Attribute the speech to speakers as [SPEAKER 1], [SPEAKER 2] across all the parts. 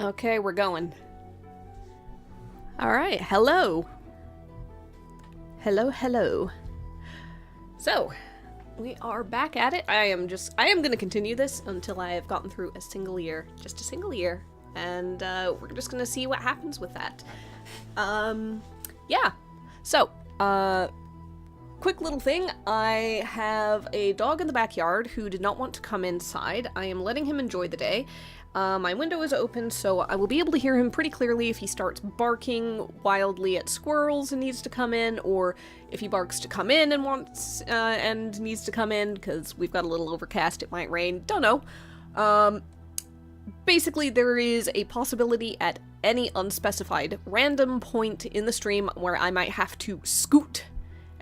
[SPEAKER 1] Okay, we're going. Alright, hello. Hello. So, we are back at it. I am going to continue this until I have gotten through a single year. Just a single year. And, we're just going to see what happens with that. Yeah. So, quick little thing. I have a dog in the backyard who did not want to come inside. I am letting him enjoy the day. My window is open, so I will be able to hear him pretty clearly if he starts barking wildly at squirrels and needs to come in, or if he barks to come in and wants, and needs to come in, because we've got a little overcast, it might rain, don't know. Basically, there is a possibility at any unspecified random point in the stream where I might have to scoot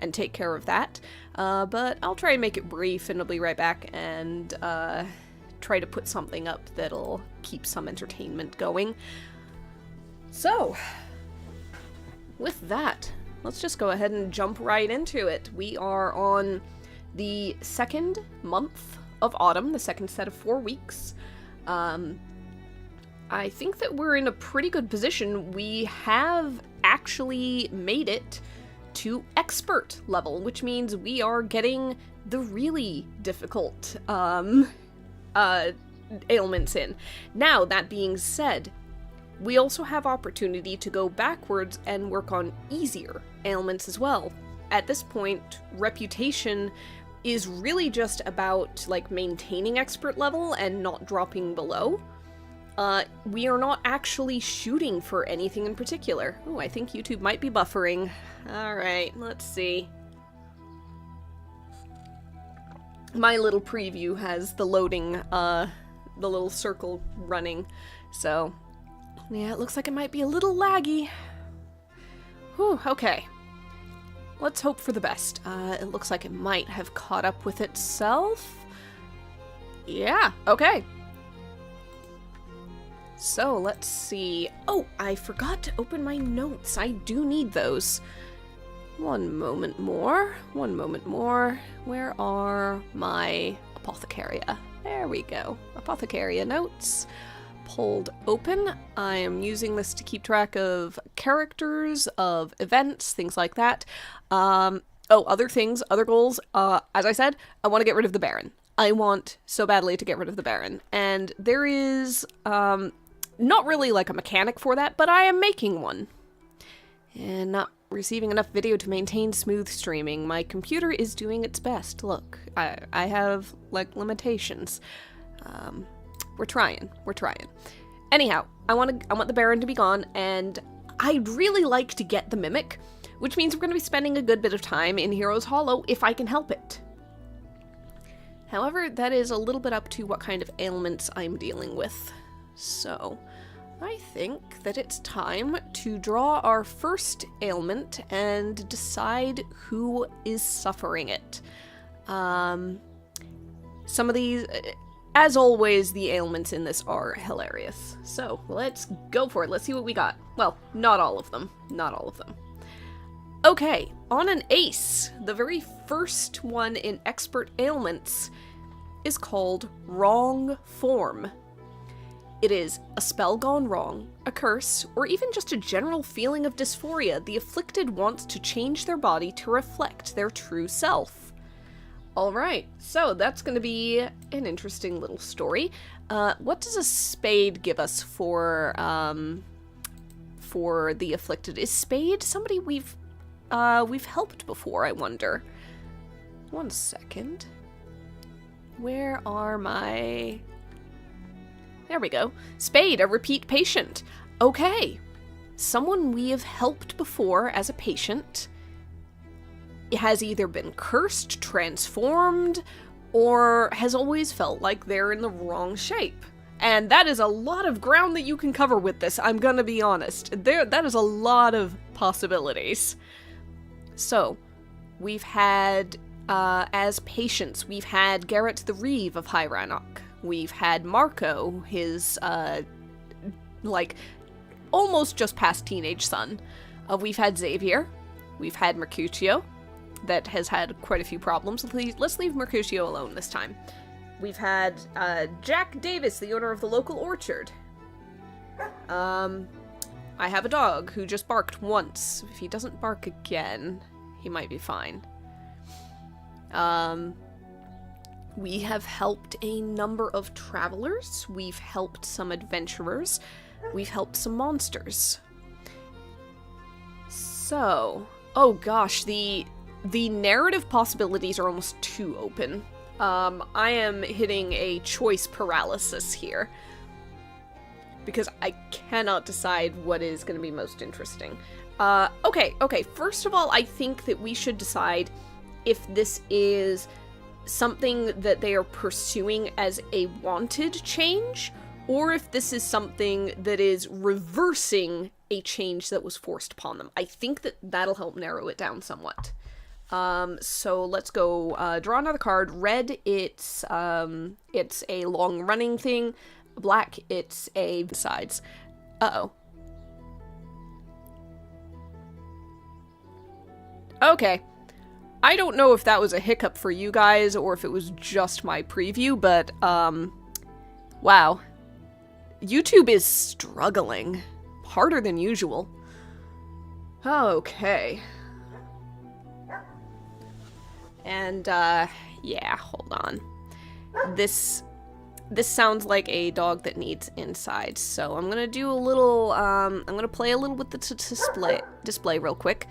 [SPEAKER 1] and take care of that, but I'll try and make it brief, and I'll be right back, and, try to put something up that'll keep some entertainment going. So, with that, let's just go ahead and jump right into it. We are on the second month of autumn, the second set of 4 weeks. I think that we're in a pretty good position. We have actually made it to expert level, which means we are getting the really difficult, ailments in. Now, that being said, we also have opportunity to go backwards and work on easier ailments as well. At this point, reputation is really just about, like, maintaining expert level and not dropping below. We are not actually shooting for anything in particular. Oh, I think YouTube might be buffering. Alright, let's see. My little preview has the loading, the little circle running, so, yeah, it looks like it might be a little laggy. Whew, okay. Let's hope for the best. It looks like it might have caught up with itself. Yeah, okay. So, let's see. Oh, I forgot to open my notes. I do need those. One moment more. Where are my Apothecaria? There we go. Apothecaria notes. Pulled open. I am using this to keep track of characters, of events, things like that. Other things, other goals. As I said, I want to get rid of the Baron. I want so badly to get rid of the Baron. And there is, not really like a mechanic for that, but I am making one. And not receiving enough video to maintain smooth streaming. My computer is doing its best. Look, I have, like, limitations. We're trying. Anyhow, I want the Baron to be gone, and I'd really like to get the Mimic, which means we're going to be spending a good bit of time in Heroes Hollow if I can help it. However, that is a little bit up to what kind of ailments I'm dealing with. So, I think that it's time to draw our first ailment and decide who is suffering it. Some of these, as always, the ailments in this are hilarious. So, let's go for it. Let's see what we got. Well, not all of them. Okay, on an ace, the very first one in expert ailments is called Wrong Form. It is a spell gone wrong, a curse, or even just a general feeling of dysphoria. The afflicted wants to change their body to reflect their true self. Alright, so that's going to be an interesting little story. What does a spade give us for the afflicted? Is spade somebody we've helped before, I wonder? One second. Where are my... There we go. Spade, a repeat patient. Okay. Someone we have helped before as a patient has either been cursed, transformed, or has always felt like they're in the wrong shape. And that is a lot of ground that you can cover with this, I'm gonna be honest. That is a lot of possibilities. So, we've had, as patients, we've had Garrett the Reeve of High Rannoch. We've had Marco, his, almost just past teenage son. We've had Xavier. We've had Mercutio, that has had quite a few problems. Let's leave Mercutio alone this time. We've had Jack Davis, the owner of the local orchard. I have a dog who just barked once. If he doesn't bark again, he might be fine. We have helped a number of travelers. We've helped some adventurers. We've helped some monsters. So, oh gosh, the narrative possibilities are almost too open. I am hitting a choice paralysis here. Because I cannot decide what is going to be most interesting. Okay, first of all, I think that we should decide if this is something that they are pursuing as a wanted change, or if this is something that is reversing a change that was forced upon them. I think that that'll help narrow it down somewhat. So let's go, draw another card. Red, it's a long-running thing. Black, it's a sides. Uh-oh. Okay. I don't know if that was a hiccup for you guys or if it was just my preview, but, wow. YouTube is struggling. Harder than usual. Okay. And, yeah, hold on. This sounds like a dog that needs inside, so I'm gonna do a little, I'm gonna play a little with the display real quick.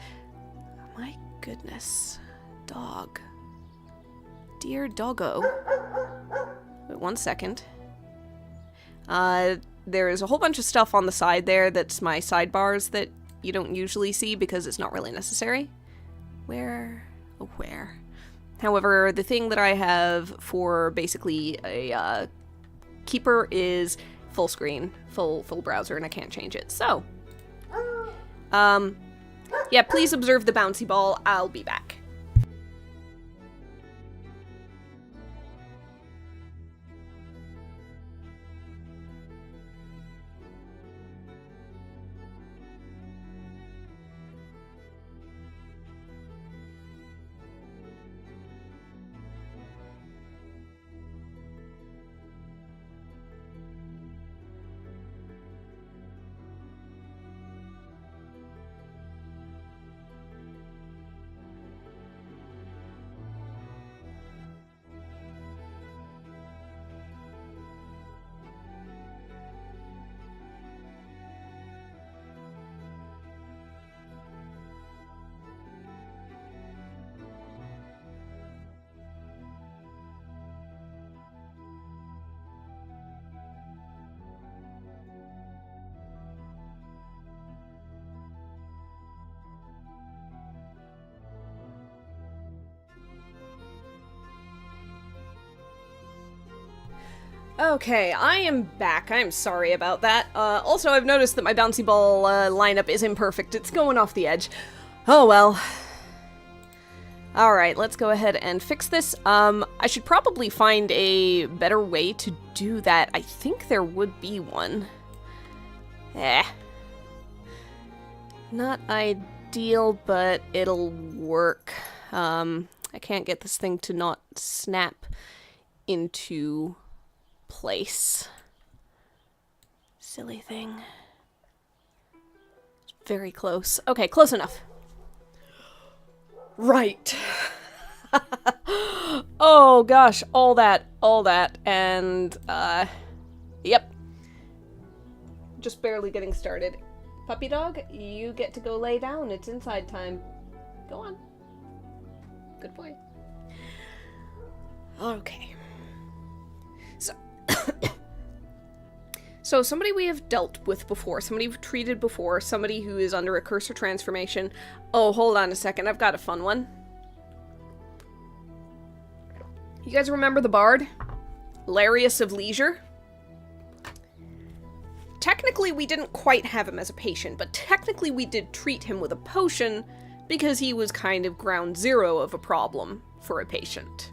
[SPEAKER 1] My goodness. Dog. Dear doggo. Wait 1 second. There is a whole bunch of stuff on the side there that's my sidebars that you don't usually see because it's not really necessary. Where? Oh, where? However, the thing that I have for basically a keeper is full screen, full browser, and I can't change it. So, yeah, please observe the bouncy ball. I'll be back. Okay, I am back. I'm sorry about that. Also, I've noticed that my bouncy ball lineup is imperfect. It's going off the edge. Oh well. Alright, let's go ahead and fix this. I should probably find a better way to do that. I think there would be one. Not ideal, but it'll work. I can't get this thing to not snap into place. Silly thing. Very close. Okay, close enough. Right. Oh gosh, all that, and, yep. Just barely getting started. Puppy dog, you get to go lay down. It's inside time. Go on. Good boy. Okay. So somebody we have dealt with before, somebody we've treated before, somebody who is under a curse or transformation. Oh, hold on a second, I've got a fun one. You guys remember the bard? Larius of Leisure? Technically, we didn't quite have him as a patient, but technically we did treat him with a potion because he was kind of ground zero of a problem for a patient.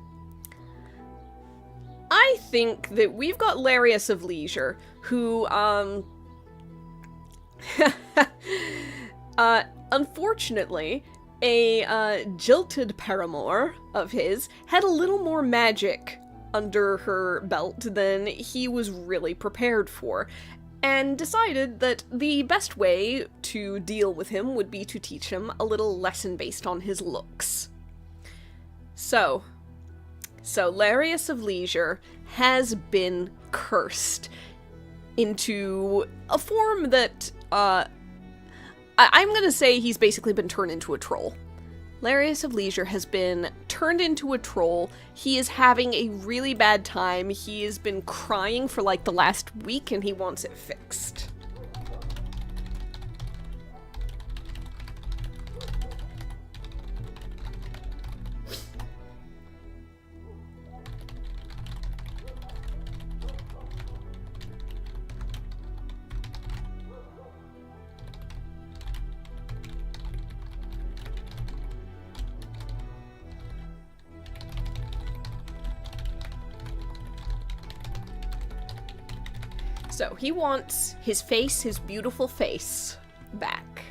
[SPEAKER 1] I think that we've got Larius of Leisure, who, unfortunately, a jilted paramour of his had a little more magic under her belt than he was really prepared for. and decided that the best way to deal with him would be to teach him a little lesson based on his looks. So Larius of Leisure has been cursed into a form that, I'm gonna say he's basically been turned into a troll. Larius of Leisure has been turned into a troll. He is having a really bad time. He has been crying for like the last week and he wants it fixed. So, he wants his face, his beautiful face, back.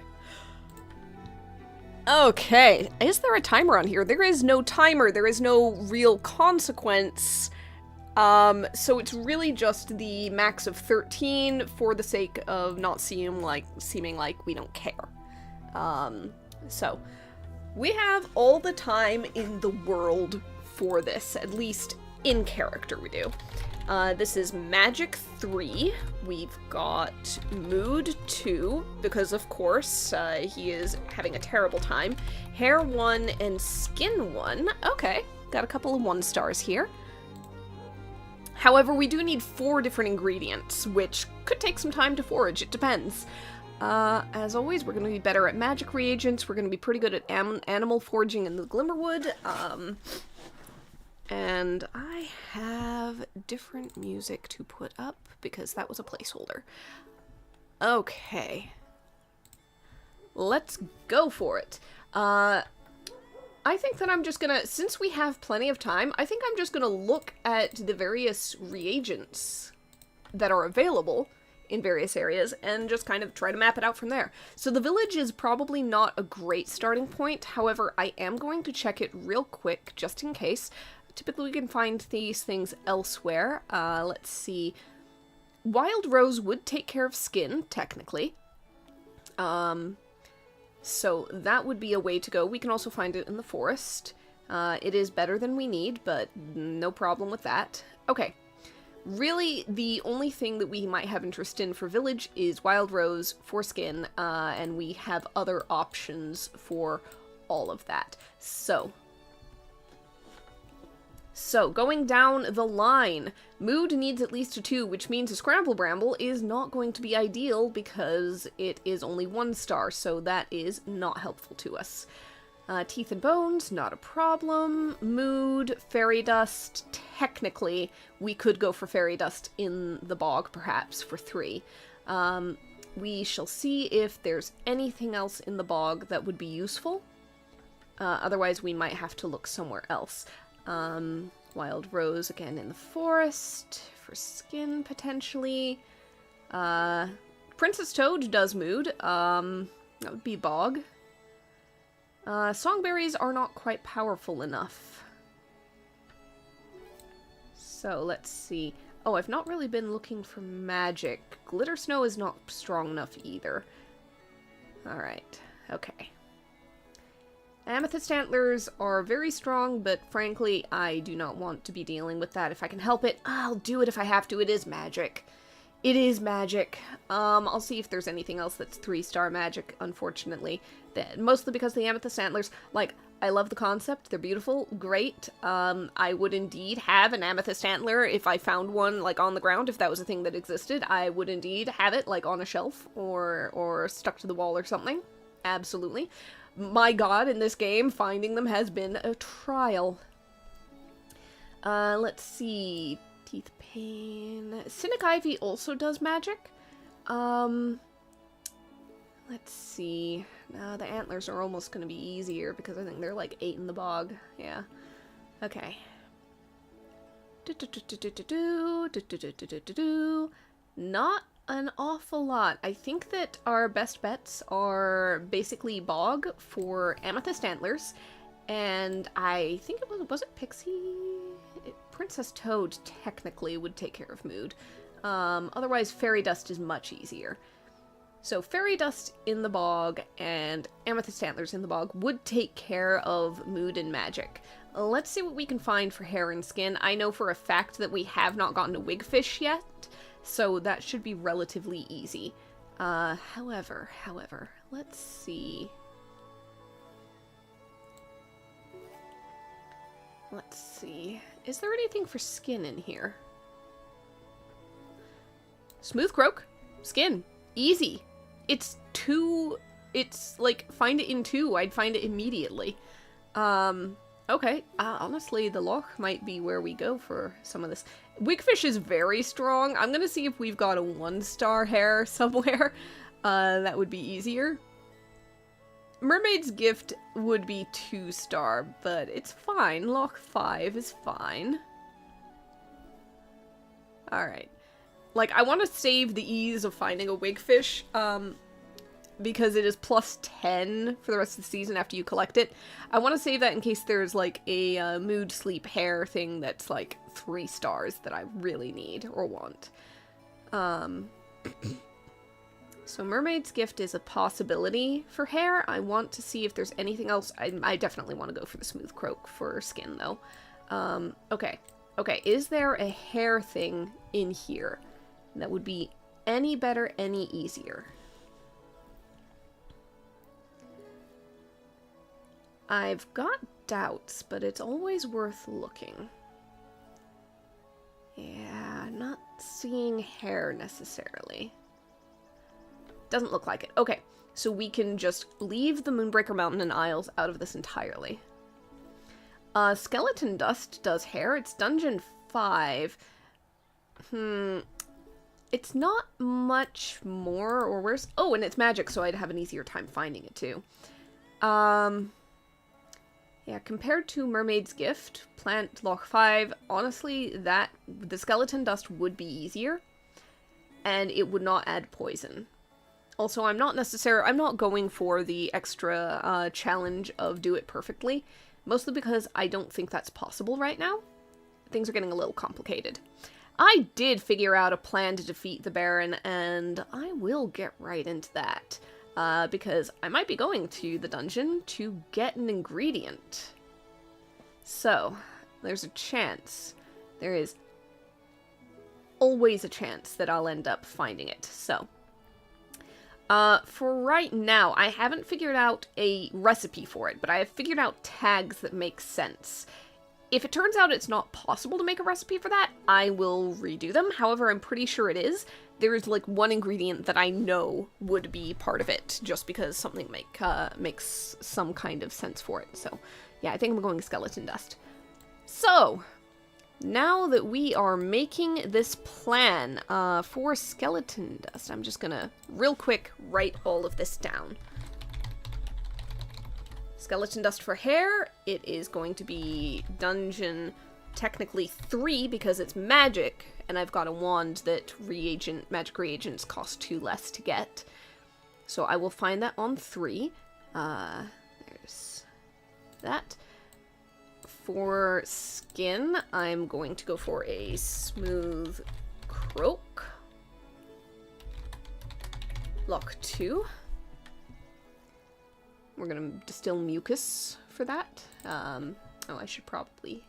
[SPEAKER 1] Okay, is there a timer on here? There is no timer, there is no real consequence. So it's really just the max of 13 for the sake of not seeming like we don't care. So, we have all the time in the world for this, at least in character we do. This is Magic 3. We've got Mood 2, because of course, he is having a terrible time. Hair 1 and Skin 1. Okay, got a couple of 1 stars here. However, we do need 4 different ingredients, which could take some time to forage, it depends. As always, we're going to be better at magic reagents, we're going to be pretty good at animal foraging in the Glimmerwood, and I have different music to put up, because that was a placeholder. Okay. Let's go for it. I think that I'm just gonna, since we have plenty of time, I think I'm just gonna look at the various reagents that are available in various areas and just kind of try to map it out from there. So the village is probably not a great starting point, however, I am going to check it real quick, just in case. Typically we can find these things elsewhere. Let's see. Wild Rose would take care of Skin, technically. So that would be a way to go. We can also find it in the forest. It is better than we need, but no problem with that. Okay. Really, the only thing that we might have interest in for village is Wild Rose for Skin, and we have other options for all of that. So, going down the line, Mood needs at least a 2, which means a Scramble Bramble is not going to be ideal because it is only 1 star, so that is not helpful to us. Teeth and Bones, not a problem. Mood, Fairy Dust, technically, we could go for Fairy Dust in the bog, perhaps, for 3. We shall see if there's anything else in the bog that would be useful. Otherwise, we might have to look somewhere else. Wild Rose again in the forest for Skin, potentially. Princess Toad does Mood. That would be bog. Songberries are not quite powerful enough. So, let's see. Oh, I've not really been looking for magic. Glitter Snow is not strong enough either. Alright, okay. Amethyst Antlers are very strong, but frankly, I do not want to be dealing with that. If I can help it, I'll do it if I have to. It is magic. It is magic. I'll see if there's anything else that's 3-star magic, unfortunately. Mostly because the Amethyst Antlers, like, I love the concept. They're beautiful. Great. I would indeed have an Amethyst Antler if I found one, like, on the ground. If that was a thing that existed, I would indeed have it, like, on a shelf or stuck to the wall or something. Absolutely. My god, in this game, finding them has been a trial. Let's see. Teeth Pain. Cynic Ivy also does magic. Let's see. The antlers are almost going to be easier because I think they're like 8 in the bog. Yeah. Okay. Not an awful lot. I think that our best bets are basically bog for Amethyst Antlers, and I think it was it Pixie? Princess Toad technically would take care of Mood. Otherwise, fairy dust is much easier. So fairy dust in the bog and amethyst antlers in the bog would take care of mood and magic. Let's see what we can find for hair and skin. I know for a fact that we have not gotten a wigfish yet, so that should be relatively easy. However, let's see. Let's see. Is there anything for skin in here? Smooth croak. Skin. Easy. It's like, find it in 2. I'd find it immediately. Okay. Honestly, the loch might be where we go for some of this. Wigfish is very strong. I'm gonna see if we've got a 1-star hair somewhere. That would be easier. Mermaid's Gift would be 2-star, but it's fine. Loch 5 is fine. Alright. Like, I want to save the ease of finding a wigfish, because it is plus 10 for the rest of the season after you collect it. I want to save that in case there's, like, a mood, sleep, hair thing that's, like, 3 stars that I really need or want. So Mermaid's Gift is a possibility for hair. I want to see if there's anything else. I definitely want to go for the Smooth Croak for skin, though. Okay. Okay, is there a hair thing in here that would be any better, any easier? I've got doubts, but it's always worth looking. Yeah, not seeing hair necessarily. Doesn't look like it. Okay, so we can just leave the Moonbreaker Mountain and Isles out of this entirely. Skeleton Dust does hair. It's Dungeon 5. It's not much more or worse. Oh, and it's magic, so I'd have an easier time finding it, too. Yeah, compared to Mermaid's Gift, Plant Loch 5, honestly, the Skeleton Dust would be easier, and it would not add poison. Also, I'm not going for the extra challenge of do it perfectly, mostly because I don't think that's possible right now. Things are getting a little complicated. I did figure out a plan to defeat the Baron, and I will get right into that. Because I might be going to the dungeon to get an ingredient. So, there's a chance. There is always a chance that I'll end up finding it. So, for right now, I haven't figured out a recipe for it, but I have figured out tags that make sense. If it turns out it's not possible to make a recipe for that, I will redo them. However, I'm pretty sure it is. There is, like, one ingredient that I know would be part of it, just because something makes some kind of sense for it. So, yeah, I think I'm going Skeleton Dust. So, now that we are making this plan for Skeleton Dust, I'm just gonna, real quick, write all of this down. Skeleton Dust for hair, it is going to be dungeon technically 3 because it's magic, and I've got a wand that magic reagents cost 2 less to get. So I will find that on 3. There's that. For skin, I'm going to go for a Smooth Croak. Loch 2. We're gonna distill mucus for that. Oh, I should probably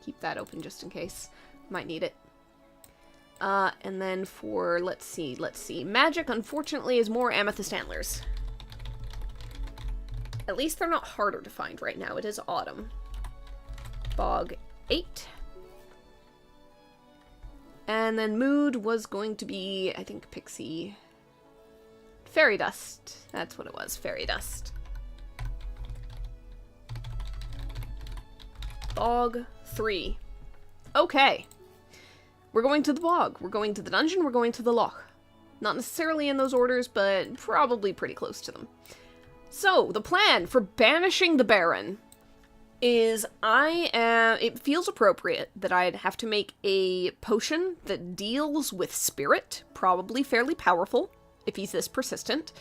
[SPEAKER 1] keep that open just in case. Might need it. And then for, let's see. Magic, unfortunately, is more amethyst antlers. At least they're not harder to find right now. It is autumn. Bog 8. And then mood was going to be, I think, pixie... Fairy dust. That's what it was. Fairy dust. Bog 3. Okay. We're going to the bog. We're going to the dungeon. We're going to the loch. Not necessarily in those orders, but probably pretty close to them. So, the plan for banishing the Baron is it feels appropriate that I'd have to make a potion that deals with spirit, probably fairly powerful. If he's this persistent.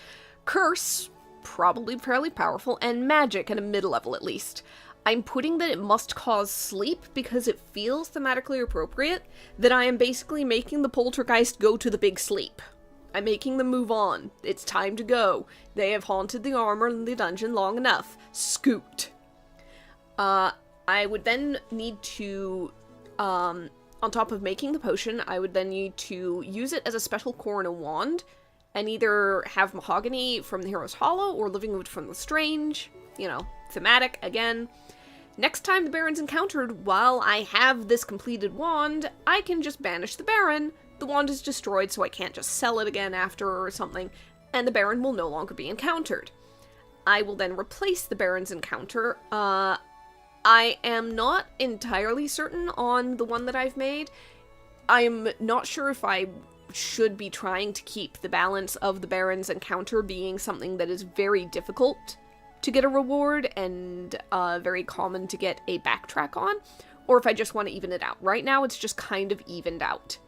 [SPEAKER 1] Curse, probably fairly powerful, and magic at a mid-level at least. I'm putting that it must cause sleep because it feels thematically appropriate that I am basically making the poltergeist go to the big sleep. I'm making them move on. It's time to go. They have haunted the armor in the dungeon long enough. Scoot. I would then need to, on top of making the potion, I would then need to use it as a special core in a wand, and either have mahogany from the Hero's Hollow or living wood from the Strange. You know, thematic again. Next time the Baron's encountered, while I have this completed wand, I can just banish the Baron. The wand is destroyed, so I can't just sell it again after or something, and the Baron will no longer be encountered. I will then replace the Baron's encounter. I am not entirely certain on the one that I've made. I'm not sure if I should be trying to keep the balance of the Baron's encounter being something that is very difficult to get a reward and very common to get a backtrack on, or if I just want to even it out. Right now it's just kind of evened out,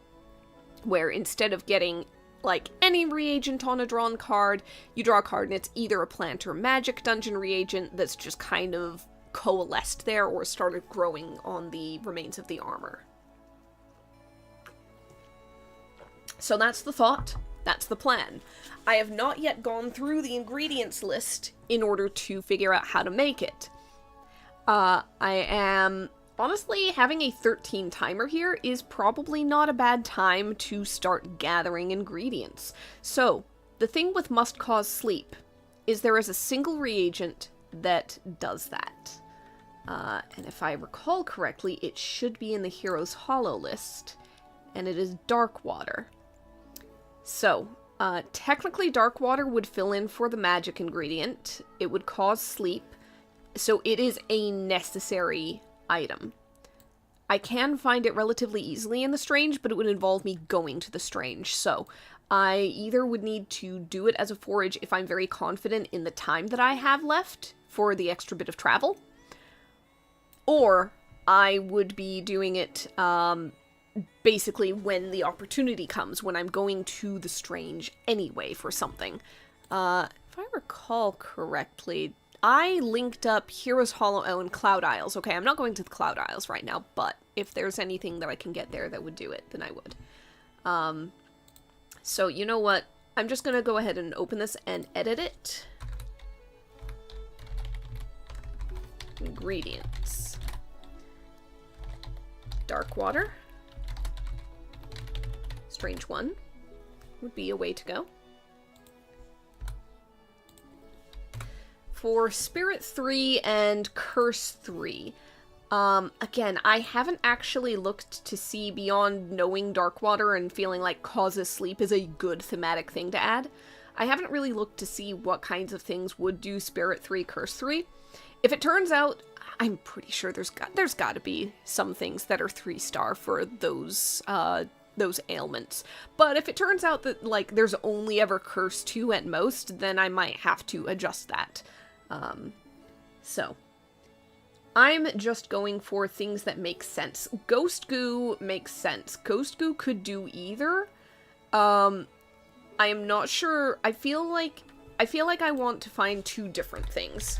[SPEAKER 1] where instead of getting like any reagent on a drawn card, you draw a card and it's either a plant or magic dungeon reagent that's just kind of coalesced there or started growing on the remains of the armor. So that's the thought, that's the plan. I have not yet gone through the ingredients list in order to figure out how to make it. I am... Honestly, having a 13 timer here is probably not a bad time to start gathering ingredients. So, the thing with must cause sleep is there is a single reagent that does that. And if I recall correctly, it should be in the Hero's Hollow list, and it is dark water. So, technically dark water would fill in for the magic ingredient. It would cause sleep, so it is a necessary item. I can find it relatively easily in the Strange, but it would involve me going to the Strange, so I either would need to do it as a forage if I'm very confident in the time that I have left for the extra bit of travel, or I would be doing it basically when the opportunity comes, when I'm going to the Strange anyway for something. If I recall correctly, I linked up Hero's Hollow and Cloud Isles. Okay, I'm not going to the Cloud Isles right now, but if there's anything that I can get there that would do it, then I would. So you know what? I'm just gonna go ahead and open this and edit it. Ingredients. Dark water. Strange one would be a way to go. For Spirit 3 and Curse 3, again, I haven't actually looked to see beyond knowing dark water and feeling like causes sleep is a good thematic thing to add. I haven't really looked to see what kinds of things would do Spirit 3, Curse 3. If it turns out, I'm pretty sure there's got to be some things that are 3-star for those ailments. But if it turns out that, like, there's only ever Curse 2 at most, then I might have to adjust that. So, I'm just going for things that make sense. Ghost Goo makes sense. Ghost Goo could do either. I am not sure. I feel like I want to find two different things.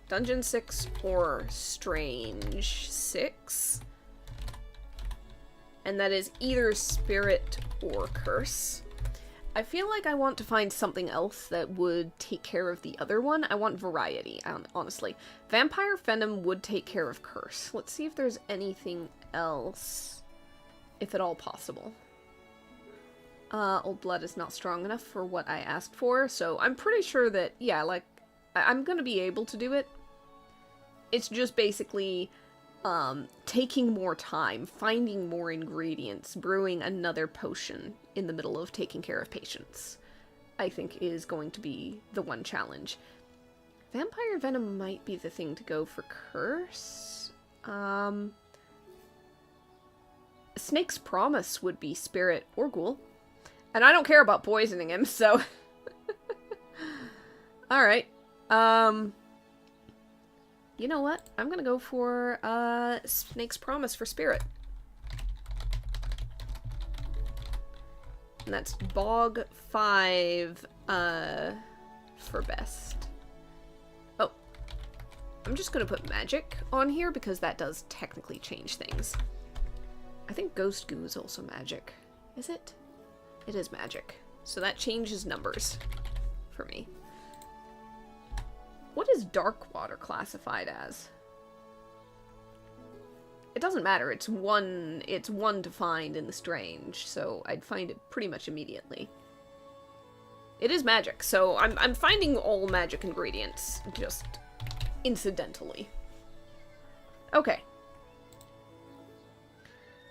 [SPEAKER 1] Dungeon 6 or Strange 6. And that is either Spirit or Curse. I feel like I want to find something else that would take care of the other one. I want variety, honestly. Vampire Venom would take care of Curse. Let's see if there's anything else, if at all possible. Old Blood is not strong enough for what I asked for, so I'm pretty sure that, yeah, like, I'm gonna be able to do it. It's just basically taking more time, finding more ingredients, brewing another potion in the middle of taking care of patients, I think is going to be the one challenge. Vampire Venom might be the thing to go for Curse. Snake's Promise would be Spirit or Ghoul. And I don't care about poisoning him, so... Alright. You know what? I'm gonna go for Snake's Promise for Spirit. And that's Bog 5, for best. Oh. I'm just gonna put magic on here because that does technically change things. I think ghost goo is also magic. Is it? It is magic. So that changes numbers for me. What is dark water classified as? It doesn't matter. It's one to find in the strange, so I'd find it pretty much immediately. It is magic, so I'm finding all magic ingredients just incidentally. Okay.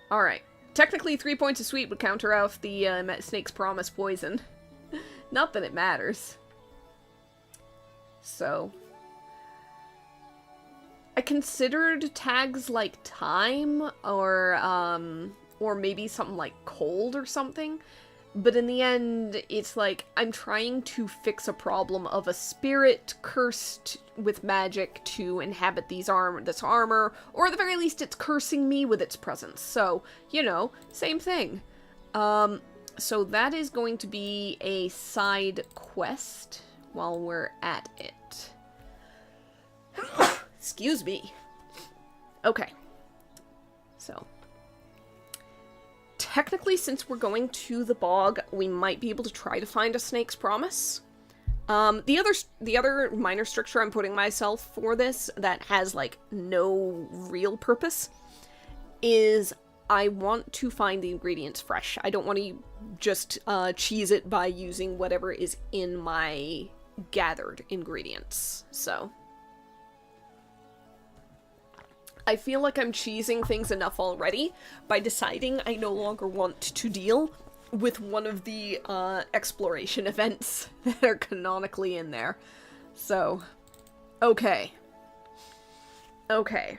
[SPEAKER 1] Alright. Technically, 3 points of sweet would counter off the snake's promise poison. Not that it matters. So... I considered tags like time, or maybe something like cold or something, but in the end, it's like, I'm trying to fix a problem of a spirit cursed with magic to inhabit this armor, or at the very least, it's cursing me with its presence, so, you know, same thing. So that is going to be a side quest while we're at it. Excuse me. Okay. So. Technically, since we're going to the bog, we might be able to try to find a snake's promise. The other minor stricture I'm putting myself for this that has, like, no real purpose is I want to find the ingredients fresh. I don't want to just cheese it by using whatever is in my gathered ingredients. So... I feel like I'm cheesing things enough already by deciding I no longer want to deal with one of the exploration events that are canonically in there. So, okay. Okay.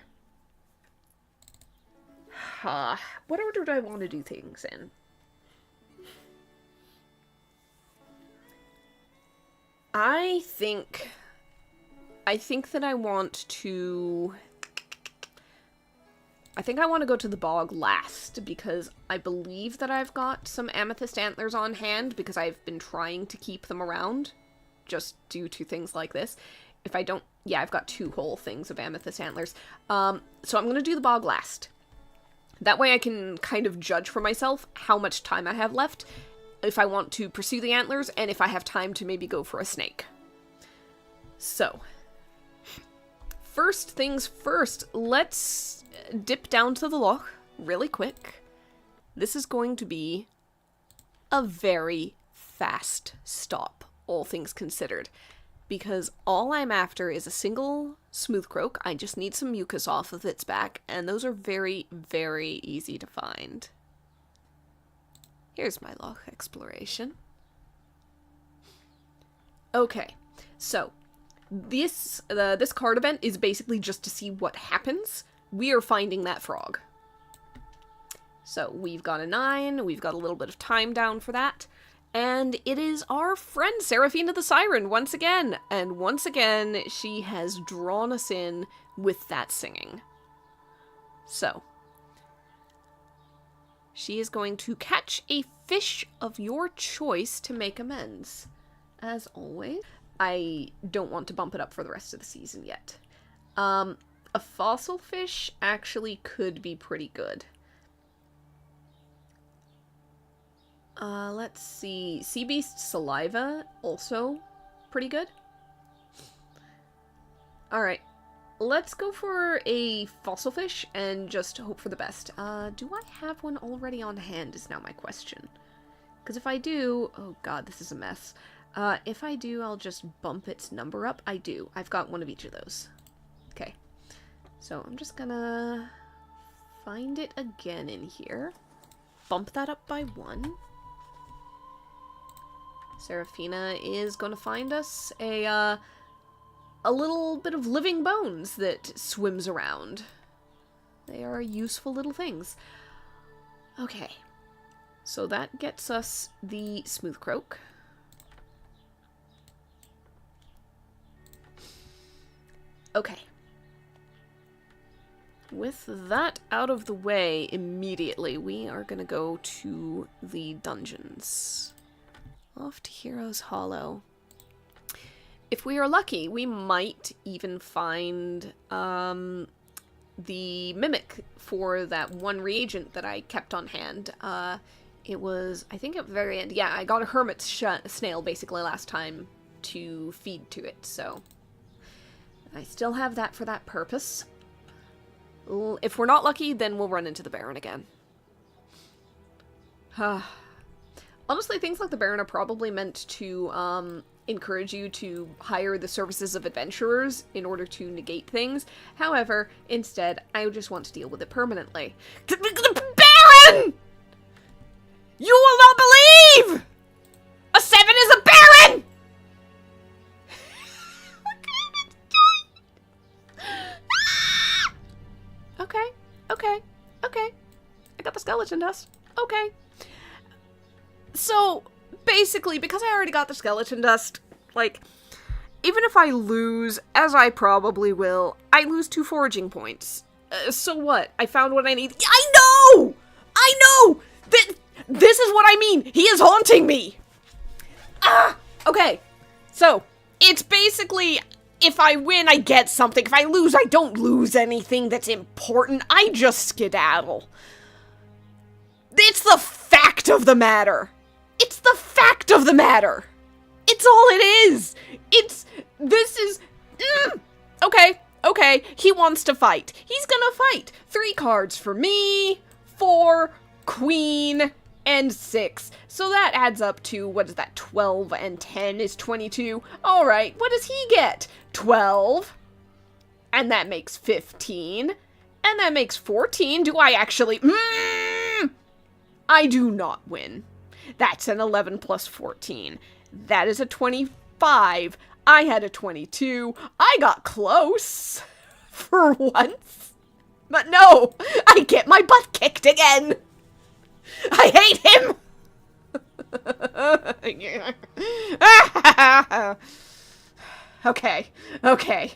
[SPEAKER 1] What order do I want to do things in? I think that I want to... I think I want to go to the bog last, because I believe that I've got some amethyst antlers on hand, because I've been trying to keep them around, just due to things like this. If I don't... Yeah, I've got 2 whole things of amethyst antlers. So I'm going to do the bog last. That way I can kind of judge for myself how much time I have left, if I want to pursue the antlers, and if I have time to maybe go for a snake. So... First things first, let's dip down to the loch really quick. This is going to be a very fast stop, all things considered, because all I'm after is a single smooth croak. I just need some mucus off of its back, and those are very, very easy to find. Here's my loch exploration. Okay, so... This card event is basically just to see what happens. We are finding that frog. So we've got a 9, we've got a little bit of time down for that, and it is our friend Seraphina the Siren once again, and once again she has drawn us in with that singing. So, she is going to catch a fish of your choice to make amends, as always. I don't want to bump it up for the rest of the season yet. A fossil fish actually could be pretty good. Let's see. Sea beast saliva, also pretty good. Alright. Let's go for a fossil fish and just hope for the best. Do I have one already on hand is now my question. Because if I do... Oh god, this is a mess. If I do, I'll just bump its number up. I do. I've got one of each of those. Okay. So I'm just gonna find it again in here. Bump that up by 1. Seraphina is gonna find us a little bit of living bones that swims around. They are useful little things. Okay. So that gets us the smooth croak. Okay. With that out of the way immediately, we are gonna go to the dungeons. Off to Heroes Hollow. if we are lucky, we might even find the mimic for that one reagent that I kept on hand. It was, I think at the very end, yeah, I got a hermit snail basically last time to feed to it, so I still have that for that purpose. If we're not lucky, then we'll run into the Baron again. Honestly, things like the Baron are probably meant to encourage you to hire the services of adventurers in order to negate things. However, instead, I just want to deal with it permanently. The Baron! You will not believe! A 7 is a Baron! Okay. I got the skeleton dust. Okay. So, basically, because I already got the skeleton dust, like, even if I lose, as I probably will, I lose 2 foraging points. So what? I found what I need. I know! This is what I mean! He is haunting me! Okay. So, it's basically, if I win, I get something. If I lose, I don't lose anything that's important. I just skedaddle. It's the fact of the matter. It's the fact of the matter. It's all it is. Okay. He wants to fight. He's gonna fight. 3 cards for me, 4, queen, and 6. So that adds up to, what is that, 12 and 10 is 22. Alright, what does he get? 12. And that makes 15. And that makes 14. Do I actually... I do not win. That's an 11 plus 14. That is a 25. I had a 22. I got close. For once. But no, I get my butt kicked again. I hate him. Okay.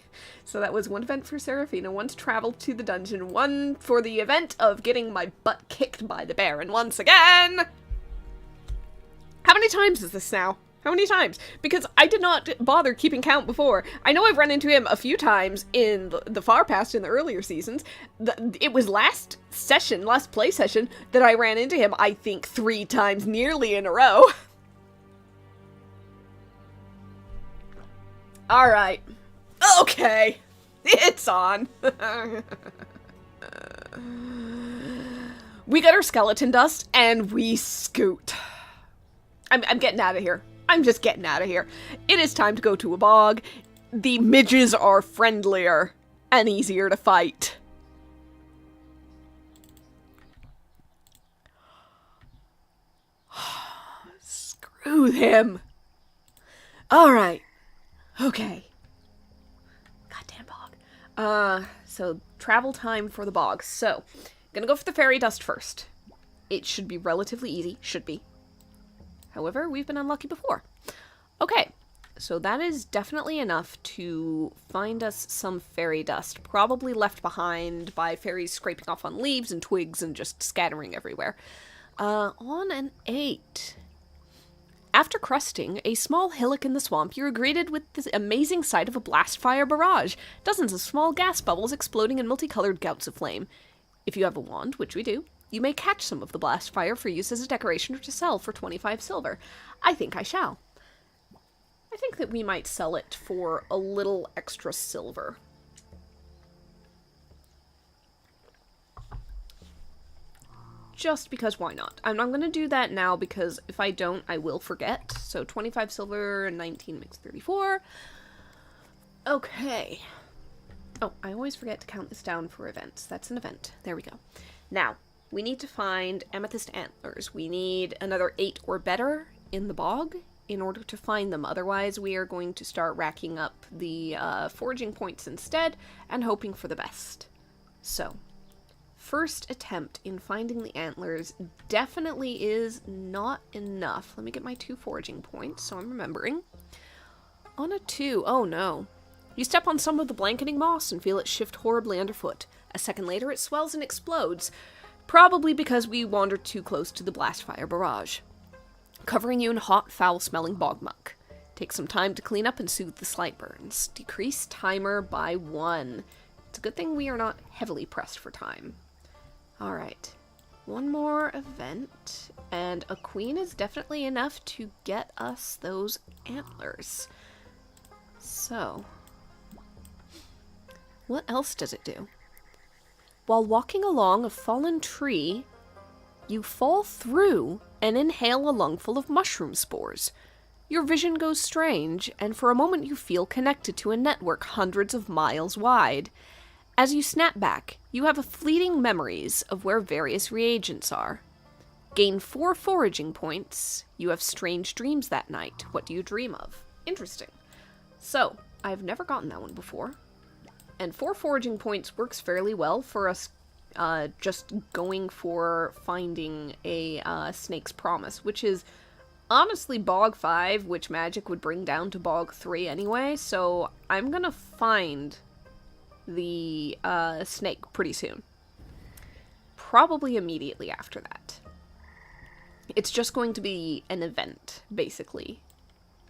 [SPEAKER 1] So that was 1 event for Seraphina, 1 to travel to the dungeon, 1 for the event of getting my butt kicked by the Baron once again. How many times is this now? How many times? Because I did not bother keeping count before. I know I've run into him a few times in the far past, in the earlier seasons. It was last play session, that I ran into him, I think, 3 times nearly in a row. Alright. Okay. It's on. We got our skeleton dust, and we scoot. I'm getting out of here. I'm just getting out of here. It is time to go to a bog. The midges are friendlier and easier to fight. Screw him. Alright. Okay. Goddamn bog. So travel time for the bog. So, gonna go for the fairy dust first. It should be relatively easy. Should be. However, we've been unlucky before. Okay, so that is definitely enough to find us some fairy dust, probably left behind by fairies scraping off on leaves and twigs and just scattering everywhere. On an 8. After cresting a small hillock in the swamp, you are greeted with the amazing sight of a blast fire barrage. Dozens of small gas bubbles exploding in multicolored gouts of flame. If you have a wand, which we do, you may catch some of the blast fire for use as a decoration or to sell for 25 silver. I think I shall. I think that we might sell it for a little extra silver. Just because why not? I'm going to do that now because if I don't, I will forget. So 25 silver and 19 makes 34. Okay. Oh, I always forget to count this down for events. That's an event. There we go. Now, we need to find amethyst antlers. We need another 8 or better in the bog in order to find them. Otherwise, we are going to start racking up the foraging points instead and hoping for the best. So, first attempt in finding the antlers definitely is not enough. Let me get my 2 foraging points so I'm remembering. On a 2, oh no. You step on some of the blanketing moss and feel it shift horribly underfoot. A second later, it swells and explodes. Probably because we wandered too close to the blast fire barrage, covering you in hot, foul-smelling bog muck. Take some time to clean up and soothe the slight burns. Decrease timer by 1. It's a good thing we are not heavily pressed for time. Alright. One more event, and a queen is definitely enough to get us those antlers. So, what else does it do? While walking along a fallen tree, you fall through and inhale a lungful of mushroom spores. Your vision goes strange, and for a moment you feel connected to a network hundreds of miles wide. As you snap back, you have a fleeting memories of where various reagents are. Gain 4 foraging points. You have strange dreams that night. What do you dream of? Interesting. So, I've never gotten that one before. And 4 foraging points works fairly well for us just going for finding a Snake's Promise, which is honestly Bog 5, which magic would bring down to Bog 3 anyway, so I'm gonna find the snake pretty soon. Probably immediately after that. It's just going to be an event, basically,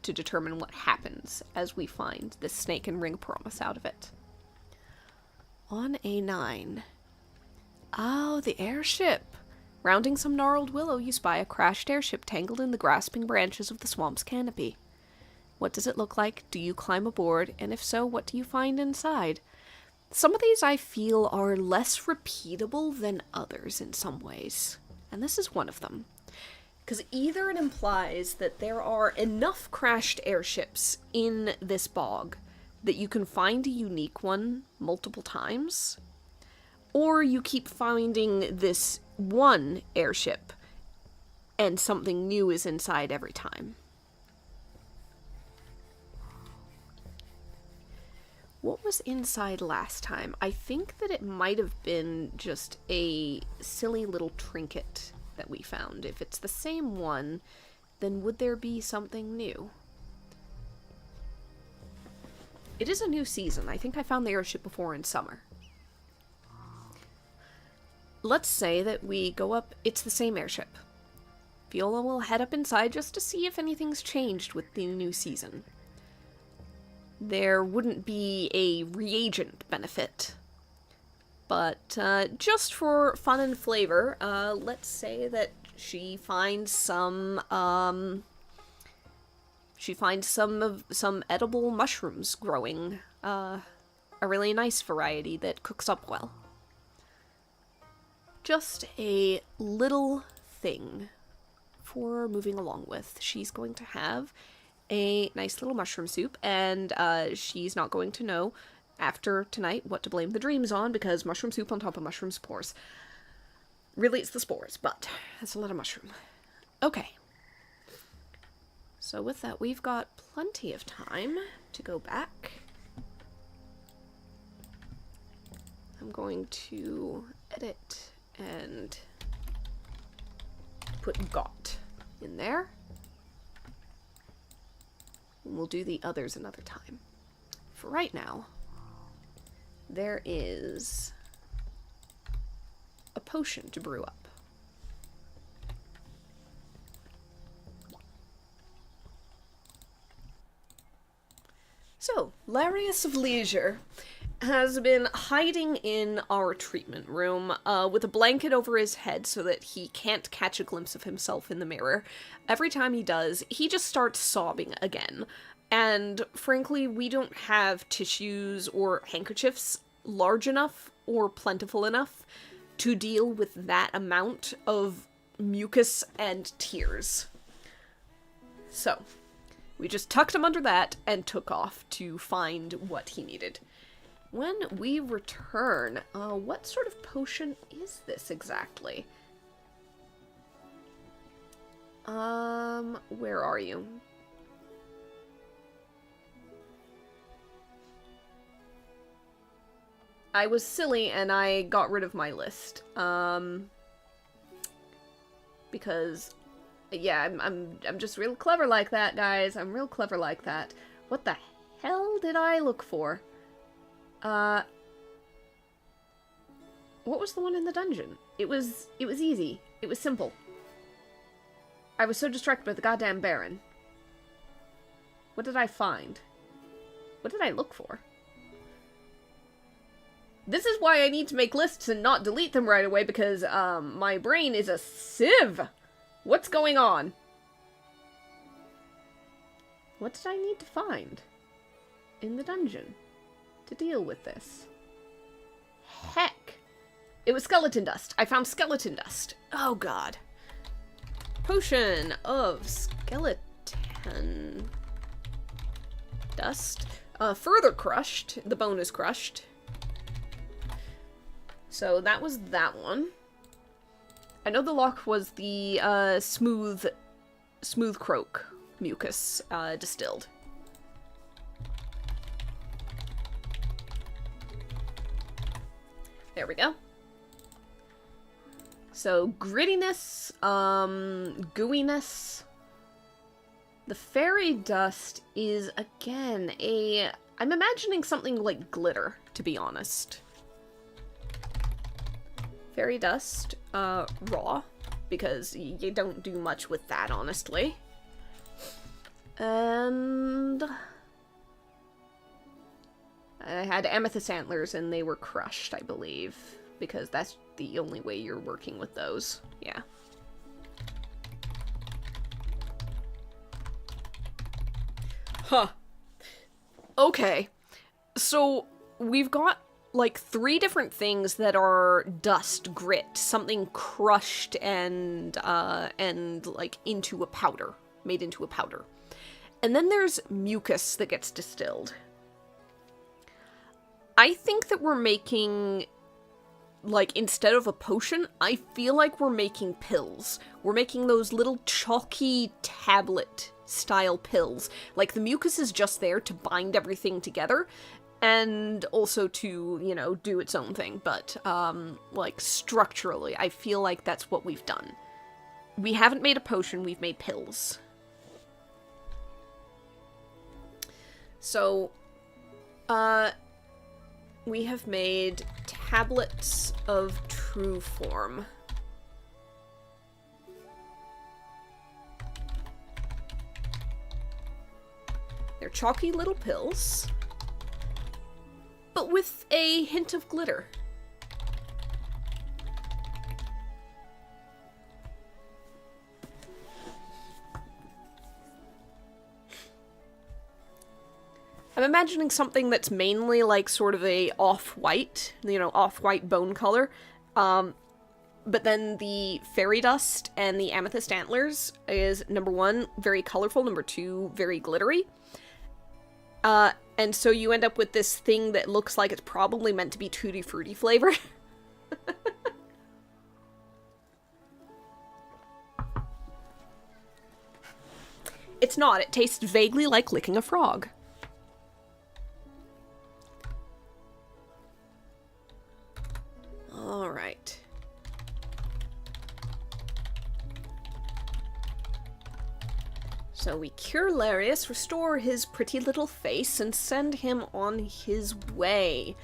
[SPEAKER 1] to determine what happens as we find this snake and wring a promise out of it. On A9. Oh, the airship! Rounding some gnarled willow, you spy a crashed airship tangled in the grasping branches of the swamp's canopy. What does it look like? Do you climb aboard? And if so, what do you find inside? Some of these I feel are less repeatable than others in some ways. And this is one of them. Because either it implies that there are enough crashed airships in this bog that you can find a unique one multiple times, or you keep finding this one airship and something new is inside every time. What was inside last time? I think that it might have been just a silly little trinket that we found. If it's the same one, then would there be something new? It is a new season. I think I found the airship before in summer. Let's say that we go up, it's the same airship. Viola will head up inside just to see if anything's changed with the new season. There wouldn't be a reagent benefit. But just for fun and flavor, let's say that she finds some edible mushrooms growing, a really nice variety that cooks up well. Just a little thing for moving along with. She's going to have a nice little mushroom soup, and she's not going to know after tonight what to blame the dreams on, because mushroom soup on top of mushroom spores. Really, it's the spores, but that's a lot of mushroom. Okay. So with that, we've got plenty of time to go back. I'm going to edit and put got in there. And we'll do the others another time. For right now, there is a potion to brew up. So, Larius of Leisure has been hiding in our treatment room with a blanket over his head so that he can't catch a glimpse of himself in the mirror. Every time he does, he just starts sobbing again. And frankly, we don't have tissues or handkerchiefs large enough or plentiful enough to deal with that amount of mucus and tears. So, we just tucked him under that and took off to find what he needed. When we return, what sort of potion is this exactly? Where are you? I was silly and I got rid of my list. Because, yeah, I'm just real clever like that, guys. I'm real clever like that. What the hell did I look for? What was the one in the dungeon? It was easy. It was simple. I was so distracted by the goddamn Baron. What did I find? What did I look for? This is why I need to make lists and not delete them right away, because, my brain is a sieve! What's going on? What did I need to find in the dungeon to deal with this? Heck! It was skeleton dust. I found skeleton dust. Oh god. Potion of skeleton dust. Further crushed. The bone is crushed. So that was that one. I know the lock was the smooth croak mucus distilled. There we go. So grittiness, gooiness. The fairy dust is again I'm imagining something like glitter, to be honest. Fairy dust, raw, because you don't do much with that, honestly. And I had amethyst antlers and they were crushed, I believe, because that's the only way you're working with those. Yeah. Huh. Okay. So we've got like 3 different things that are dust, grit, something crushed and like into a powder, made into a powder. And then there's mucus that gets distilled. I think that we're making, like, instead of a potion, I feel like we're making pills. We're making those little chalky tablet-style pills. Like, the mucus is just there to bind everything together, and also to, you know, do its own thing. But, like, structurally, I feel like that's what we've done. We haven't made a potion, we've made pills. So, we have made tablets of true form. They're chalky little pills, but with a hint of glitter. I'm imagining something that's mainly like sort of a off-white, you know, off-white bone color. But then the fairy dust and the amethyst antlers is, number 1, very colorful, number 2, very glittery. And so you end up with this thing that looks like it's probably meant to be Tutti Frutti flavored. It's not. It tastes vaguely like licking a frog. Alright. So we cure Larius, restore his pretty little face, and send him on his way.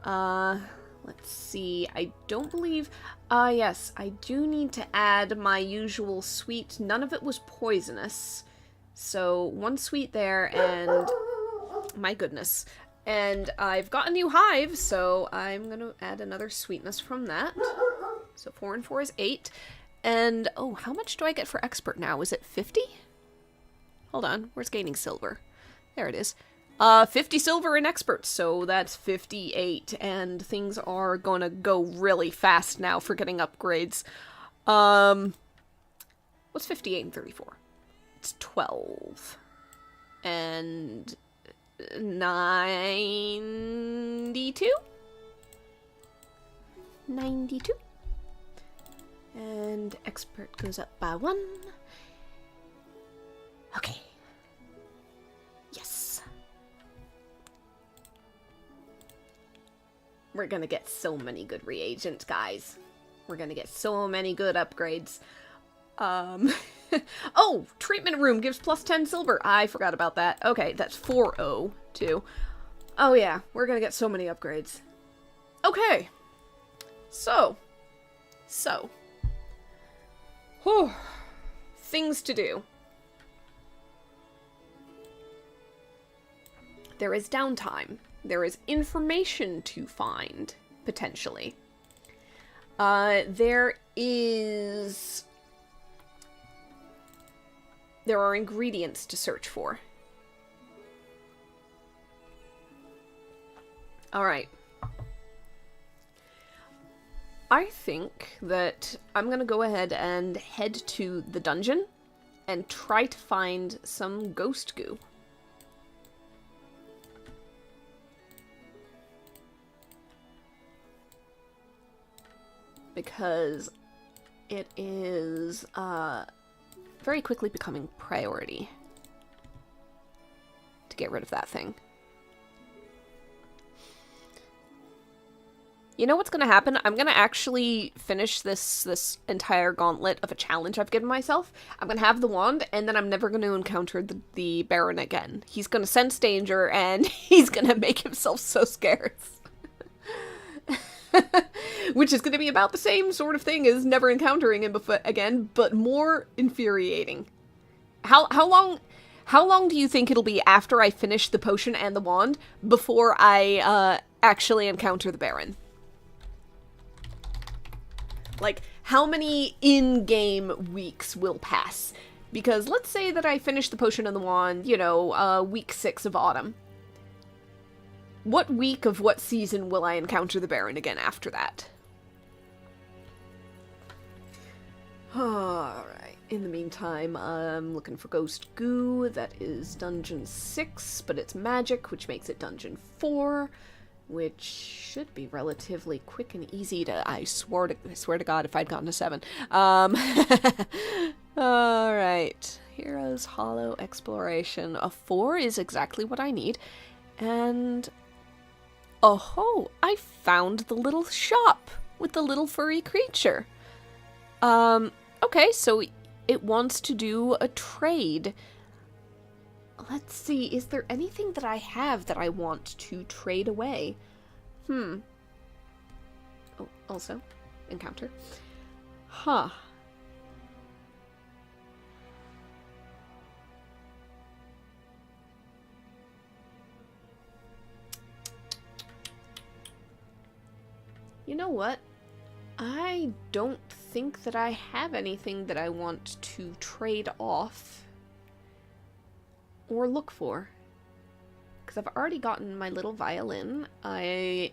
[SPEAKER 1] Let's see. I don't believe... yes, I do need to add my usual sweet. None of it was poisonous. So, 1 sweet there, and... my goodness. And I've got a new hive, so I'm gonna add another sweetness from that. So 4 and 4 is 8. And, oh, how much do I get for expert now? Is it 50? Hold on, where's gaining silver? There it is. 50 silver in expert, so that's 58. And things are gonna go really fast now for getting upgrades. What's 58 and 34? It's 12. And... 92? 92. And expert goes up by 1. Okay. Yes. We're gonna get so many good reagents, guys. We're gonna get so many good upgrades. Oh, treatment room gives plus 10 silver. I forgot about that. Okay, that's 402. Oh yeah, we're gonna get so many upgrades. Okay. So. Whew. Things to do. There is downtime. There is information to find, potentially. There are ingredients to search for. Alright. I think that I'm gonna go ahead and head to the dungeon and try to find some ghost goo. Because it is very quickly becoming priority to get rid of that thing. You know what's going to happen? I'm going to actually finish this entire gauntlet of a challenge I've given myself. I'm going to have the wand, and then I'm never going to encounter the Baron again. He's going to sense danger, and he's going to make himself so scarce. Which is going to be about the same sort of thing as never encountering him again, but more infuriating. How long do you think it'll be after I finish the potion and the wand before I actually encounter the Baron? Like, how many in-game weeks will pass? Because let's say that I finish the potion and the wand, you know, week 6 of autumn. What week of what season will I encounter the Baron again after that? Alright, in the meantime, I'm looking for Ghost Goo. That is Dungeon 6, but it's magic, which makes it Dungeon 4, which should be relatively quick and easy to... I swear to God if I'd gotten a 7. Alright, Heroes Hollow Exploration. A 4 is exactly what I need, and... oh, I found the little shop with the little furry creature. Okay, so it wants to do a trade. Let's see, is there anything that I have that I want to trade away? Oh, also, encounter. Huh. You know what? I don't think that I have anything that I want to trade off or look for. Because I've already gotten my little violin. I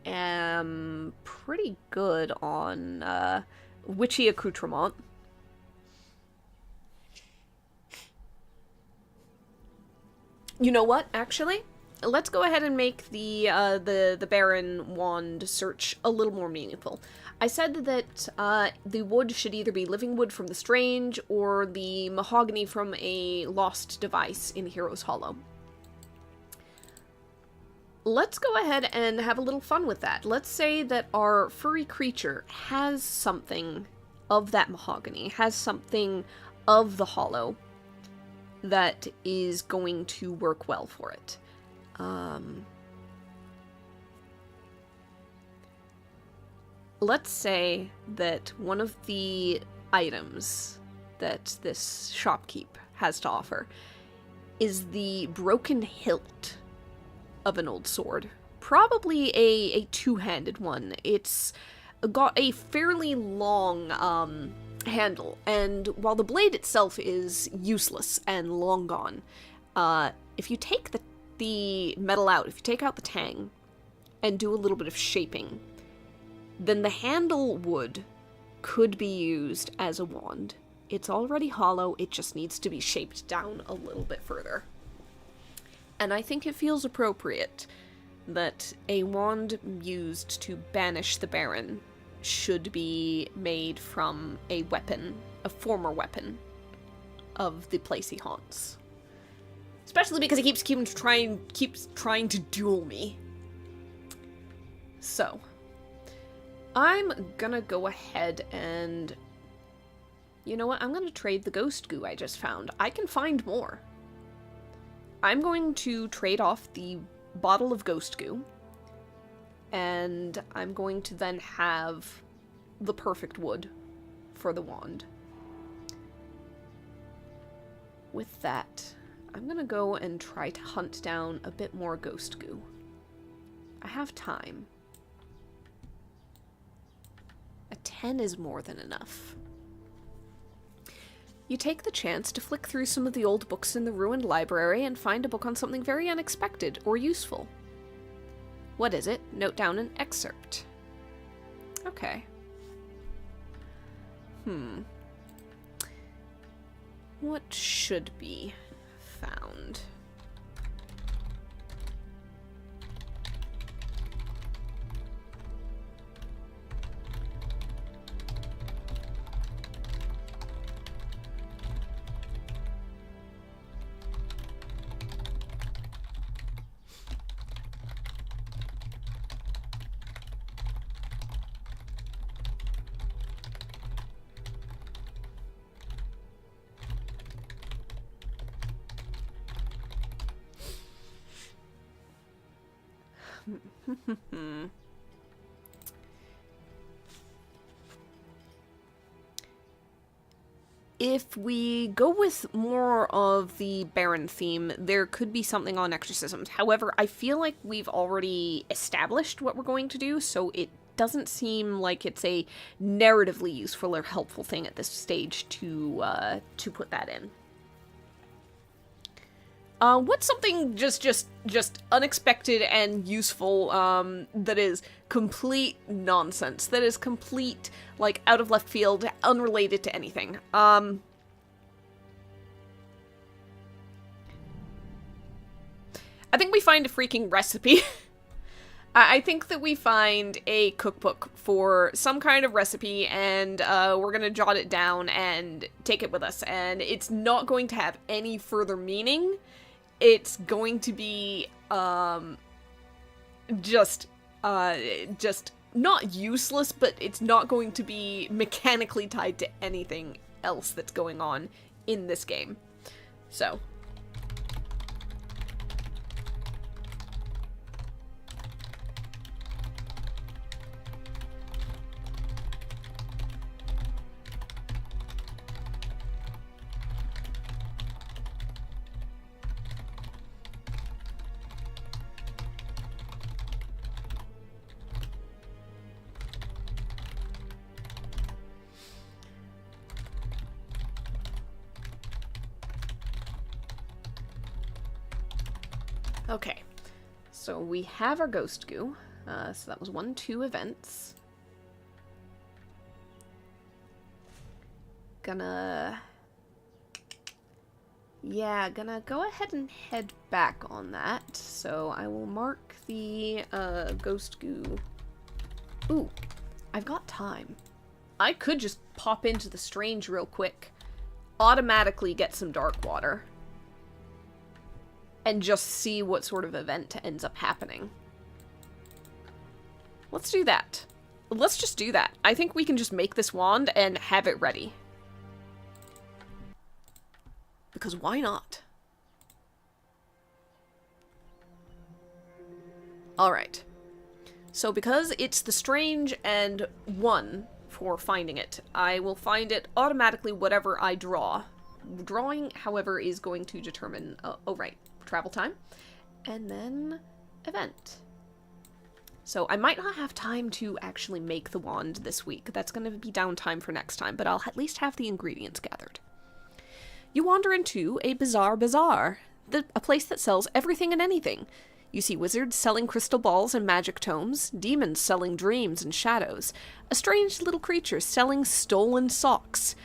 [SPEAKER 1] am pretty good on witchy accoutrement. You know what, actually? Let's go ahead and make the Baron wand search a little more meaningful. I said that the wood should either be living wood from the Strange or the mahogany from a lost device in Heroes Hollow. Let's go ahead and have a little fun with that. Let's say that our furry creature has something of that mahogany, has something of the hollow that is going to work well for it. Let's say that one of the items that this shopkeep has to offer is the broken hilt of an old sword. Probably a two-handed one. It's got a fairly long handle, and while the blade itself is useless and long gone, if you take the metal out, if you take out the tang and do a little bit of shaping, then the handle wood could be used as a wand. It's already hollow, it just needs to be shaped down a little bit further. And I think it feels appropriate that a wand used to banish the Baron should be made from a weapon, a former weapon of the place he haunts. Especially because he keeps trying to duel me. So, I'm gonna go ahead and... you know what? I'm gonna trade the ghost goo I just found. I can find more. I'm going to trade off the bottle of ghost goo, and I'm going to then have the perfect wood for the wand. With that, I'm gonna go and try to hunt down a bit more ghost goo. I have time. A 10 is more than enough. You take the chance to flick through some of the old books in the ruined library and find a book on something very unexpected or useful. What is it? Note down an excerpt. Okay. What should be found? If we go with more of the Baron theme, there could be something on exorcisms. However, I feel like we've already established what we're going to do, so it doesn't seem like it's a narratively useful or helpful thing at this stage to put that in. What's something just unexpected and useful, that is complete nonsense, that is complete, like, out of left field, unrelated to anything? I think we find a freaking recipe. I think that we find a cookbook for some kind of recipe, and we're gonna jot it down and take it with us, and it's not going to have any further meaning. It's going to be, just not useless, but it's not going to be mechanically tied to anything else that's going on in this game. So. Okay, so we have our ghost goo, so that was 2 events. Gonna go ahead and head back on that, so I will mark the, ghost goo. Ooh, I've got time. I could just pop into the Strange real quick, automatically get some dark water, and just see what sort of event ends up happening. Let's do that. Let's just do that. I think we can just make this wand and have it ready. Because why not? Alright. So because it's the Strange and 1 for finding it, I will find it automatically whatever I draw. Drawing, however, is going to determine... oh, right. Travel time, and then event. So I might not have time to actually make the wand this week. That's going to be downtime for next time, but I'll at least have the ingredients gathered. You wander into a bizarre bazaar, a place that sells everything and anything. You see wizards selling crystal balls and magic tomes, demons selling dreams and shadows, a strange little creature selling stolen socks.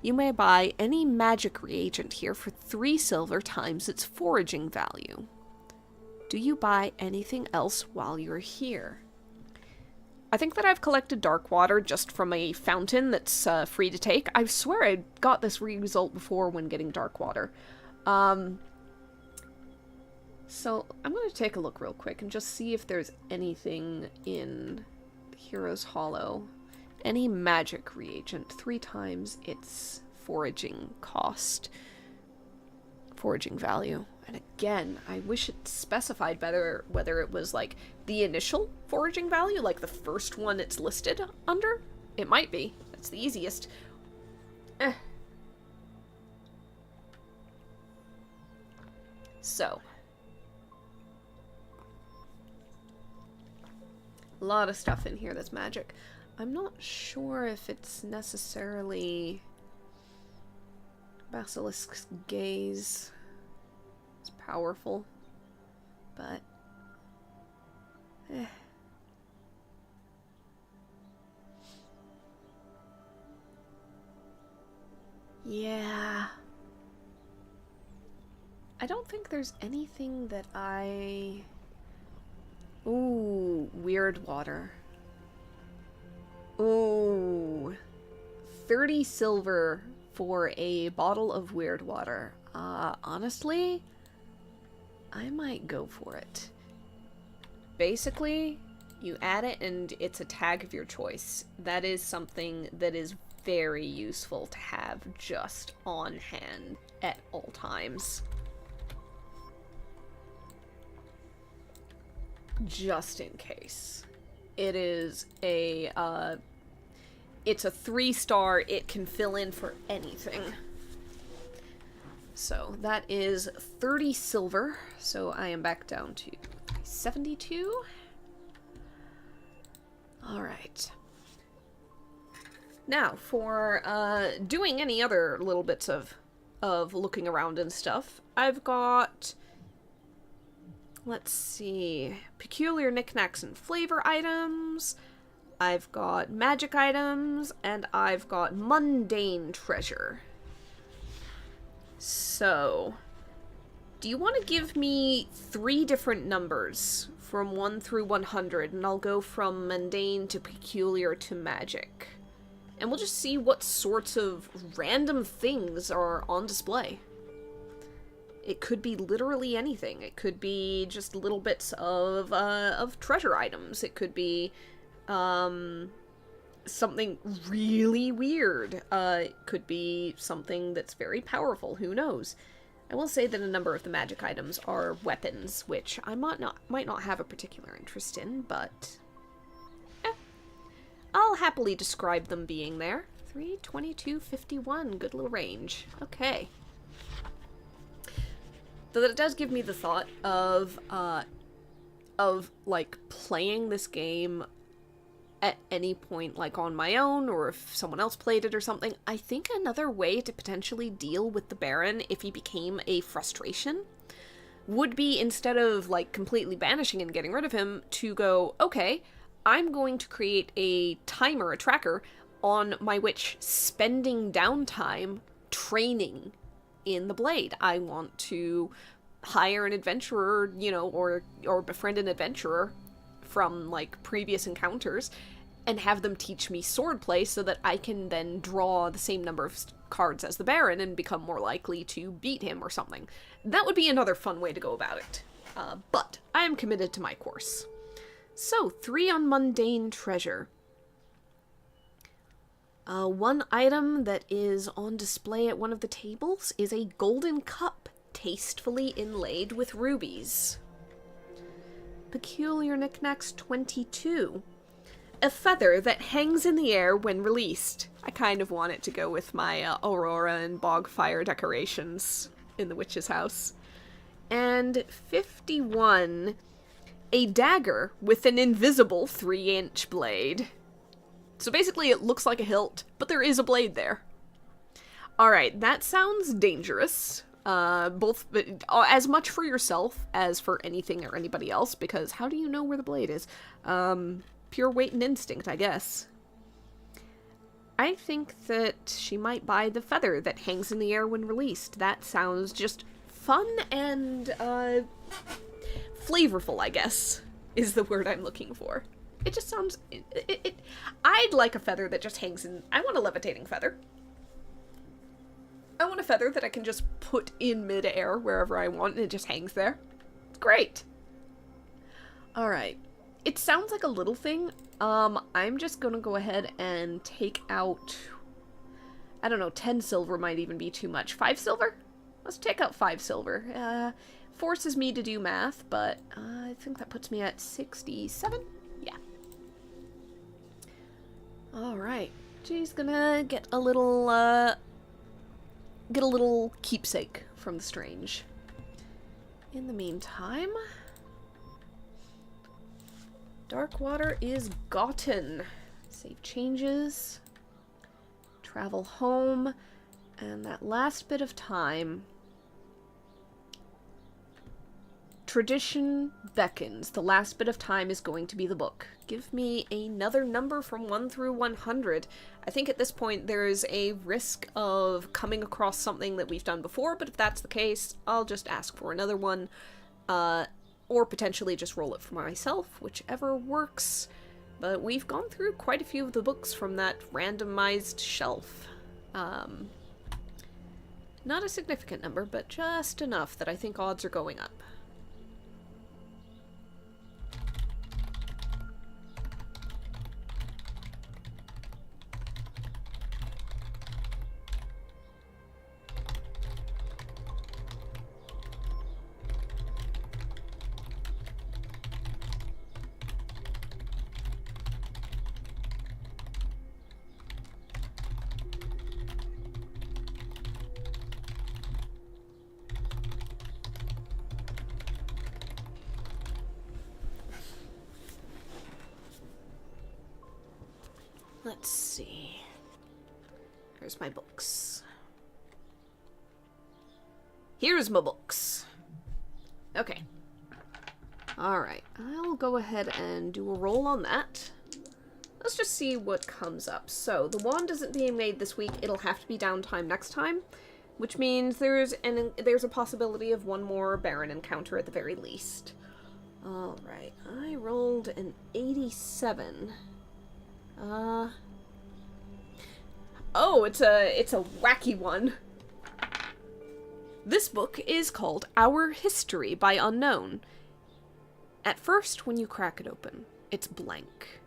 [SPEAKER 1] You may buy any magic reagent here for 3 silver times its foraging value. Do you buy anything else while you're here? I think that I've collected dark water just from a fountain that's free to take. I swear I got this result before when getting dark water. So I'm going to take a look real quick and just see if there's anything in Hero's Hollow. Any magic reagent, 3 times its foraging cost. Foraging value. And again, I wish it specified better whether it was like the initial foraging value, like the first one it's listed under. It might be. That's the easiest. So. A lot of stuff in here that's magic. I'm not sure if it's necessarily Basilisk's gaze. It's powerful, but yeah. I don't think there's anything that Ooh, weird water. Ooh. 30 silver for a bottle of weird water. Honestly, I might go for it. Basically, you add it and it's a tag of your choice. That is something that is very useful to have just on hand at all times. Just in case. It is it's a 3-star, it can fill in for anything. So that is 30 silver, so I am back down to 72. Alright. Now, for doing any other little bits of looking around and stuff, I've got, let's see, peculiar knickknacks and flavor items, I've got magic items, and I've got mundane treasure. So, do you want to give me 3 different numbers from 1 through 100, and I'll go from mundane to peculiar to magic. And we'll just see what sorts of random things are on display. It could be literally anything. It could be just little bits of treasure items. It could be something really weird. It could be something that's very powerful. Who knows? I will say that a number of the magic items are weapons, which I might not have a particular interest in, but I'll happily describe them being there. 3, 22, 51. Good little range. Okay. Though that does give me the thought of like, playing this game at any point, like, on my own, or if someone else played it or something. I think another way to potentially deal with the Baron if he became a frustration would be, instead of, like, completely banishing and getting rid of him, to go, okay, I'm going to create a timer, a tracker, on my witch spending downtime training in the blade. I want to hire an adventurer, you know, or befriend an adventurer from, like, previous encounters, and have them teach me swordplay so that I can then draw the same number of cards as the Baron and become more likely to beat him or something. That would be another fun way to go about it. But I am committed to my course. So, 3 on mundane treasure. One item that is on display at one of the tables is a golden cup tastefully inlaid with rubies. Peculiar knickknacks 22. A feather that hangs in the air when released. I kind of want it to go with my Aurora and Bogfire decorations in the witch's house. And 51. A dagger with an invisible 3-inch blade. So basically it looks like a hilt, but there is a blade there. Alright, that sounds dangerous. Both as much for yourself as for anything or anybody else, because how do you know where the blade is? Pure weight and instinct, I guess. I think that she might buy the feather that hangs in the air when released. That sounds just fun and, flavorful, I guess, is the word I'm looking for. It just sounds... I'd like a feather that just hangs in... I want a levitating feather. I want a feather that I can just put in mid-air wherever I want and it just hangs there. It's great. Alright. It sounds like a little thing. I'm just gonna go ahead and take out... I don't know, 10 silver might even be too much. 5 silver? Let's take out 5 silver. Forces me to do math, but I think that puts me at 67? Yeah. Alright. She's gonna get a little keepsake from the strange. In the meantime, dark water is gotten. Save changes, travel home, and that last bit of time. Tradition beckons. The last bit of time is going to be the book. Give me another number from 1 through 100. I think at this point there's a risk of coming across something that we've done before, but if that's the case, I'll just ask for another one, or potentially just roll it for myself, whichever works. But we've gone through quite a few of the books from that randomized shelf. Not a significant number, but just enough that I think odds are going up. Let's see. Here's my books. Here's my books. Okay. Alright, I'll go ahead and do a roll on that. Let's just see what comes up. So, the wand isn't being made this week. It'll have to be downtime next time, which means there's a possibility of one more Baron encounter at the very least. Alright, I rolled an 87. Oh, it's a wacky one. This book is called Our History by Unknown. At first, when you crack it open, it's blank.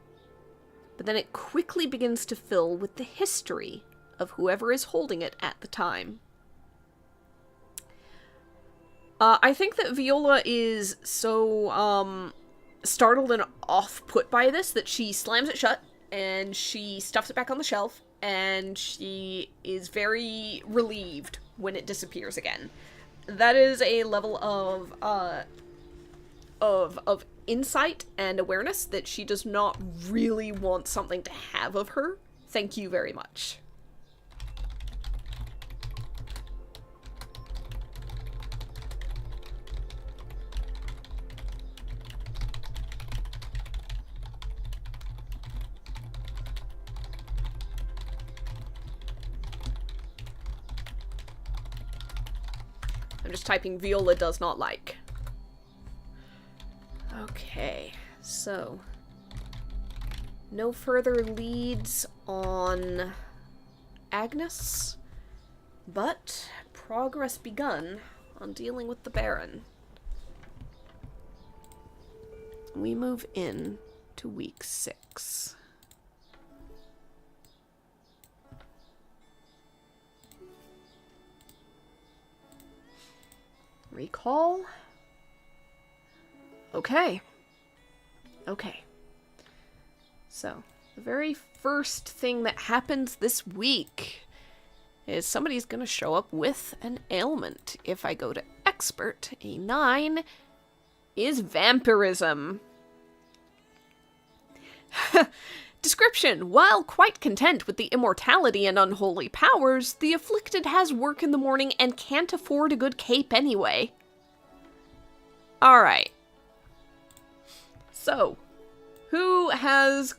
[SPEAKER 1] But then it quickly begins to fill with the history of whoever is holding it at the time. I think that Viola is so, startled and off-put by this that she slams it shut, and she stuffs it back on the shelf, and she is very relieved when it disappears again. That is a level of insight and awareness that she does not really want something to have of her. Thank you very much. I'm just typing Viola does not like. Okay, so no further leads on Agnes, but progress begun on dealing with the Baron. We move in to week 6. Recall. Okay. So, the very first thing that happens this week is somebody's gonna show up with an ailment. If I go to expert, a 9 is vampirism. Description. While quite content with the immortality and unholy powers, the afflicted has work in the morning and can't afford a good cape anyway. Alright. So, who has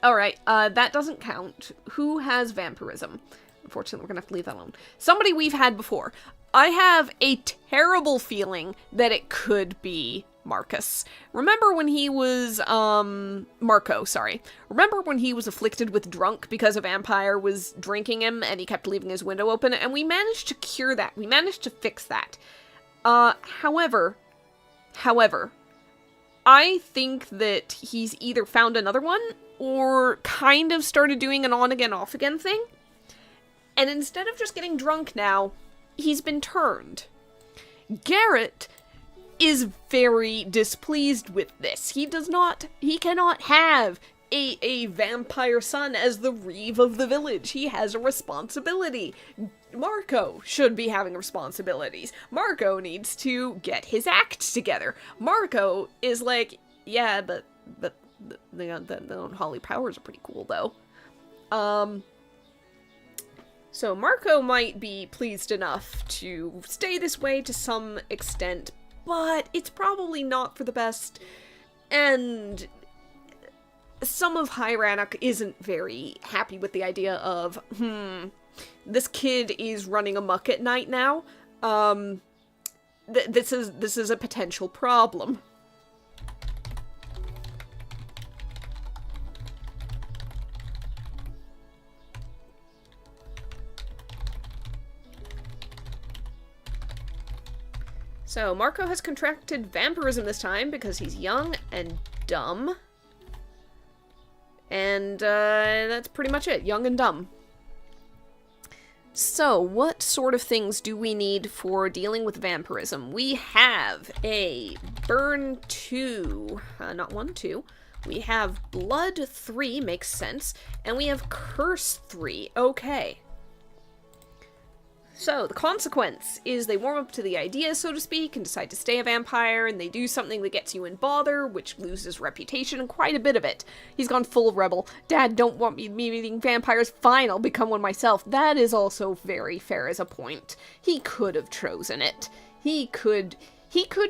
[SPEAKER 1] Alright, that doesn't count. Who has vampirism? Unfortunately, we're gonna have to leave that alone. Somebody we've had before. I have a terrible feeling that it could be Marcus. Remember when he was, Marco, sorry. Remember when he was afflicted with drunk because a vampire was drinking him and he kept leaving his window open? And we managed to cure that. We managed to fix that. However, I think that he's either found another one or kind of started doing an on-again, off-again thing. And instead of just getting drunk now, he's been turned. Garrett is very displeased with this. He cannot have a vampire son as the reeve of the village. He has a responsibility. Marco should be having responsibilities. Marco needs to get his act together. Marco is like, yeah, but the unholy powers are pretty cool, though. So Marco might be pleased enough to stay this way to some extent, but it's probably not for the best, and some of High Rannoch isn't very happy with the idea of, this kid is running amok at night now. This is a potential problem. So, Marco has contracted vampirism this time because he's young and dumb. And, that's pretty much it. Young and dumb. So, what sort of things do we need for dealing with vampirism? We have a Burn 2. Not 1, 2. We have Blood 3, makes sense. And we have Curse 3. Okay. So, the consequence is they warm up to the idea, so to speak, and decide to stay a vampire, and they do something that gets you in bother, which loses reputation, and quite a bit of it. He's gone full rebel. Dad, don't want me meeting vampires. Fine, I'll become one myself. That is also very fair as a point. He could have chosen it. He could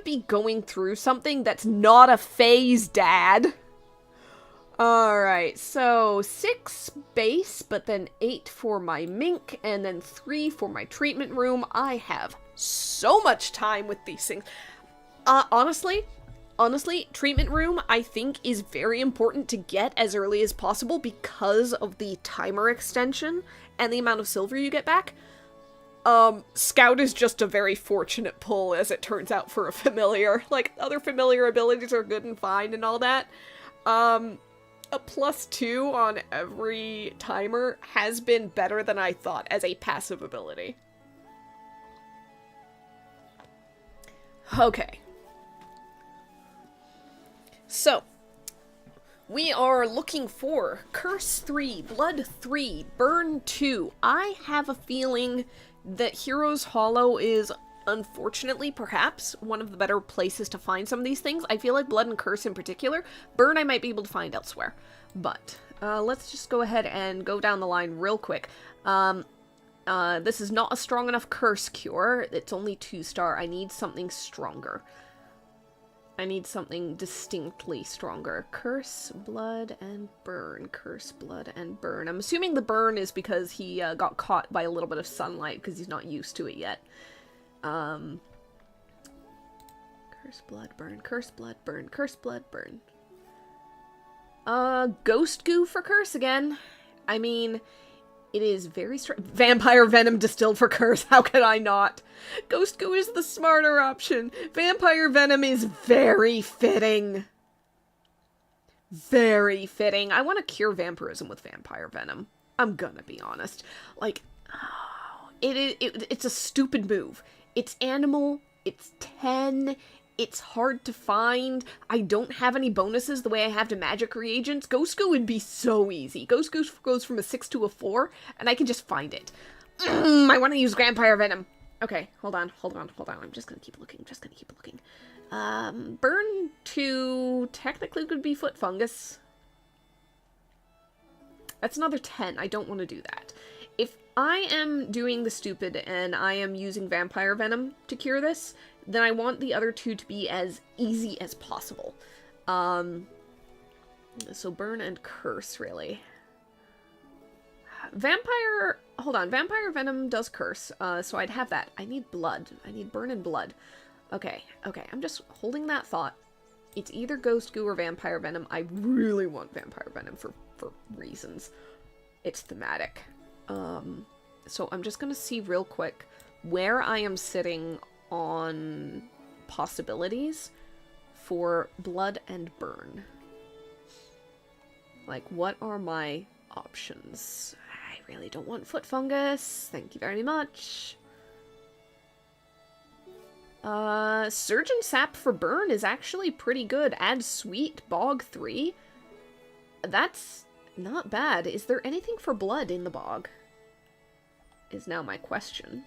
[SPEAKER 1] be going through something that's not a phase, Dad. Alright, so 6 base, but then 8 for my mink, and then 3 for my treatment room. I have so much time with these things. Honestly, treatment room, I think, is very important to get as early as possible because of the timer extension and the amount of silver you get back. Scout is just a very fortunate pull, as it turns out, for a familiar. Like, other familiar abilities are good and fine and all that. A +2 on every timer has been better than I thought as a passive ability. Okay. So, we are looking for Curse 3, Blood 3, Burn 2. I have a feeling that Hero's Hollow is, unfortunately, perhaps, one of the better places to find some of these things. I feel like Blood and Curse in particular. Burn I might be able to find elsewhere. But, let's just go ahead and go down the line real quick. This is not a strong enough Curse cure. It's only 2-star. I need something stronger. I need something distinctly stronger. Curse, Blood, and Burn. Curse, Blood, and Burn. I'm assuming the Burn is because he got caught by a little bit of sunlight because he's not used to it yet. Curse, Blood, Burn. Curse, Blood, Burn. Curse, Blood, Burn. Ghost Goo for Curse again. I mean, it is very Vampire Venom distilled for Curse. How could I not? Ghost Goo is the smarter option. Vampire Venom is very fitting. Very fitting. I want to cure vampirism with Vampire Venom. I'm gonna be honest. Like, it's a stupid move. It's animal. It's 10. It's hard to find. I don't have any bonuses the way I have to magic reagents. Ghost Goo would be so easy. Ghost Goo goes from a 6 to a 4, and I can just find it. I want to use Vampire Venom. Okay, hold on. I'm just gonna keep looking. Burn 2 technically could be Foot Fungus. That's another 10. I don't want to do that. If I am doing the stupid and I am using Vampire Venom to cure this, then I want the other 2 to be as easy as possible. So Burn and Curse, really. Vampire Venom does Curse, so I'd have that. I need Blood. I need Burn and Blood. Okay, I'm just holding that thought. It's either Ghost Goo or Vampire Venom. I really want Vampire Venom for reasons. It's thematic. So I'm just gonna see real quick where I am sitting on possibilities for Blood and Burn. Like, what are my options? I really don't want Foot Fungus. Thank you very much. Surgeon Sap for Burn is actually pretty good. Add Sweet, Bog 3. That's not bad. Is there anything for blood in the bog? Is now my question.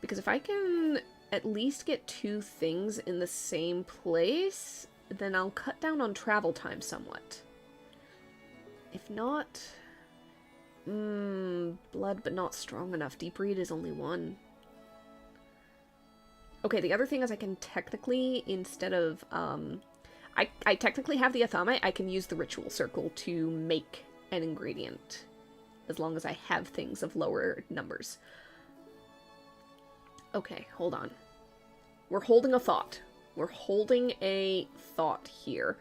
[SPEAKER 1] Because if I can at least get 2 things in the same place, then I'll cut down on travel time somewhat. If not... blood but not strong enough. Deep read is only 1. Okay, the other thing is I can technically, instead of, I technically have the Athame, I can use the Ritual Circle to make an ingredient. As long as I have things of lower numbers. Okay, hold on. We're holding a thought. We're holding a thought here.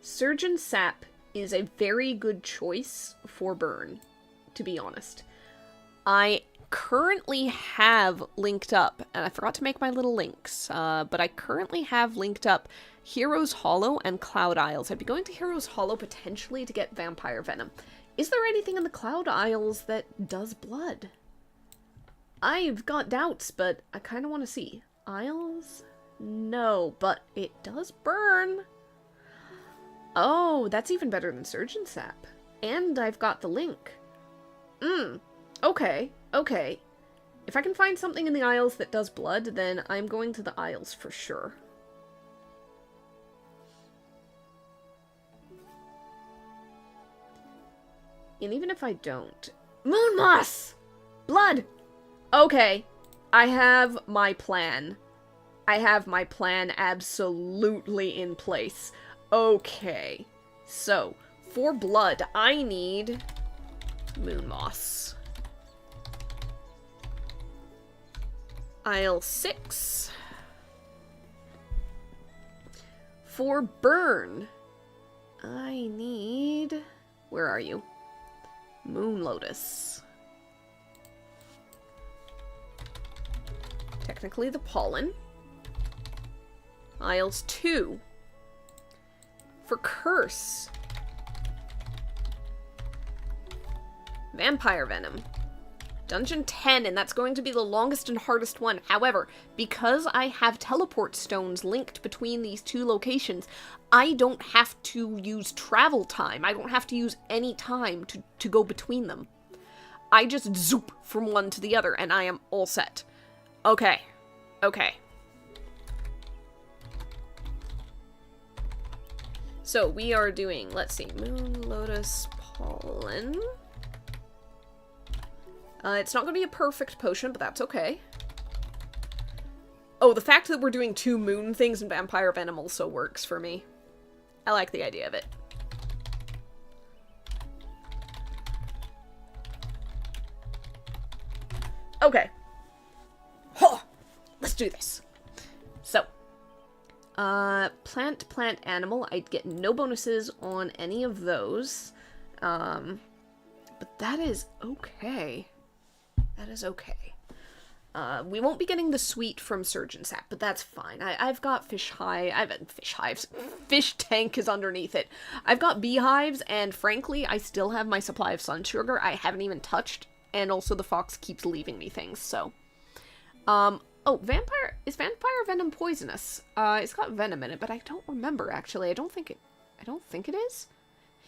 [SPEAKER 1] Surgeon Sap is a very good choice for burn, to be honest. I currently have linked up, and I forgot to make my little links, but I currently have linked up Hero's Hollow and Cloud Isles. I'd be going to Hero's Hollow potentially to get Vampire Venom. Is there anything in the Cloud Isles that does blood? I've got doubts, but I kind of want to see. Isles? No, but it does burn. Oh, that's even better than Surgeon Sap. And I've got the link. Okay, okay. If I can find something in the Isles that does blood, then I'm going to the Isles for sure. And even if I don't... Moon Moss! Blood! Okay. I have my plan. I have my plan absolutely in place. Okay. So, for blood, I need... Moon Moss. Isle 6. For burn, I need... Where are you? Moon Lotus. Technically the pollen. Isles 2. For curse. Vampire Venom. Dungeon 10, and that's going to be the longest and hardest one. However, because I have teleport stones linked between these 2 locations, I don't have to use travel time. I don't have to use any time to go between them. I just zoop from one to the other, and I am all set. Okay. Okay. So, we are doing, let's see, Moon Lotus Pollen. It's not going to be a perfect potion, but that's okay. Oh, the fact that we're doing 2 moon things in Vampire Venom also works for me. I like the idea of it. Okay. Huh. Let's do this. So. Plant, animal. I'd get no bonuses on any of those. But that is okay. That is okay. We won't be getting the sweet from Surgeon Sap, but that's fine. I've got fish hives. Fish tank is underneath it. I've got beehives, and frankly, I still have my supply of sun sugar I haven't even touched, and also the fox keeps leaving me things, so. Oh, is Vampire Venom poisonous? It's got venom in it, but I don't remember, actually. I don't think it is?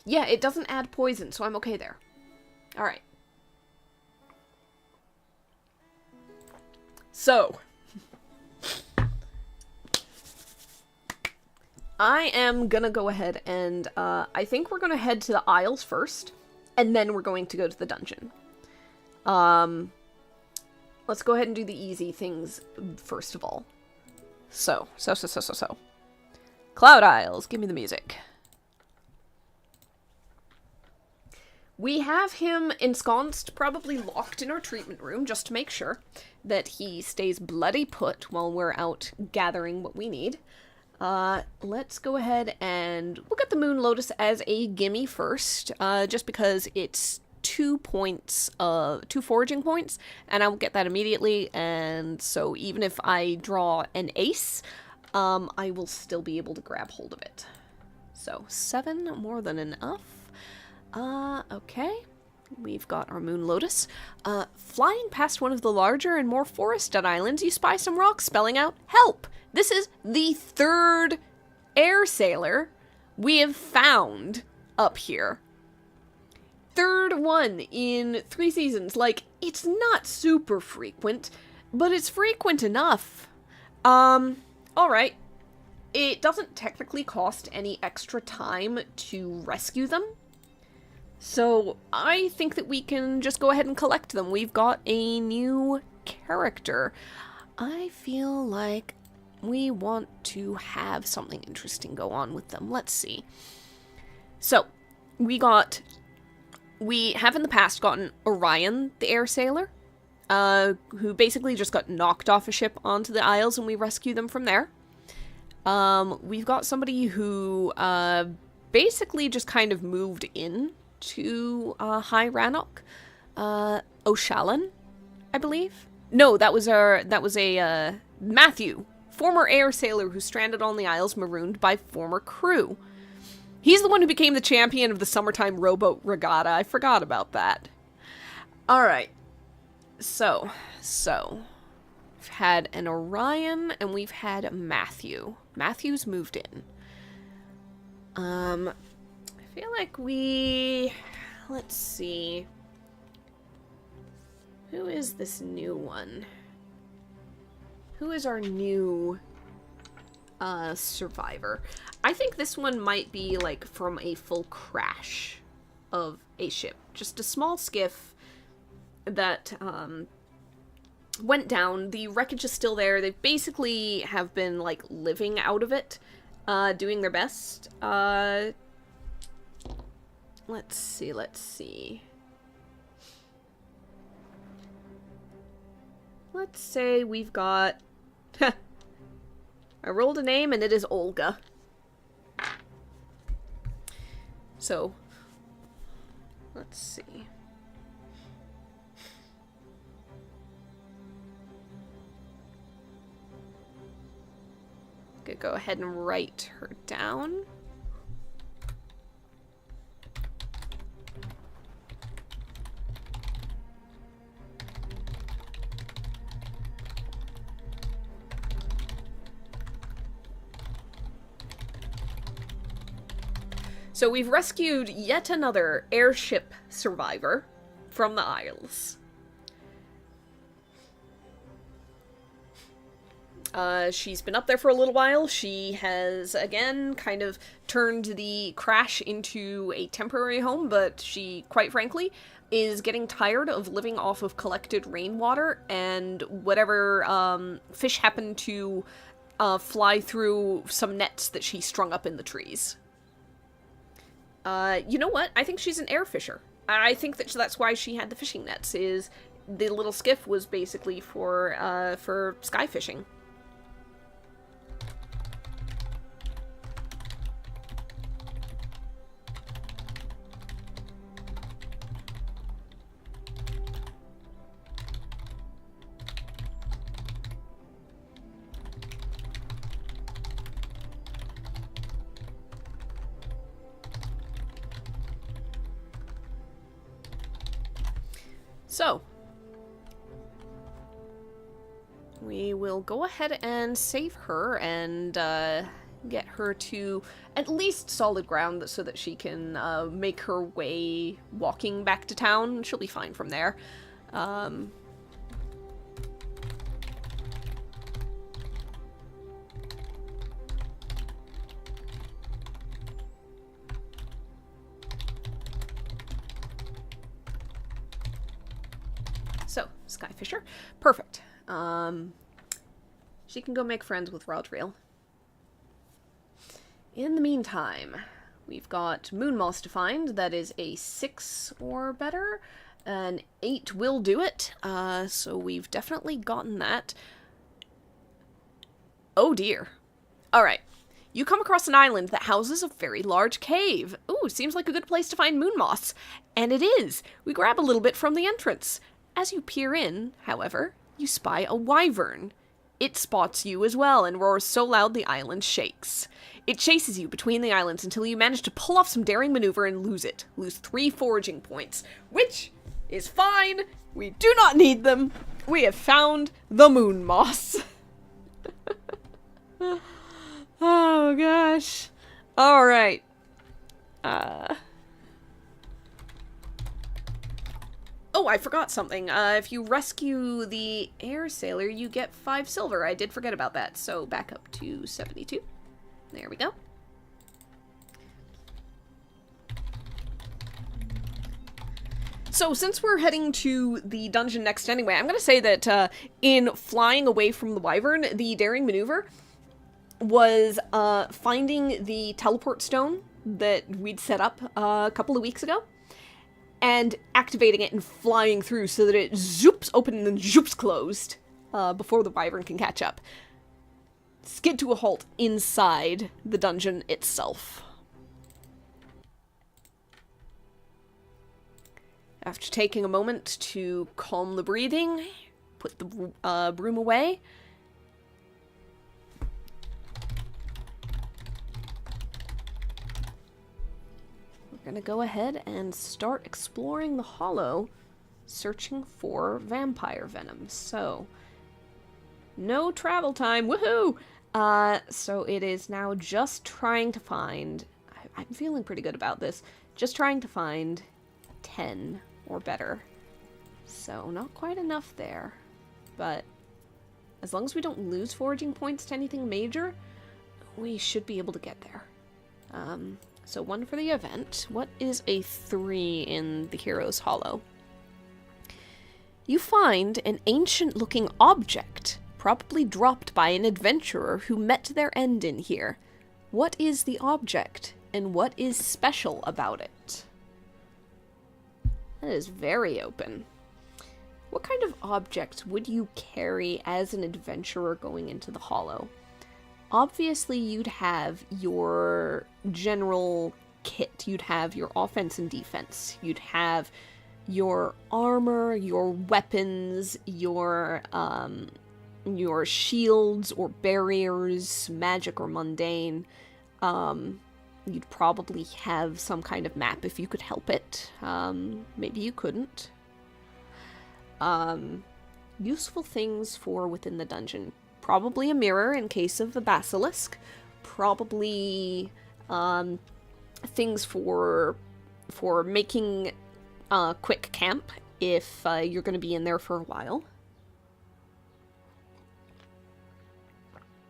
[SPEAKER 1] Yeah, it doesn't add poison, so I'm okay there. Alright. So, I am gonna go ahead and, I think we're gonna head to the Isles first, and then we're going to go to the dungeon. Let's go ahead and do the easy things first of all. So. Cloud Isles, give me the music. We have him ensconced, probably locked in our treatment room, just to make sure that he stays bloody put while we're out gathering what we need. Let's go ahead and we'll get the Moon Lotus as a gimme first, just because it's 2 points, 2 foraging points, and I will get that immediately, and so even if I draw an ace, I will still be able to grab hold of it. So, 7, more than enough. Okay. We've got our moon lotus. Flying past one of the larger and more forested islands, you spy some rocks spelling out, "Help!" This is the third air sailor we have found up here. Third one in 3 seasons. Like, it's not super frequent, but it's frequent enough. Alright. It doesn't technically cost any extra time to rescue them. So, I think that we can just go ahead and collect them. We've got a new character. I feel like we want to have something interesting go on with them. Let's see. So, we have in the past gotten Orion, the air sailor, who basically just got knocked off a ship onto the Isles, and we rescue them from there. We've got somebody who basically just kind of moved in to High Rannoch, O'Shallan, I believe. No, that was a Matthew, former air sailor who stranded on the Isles, marooned by former crew. He's the one who became the champion of the summertime rowboat regatta. I forgot about that. Alright. So. We've had an Orion, and we've had a Matthew. Matthew's moved in. I feel like let's see. Who is this new one? Who is our new survivor? I think this one might be, like, from a full crash of a ship. Just a small skiff that, went down. The wreckage is still there. They basically have been, like, living out of it, doing their best. Let's see. Let's say we've got... I rolled a name, and it is Olga. So, let's see. Could go ahead and write her down. So we've rescued yet another airship survivor from the Isles. She's been up there for a little while. She has, again, kind of turned the crash into a temporary home, but she, quite frankly, is getting tired of living off of collected rainwater and whatever fish happen to fly through some nets that she strung up in the trees. You know what? I think she's an air fisher. I think that that's why she had the fishing nets, is the little skiff was basically for sky fishing. So, we will go ahead and save her and get her to at least solid ground so that she can make her way walking back to town. She'll be fine from there. So, Skyfisher. Perfect. She can go make friends with Rodriel. In the meantime, we've got Moon Moss to find. That is a 6 or better. An 8 will do it. So we've definitely gotten that. Oh dear. Alright. You come across an island that houses a very large cave. Ooh, seems like a good place to find moon moss. And it is. We grab a little bit from the entrance. As you peer in, however, you spy a wyvern. It spots you as well and roars so loud the island shakes. It chases you between the islands until you manage to pull off some daring maneuver and lose it. Lose 3 foraging points, which is fine. We do not need them. We have found the moon moss. Oh gosh. Alright. Oh, I forgot something. If you rescue the air sailor, you get 5 silver. I did forget about that. So back up to 72. There we go. So since we're heading to the dungeon next anyway, I'm going to say that in flying away from the wyvern, the daring maneuver was finding the teleport stone that we'd set up a couple of weeks ago and activating it and flying through so that it zoops open and then zoops closed before the wyvern can catch up. Skid to a halt inside the dungeon itself. After taking a moment to calm the breathing, put the broom away. We're gonna go ahead and start exploring the hollow, searching for vampire venom. So, no travel time, woohoo! So it is now just trying to find, I'm feeling pretty good about this, just trying to find 10 or better. So not quite enough there, but as long as we don't lose foraging points to anything major, we should be able to get there. So 1 for the event. What is a 3 in the Hero's Hollow? You find an ancient-looking object, probably dropped by an adventurer who met their end in here. What is the object, and what is special about it? That is very open. What kind of object would you carry as an adventurer going into the Hollow? Obviously, you'd have your general kit. You'd have your offense and defense. You'd have your armor, your weapons, your shields or barriers, magic or mundane. You'd probably have some kind of map if you could help it. Maybe you couldn't. Useful things for within the dungeon. Probably a mirror in case of the basilisk. Probably things for making quick camp if you're going to be in there for a while.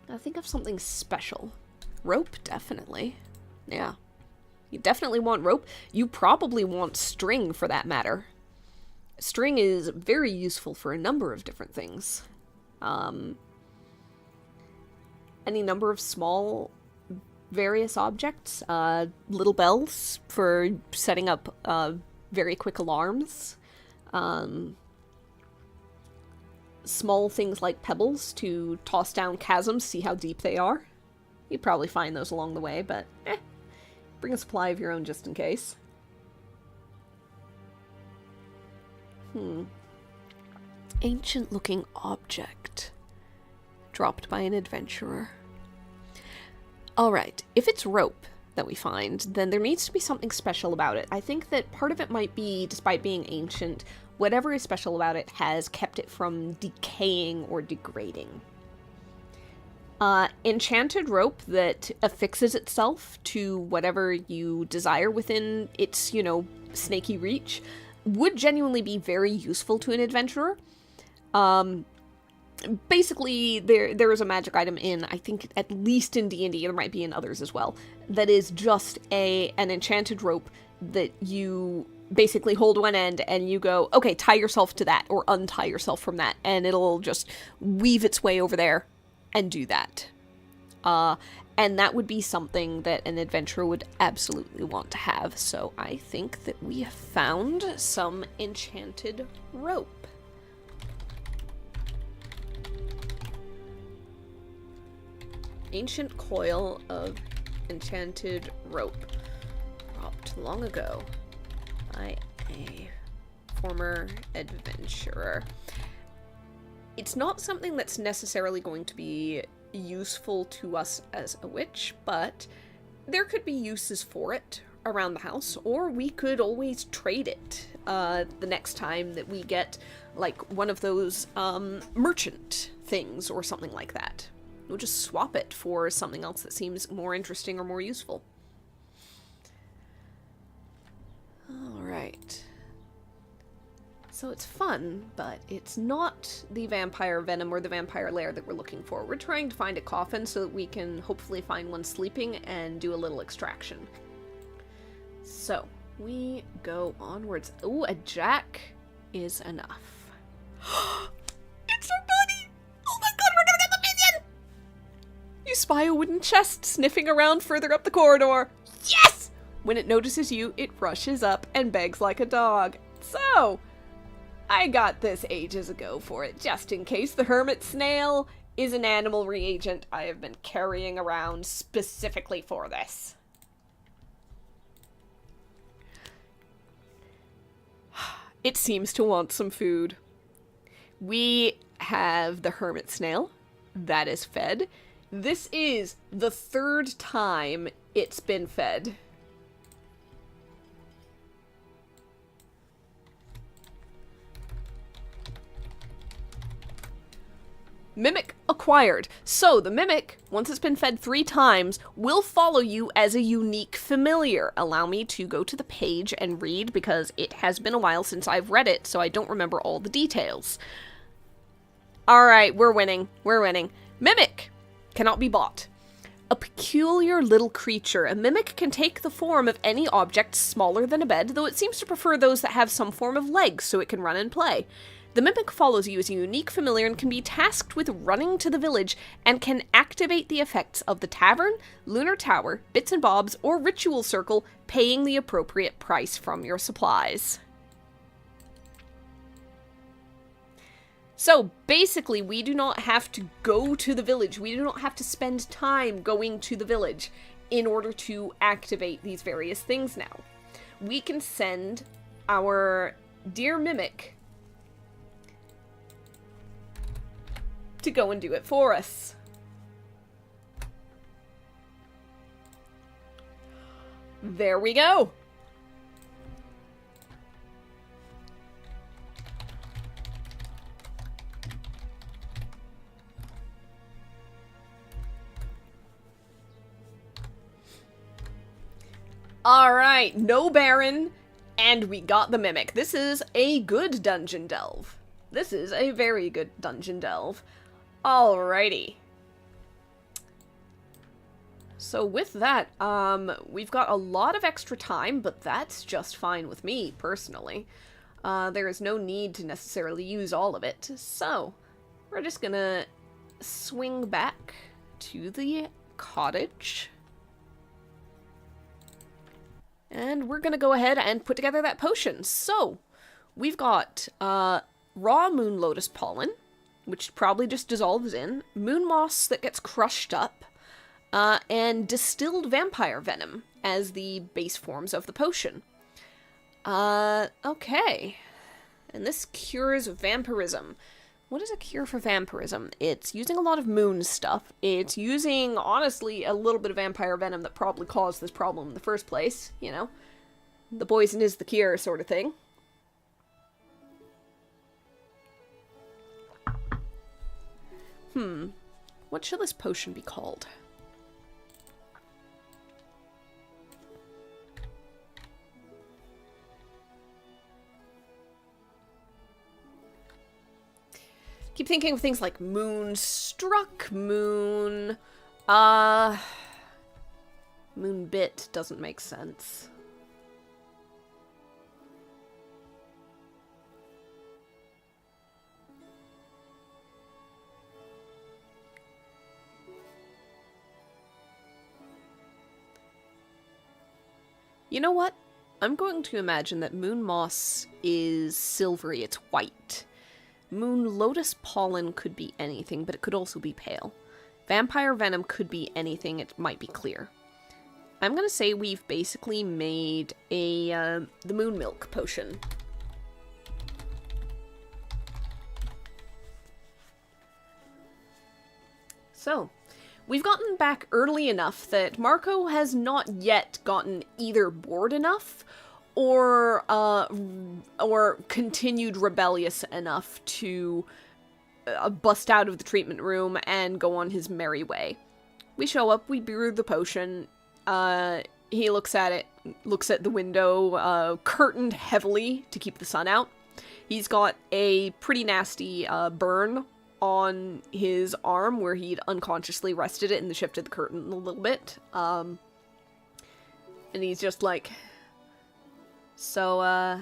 [SPEAKER 1] I think of something special. Rope, definitely. Yeah. You definitely want rope. You probably want string, for that matter. String is very useful for a number of different things. Any number of small various objects. Little bells for setting up very quick alarms. Small things like pebbles to toss down chasms, see how deep they are. You'd probably find those along the way, but bring a supply of your own just in case. Ancient-looking object. Dropped by an adventurer. Alright, if it's rope that we find, then there needs to be something special about it. I think that part of it might be, despite being ancient, whatever is special about it has kept it from decaying or degrading. Enchanted rope that affixes itself to whatever you desire within its, snaky reach would genuinely be very useful to an adventurer. Basically, there is a magic item in, I think, at least in D&D, there might be in others as well, that is just an enchanted rope that you basically hold one end and you go, okay, tie yourself to that, or untie yourself from that, and it'll just weave its way over there and do that. And that would be something that an adventurer would absolutely want to have, so I think that we have found some enchanted rope. Ancient coil of enchanted rope. Dropped long ago by a former adventurer. It's not something that's necessarily going to be useful to us as a witch, but there could be uses for it around the house, or we could always trade it the next time that we get, like, one of those merchant things or something like that. We'll just swap it for something else that seems more interesting or more useful. Alright. So it's fun, but it's not the vampire venom or the vampire lair that we're looking for. We're trying to find a coffin so that we can hopefully find one sleeping and do a little extraction. So, we go onwards. Ooh, a jack is enough. It's our buddy! Oh my god, we're gonna get the minion! You spy a wooden chest sniffing around further up the corridor. Yes! When it notices you, it rushes up and begs like a dog. So, I got this ages ago for it, just in case. The hermit snail is an animal reagent I have been carrying around specifically for this. It seems to want some food. We have the hermit snail. That is fed. This is the 3rd time it's been fed. Mimic acquired. So the mimic, once it's been fed 3 times, will follow you as a unique familiar. Allow me to go to the page and read, because it has been a while since I've read it, so I don't remember all the details. Alright, we're winning. We're winning. Mimic cannot be bought. A peculiar little creature. A mimic can take the form of any object smaller than a bed, though it seems to prefer those that have some form of legs so it can run and play. The mimic follows you as a unique familiar and can be tasked with running to the village and can activate the effects of the tavern, lunar tower, bits and bobs, or ritual circle, paying the appropriate price from your supplies. So basically, we do not have to go to the village. We do not have to spend time going to the village in order to activate these various things now. We can send our dear mimic to go and do it for us. There we go. Alright, no Baron, and we got the Mimic. This is a good dungeon delve. This is a very good dungeon delve. Alrighty. So with that, we've got a lot of extra time, but that's just fine with me, personally. There is no need to necessarily use all of it, so we're just gonna swing back to the cottage. And we're gonna go ahead and put together that potion. So, we've got raw moon lotus pollen, which probably just dissolves in, moon moss that gets crushed up, and distilled vampire venom as the base forms of the potion. Okay. And this cures vampirism. What is a cure for vampirism? It's using a lot of moon stuff. It's using, honestly, a little bit of vampire venom that probably caused this problem in the first place, you know? The poison is the cure sort of thing. What shall this potion be called? Keep thinking of things like moonstruck, moonbit doesn't make sense. You know what? I'm going to imagine that moon moss is silvery, it's white. Moon lotus pollen could be anything, but it could also be pale. Vampire venom could be anything, it might be clear. I'm gonna say we've basically made a, the moon milk potion. So, we've gotten back early enough that Marco has not yet gotten either bored enough or continued rebellious enough to bust out of the treatment room and go on his merry way. We show up, we brew the potion, he looks at it, looks at the window, curtained heavily to keep the sun out. He's got a pretty nasty burn on his arm where he'd unconsciously rested it and shifted the curtain a little bit. And he's just like, so,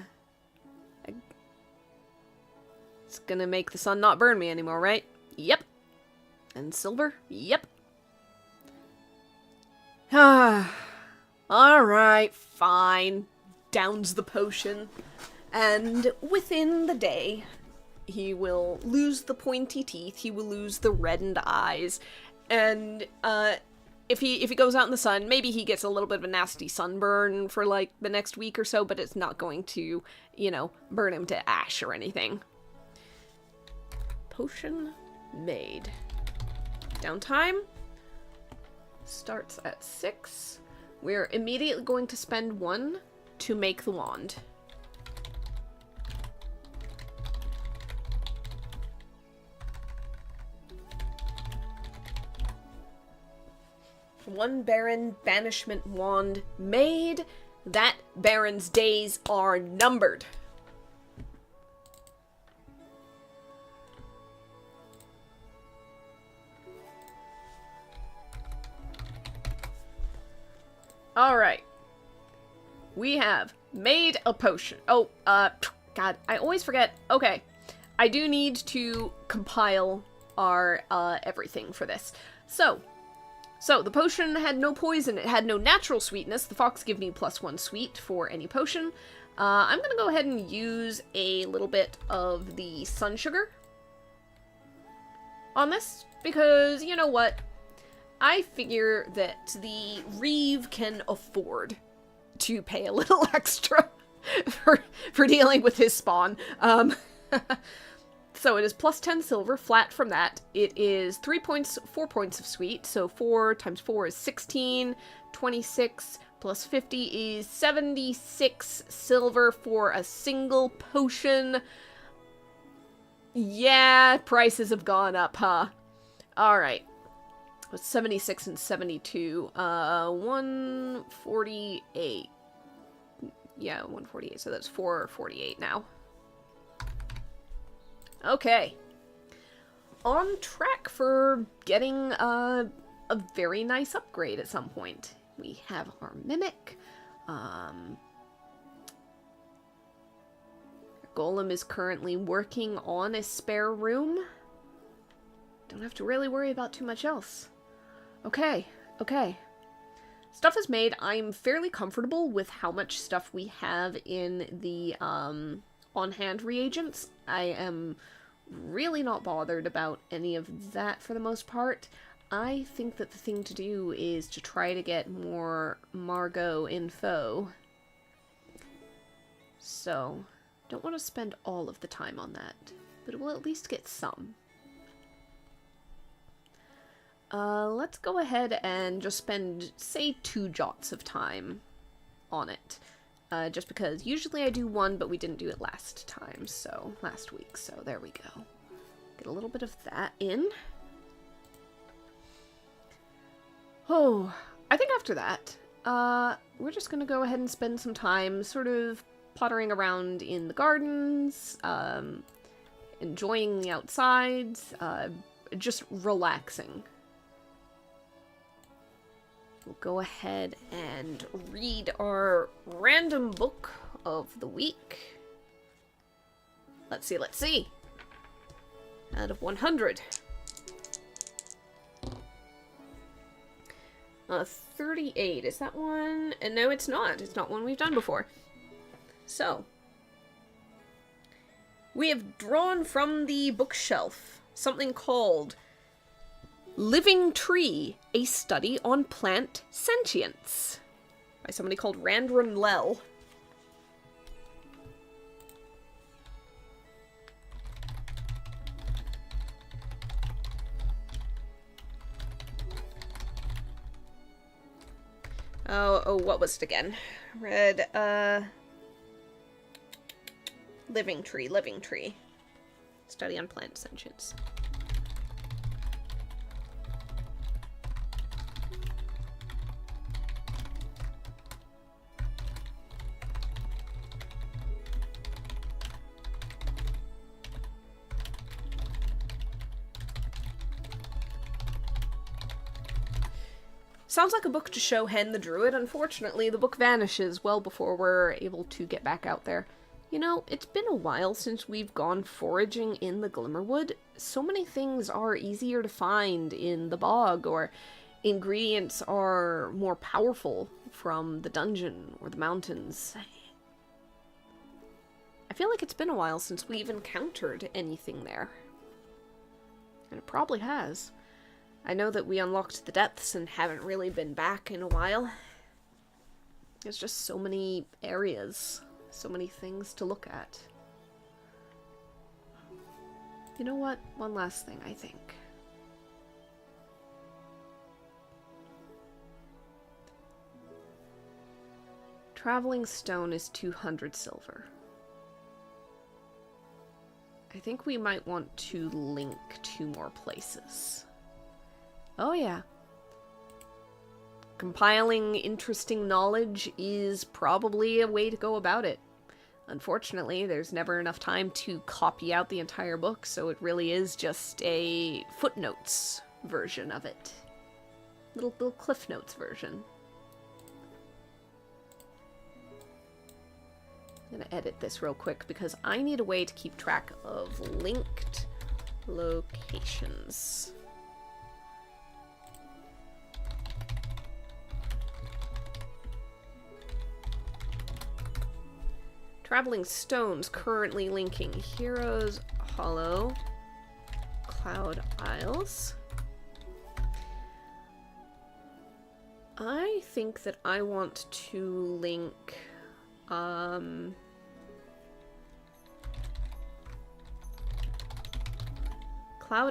[SPEAKER 1] it's gonna make the sun not burn me anymore, right? Yep. And silver? Yep. Alright, fine. Downs the potion. And within the day, he will lose the pointy teeth, he will lose the reddened eyes, and, if he goes out in the sun, maybe he gets a little bit of a nasty sunburn for, like, the next week or so, but it's not going to, you know, burn him to ash or anything. Potion made. Downtime starts at 6. We're immediately going to spend 1 to make the wand. One Baron banishment wand made. That Baron's days are numbered. Alright. We have made a potion. Oh, God, I always forget. Okay. I do need to compile our, everything for this. So, the potion had no poison, it had no natural sweetness. The fox give me +1 sweet for any potion. I'm gonna go ahead and use a little bit of the sun sugar on this, because, you know what? I figure that the Reeve can afford to pay a little extra for dealing with his spawn. So it is +10 silver, flat from that. It is 4 points of sweet, so 4 times 4 is 16, 26, plus 50 is 76 silver for a single potion. Yeah, prices have gone up, huh? Alright. 76 and 72, 148. Yeah, 148, so that's 448 now. Okay. On track for getting a very nice upgrade at some point. We have our Mimic. Golem is currently working on a spare room. Don't have to really worry about too much else. Okay. Stuff is made. I'm fairly comfortable with how much stuff we have in the on-hand reagents. I am really not bothered about any of that for the most part. I think that the thing to do is to try to get more Margot info. So, don't want to spend all of the time on that, but we'll at least get some. Let's go ahead and just spend, say, 2 jots of time on it. Just because usually I do 1, but we didn't do it last week, so there we go. Get a little bit of that in. Oh, I think after that, we're just gonna go ahead and spend some time sort of pottering around in the gardens, enjoying the outsides, just relaxing. We'll go ahead and read our random book of the week. Let's see. Out of 100. 38. Is that one? And no, it's not. It's not one we've done before. So, we have drawn from the bookshelf something called Living Tree, a Study on Plant Sentience, by somebody called Randron Lell. Oh, what was it again? Read, living tree. Study on plant sentience. Sounds like a book to show Hen the Druid. Unfortunately, the book vanishes well before we're able to get back out there. You know, it's been a while since we've gone foraging in the Glimmerwood. So many things are easier to find in the bog, or ingredients are more powerful from the dungeon or the mountains. I feel like it's been a while since we've encountered anything there. And it probably has. I know that we unlocked the depths and haven't really been back in a while. There's just so many areas, so many things to look at. You know what? One last thing, I think. Traveling stone is 200 silver. I think we might want to link 2 more places. Oh yeah. Compiling interesting knowledge is probably a way to go about it. Unfortunately, there's never enough time to copy out the entire book, so it really is just a footnotes version of it. Little Cliff Notes version. I'm gonna edit this real quick because I need a way to keep track of linked locations. Traveling Stones currently linking Heroes Hollow, Cloud Isles. I think that I want to link Cloud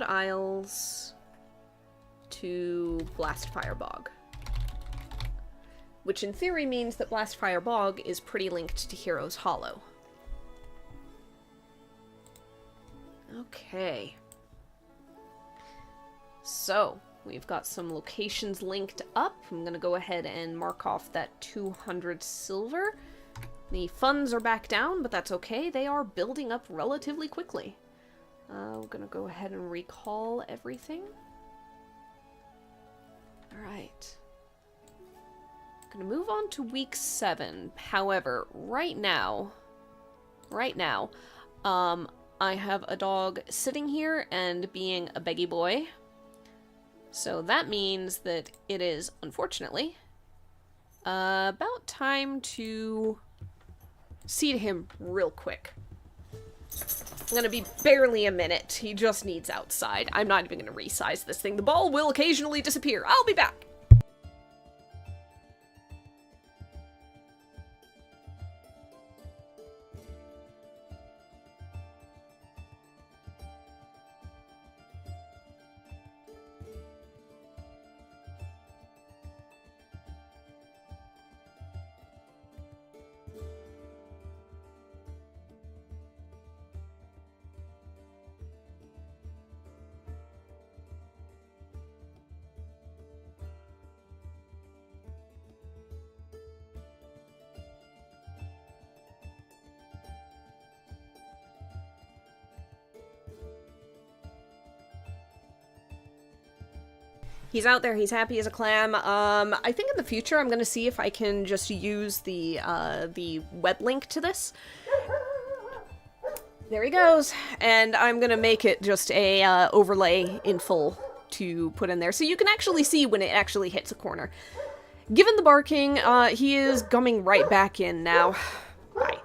[SPEAKER 1] Isles to Blastfire Bog. Which in theory means that Blastfire Bog is pretty linked to Heroes Hollow. Okay. So, we've got some locations linked up. I'm gonna go ahead and mark off that 200 silver. The funds are back down, but that's okay. They are building up relatively quickly. We're gonna go ahead and recall everything. Alright. Gonna move on to week 7. However, right now, I have a dog sitting here and being a beggy boy. So that means that it is, unfortunately, about time to seed him real quick. It's gonna be barely a minute. He just needs outside. I'm not even gonna resize this thing. The ball will occasionally disappear. I'll be back. He's out there, he's happy as a clam. I think in the future I'm gonna see if I can just use the web link to this. There he goes. And I'm gonna make it just a overlay in full to put in there, so you can actually see when it actually hits a corner. Given the barking, he is gumming right back in now. Bye.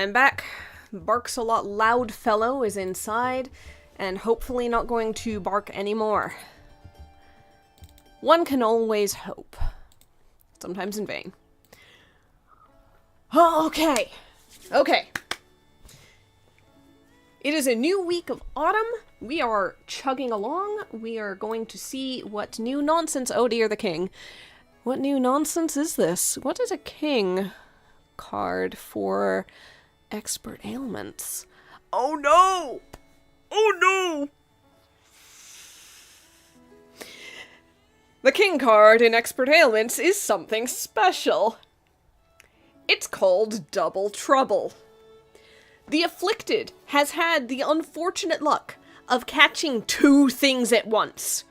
[SPEAKER 1] I'm back. Barks a lot loud fellow is inside, and hopefully not going to bark anymore. One can always hope. Sometimes in vain. Oh, okay. Okay. It is a new week of autumn. We are chugging along. We are going to see what new nonsense... Oh dear, the king. What new nonsense is this? What is a king card for expert ailments? Oh no! Oh no! The king card in expert ailments is something special. It's called Double Trouble. The afflicted has had the unfortunate luck of catching two things at once.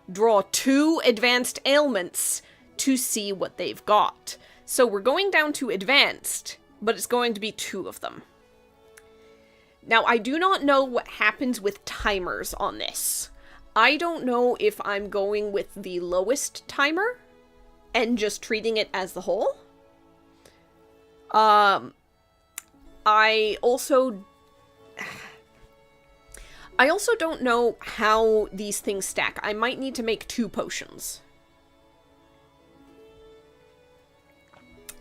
[SPEAKER 1] Draw two advanced ailments to see what they've got. So we're going down to advanced, but it's going to be two of them. Now, I do not know what happens with timers on this. I don't know if I'm going with the lowest timer and just treating it as the whole. I also don't know how these things stack. I might need to make 2 potions.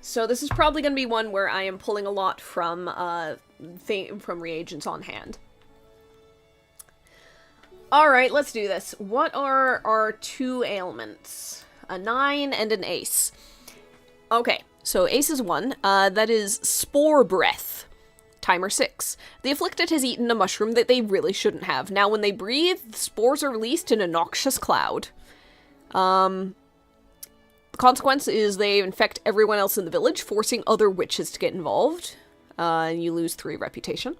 [SPEAKER 1] So this is probably going to be one where I am pulling a lot from reagents on hand. Alright, let's do this. What are our 2 ailments? A 9 and an ace. Okay, so ace is 1. That is spore breath. Timer 6. The afflicted has eaten a mushroom that they really shouldn't have. Now when they breathe, the spores are released in a noxious cloud. The consequence is they infect everyone else in the village, forcing other witches to get involved. And you lose 3 reputation.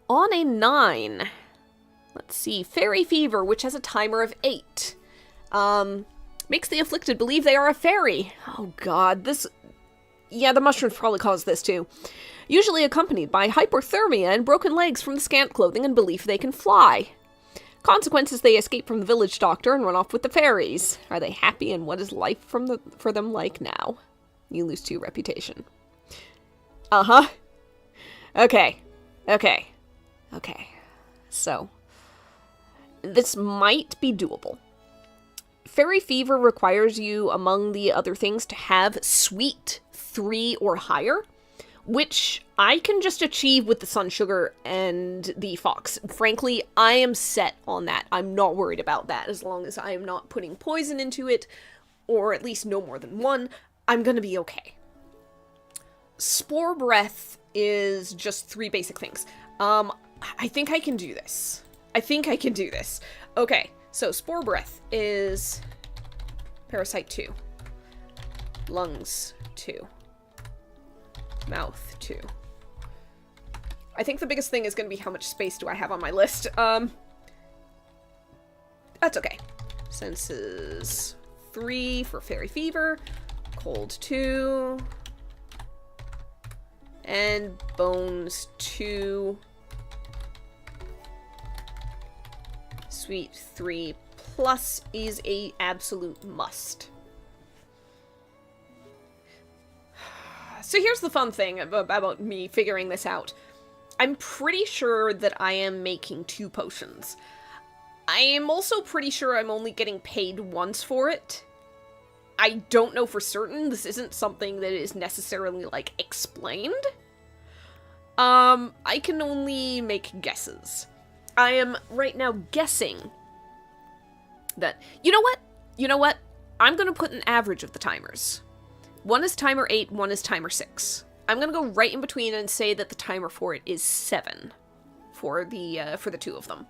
[SPEAKER 1] On a 9... Let's see, fairy fever, which has a timer of 8. Makes the afflicted believe they are a fairy. Oh god, this... Yeah, the mushrooms probably caused this too. Usually accompanied by hypothermia and broken legs from the scant clothing and belief they can fly. Consequences, they escape from the village doctor and run off with the fairies. Are they happy, and what is life for them like now? You lose 2 reputation. Uh-huh. Okay. So... this might be doable. Fairy fever requires you, among the other things, to have sweet 3 or higher, which I can just achieve with the sun sugar and the fox. Frankly, I am set on that. I'm not worried about that. As long as I am not putting poison into it, or at least no more than 1, I'm gonna be okay. Spore breath is just 3 basic things. I think I can do this. Okay, so spore breath is parasite 2, lungs 2, mouth 2. I think the biggest thing is going to be how much space do I have on my list. That's okay. Senses 3 for fairy fever, cold 2, and bones 2. Sweet 3 plus is a absolute must. So here's the fun thing about me figuring this out. I'm pretty sure that I am making 2 potions. I am also pretty sure I'm only getting paid once for it. I don't know for certain. This isn't something that is necessarily, like, explained. I can only make guesses. I am right now guessing that... You know what? I'm gonna put an average of the timers. 1 is timer 8, 1 is timer 6. I'm gonna go right in between and say that the timer for it is 7 for the 2 of them.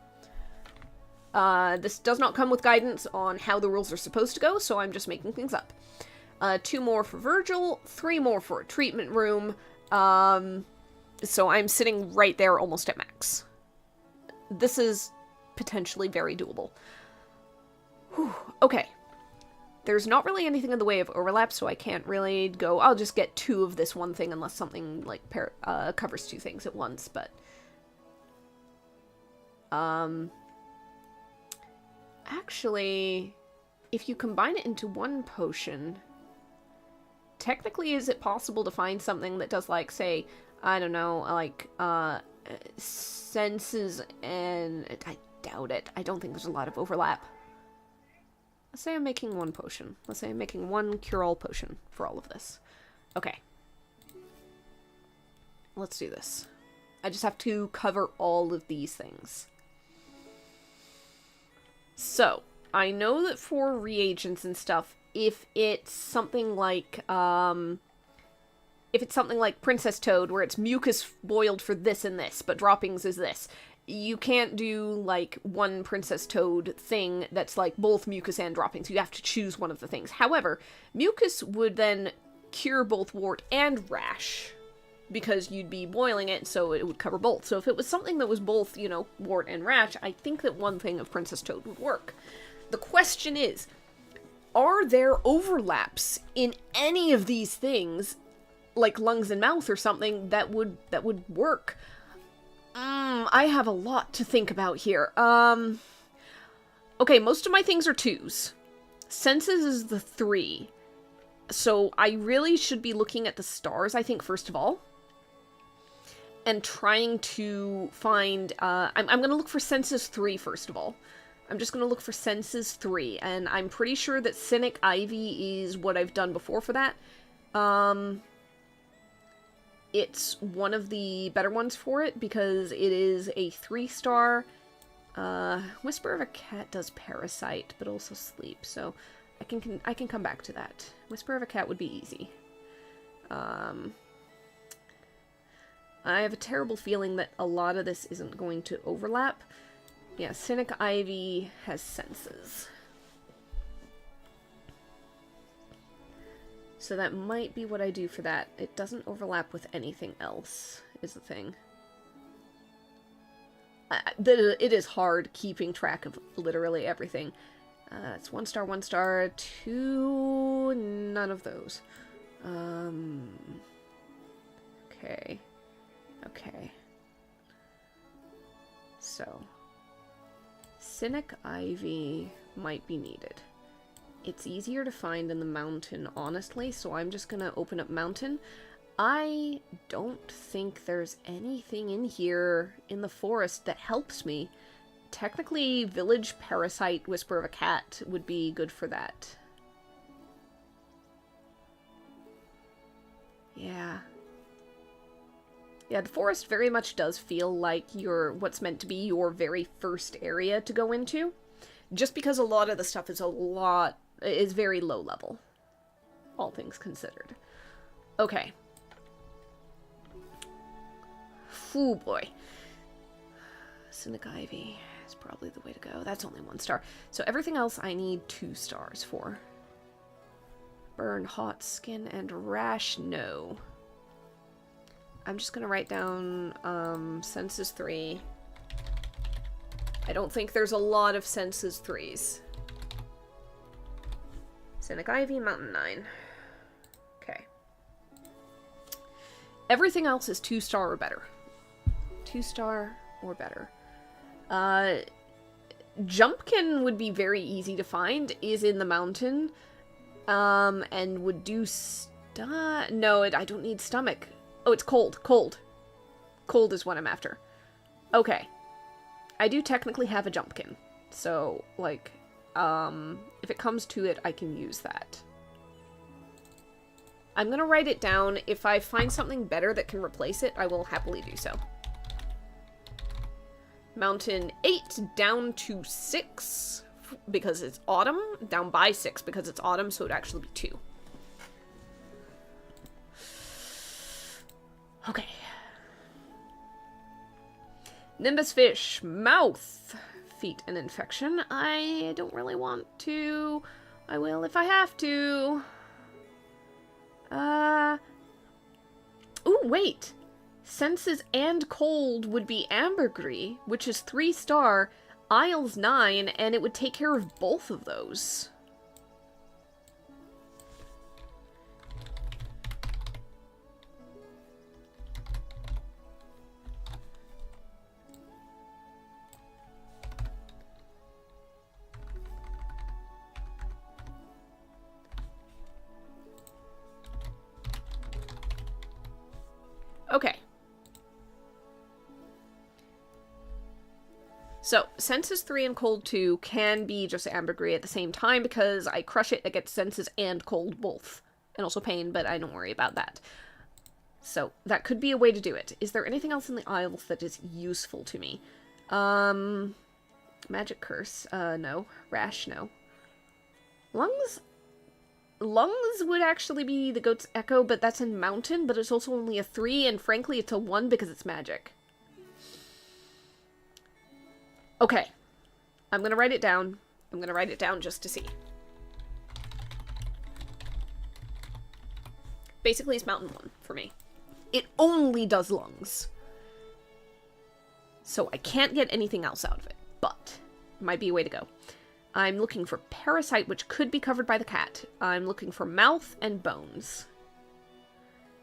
[SPEAKER 1] This does not come with guidance on how the rules are supposed to go, so I'm just making things up. 2 more for Virgil, 3 more for a treatment room. So I'm sitting right there almost at max. This is potentially very doable. Whew, okay. There's not really anything in the way of overlap, so I can't really go, I'll just get 2 of this one thing unless something, like, covers 2 things at once, but... Actually, if you combine it into 1 potion... Technically, is it possible to find something that does, like, say, I don't know, like, senses and... I doubt it. I don't think there's a lot of overlap. Let's say I'm making one potion. Let's say I'm making one cure-all potion for all of this. Okay. Let's do this. I just have to cover all of these things. So, I know that for reagents and stuff, if it's something like Princess Toad, where it's mucus boiled for this and this, but droppings is this, you can't do, like, one Princess Toad thing that's, like, both mucus and droppings. You have to choose one of the things. However, mucus would then cure both wart and rash, because you'd be boiling it, so it would cover both. So if it was something that was both, you know, wart and rash, I think that one thing of Princess Toad would work. The question is, are there overlaps in any of these things, like lungs and mouth or something, that would work? I have a lot to think about here. Okay, most of my things are 2s. Senses is the 3. So I really should be looking at the stars, I think, first of all. And trying to find, I'm gonna look for senses 3 first of all. I'm just gonna look for senses 3, and I'm pretty sure that Cynic Ivy is what I've done before for that. It's one of the better ones for it, because it is a 3-star. Whisper of a Cat does Parasite, but also Sleep, so I can come back to that. Whisper of a Cat would be easy. I have a terrible feeling that a lot of this isn't going to overlap. Yeah, Cynic Ivy has senses. So that might be what I do for that. It doesn't overlap with anything else, is the thing. It is hard keeping track of literally everything. It's 1-star, 1-star, 2... none of those. Okay. Okay. So, Cynic Ivy might be needed. It's easier to find in the mountain, honestly, so I'm just gonna open up mountain. I don't think there's anything in here in the forest that helps me. Technically, Village Parasite Whisper of a Cat would be good for that. Yeah. Yeah, the forest very much does feel like what's meant to be your very first area to go into. Just because a lot of the stuff is very low level. All things considered. Okay. Ooh, boy. Cynic Ivy is probably the way to go. That's only 1-star. So everything else I need 2 stars for. Burn, hot skin, and rash, no. I'm just gonna write down, senses 3. I don't think there's a lot of senses 3s. Cynic Ivy, Mountain 9. Okay. Everything else is 2-star or better. 2-star or better. Jumpkin would be very easy to find, is in the mountain, and would do no, I don't need stomach. Oh, it's cold. Cold. Cold is what I'm after. Okay. I do technically have a Jumpkin, so, like, if it comes to it, I can use that. I'm gonna write it down. If I find something better that can replace it, I will happily do so. Mountain 8 down to 6 because it's autumn. Down by 6 because it's autumn, so it'd actually be 2. Okay. Nimbus fish, mouth, feet, and infection. I don't really want to. I will if I have to. Ooh, wait. Senses and cold would be ambergris, which is 3-star, Isles 9, and it would take care of both of those. Okay, So, senses 3 and cold 2 can be just ambergris at the same time because I crush it, it gets senses and cold both. And also pain, but I don't worry about that. So, that could be a way to do it. Is there anything else in the Isles that is useful to me? Magic curse, no. Rash, no. Lungs would actually be the goat's echo, but that's in mountain, but it's also only a 3, and frankly it's a 1 because it's magic. Okay. I'm gonna write it down. I'm gonna write it down just to see. Basically, it's mountain 1 for me. It only does lungs. So I can't get anything else out of it, but it might be a way to go. I'm looking for parasite, which could be covered by the cat. I'm looking for mouth and bones.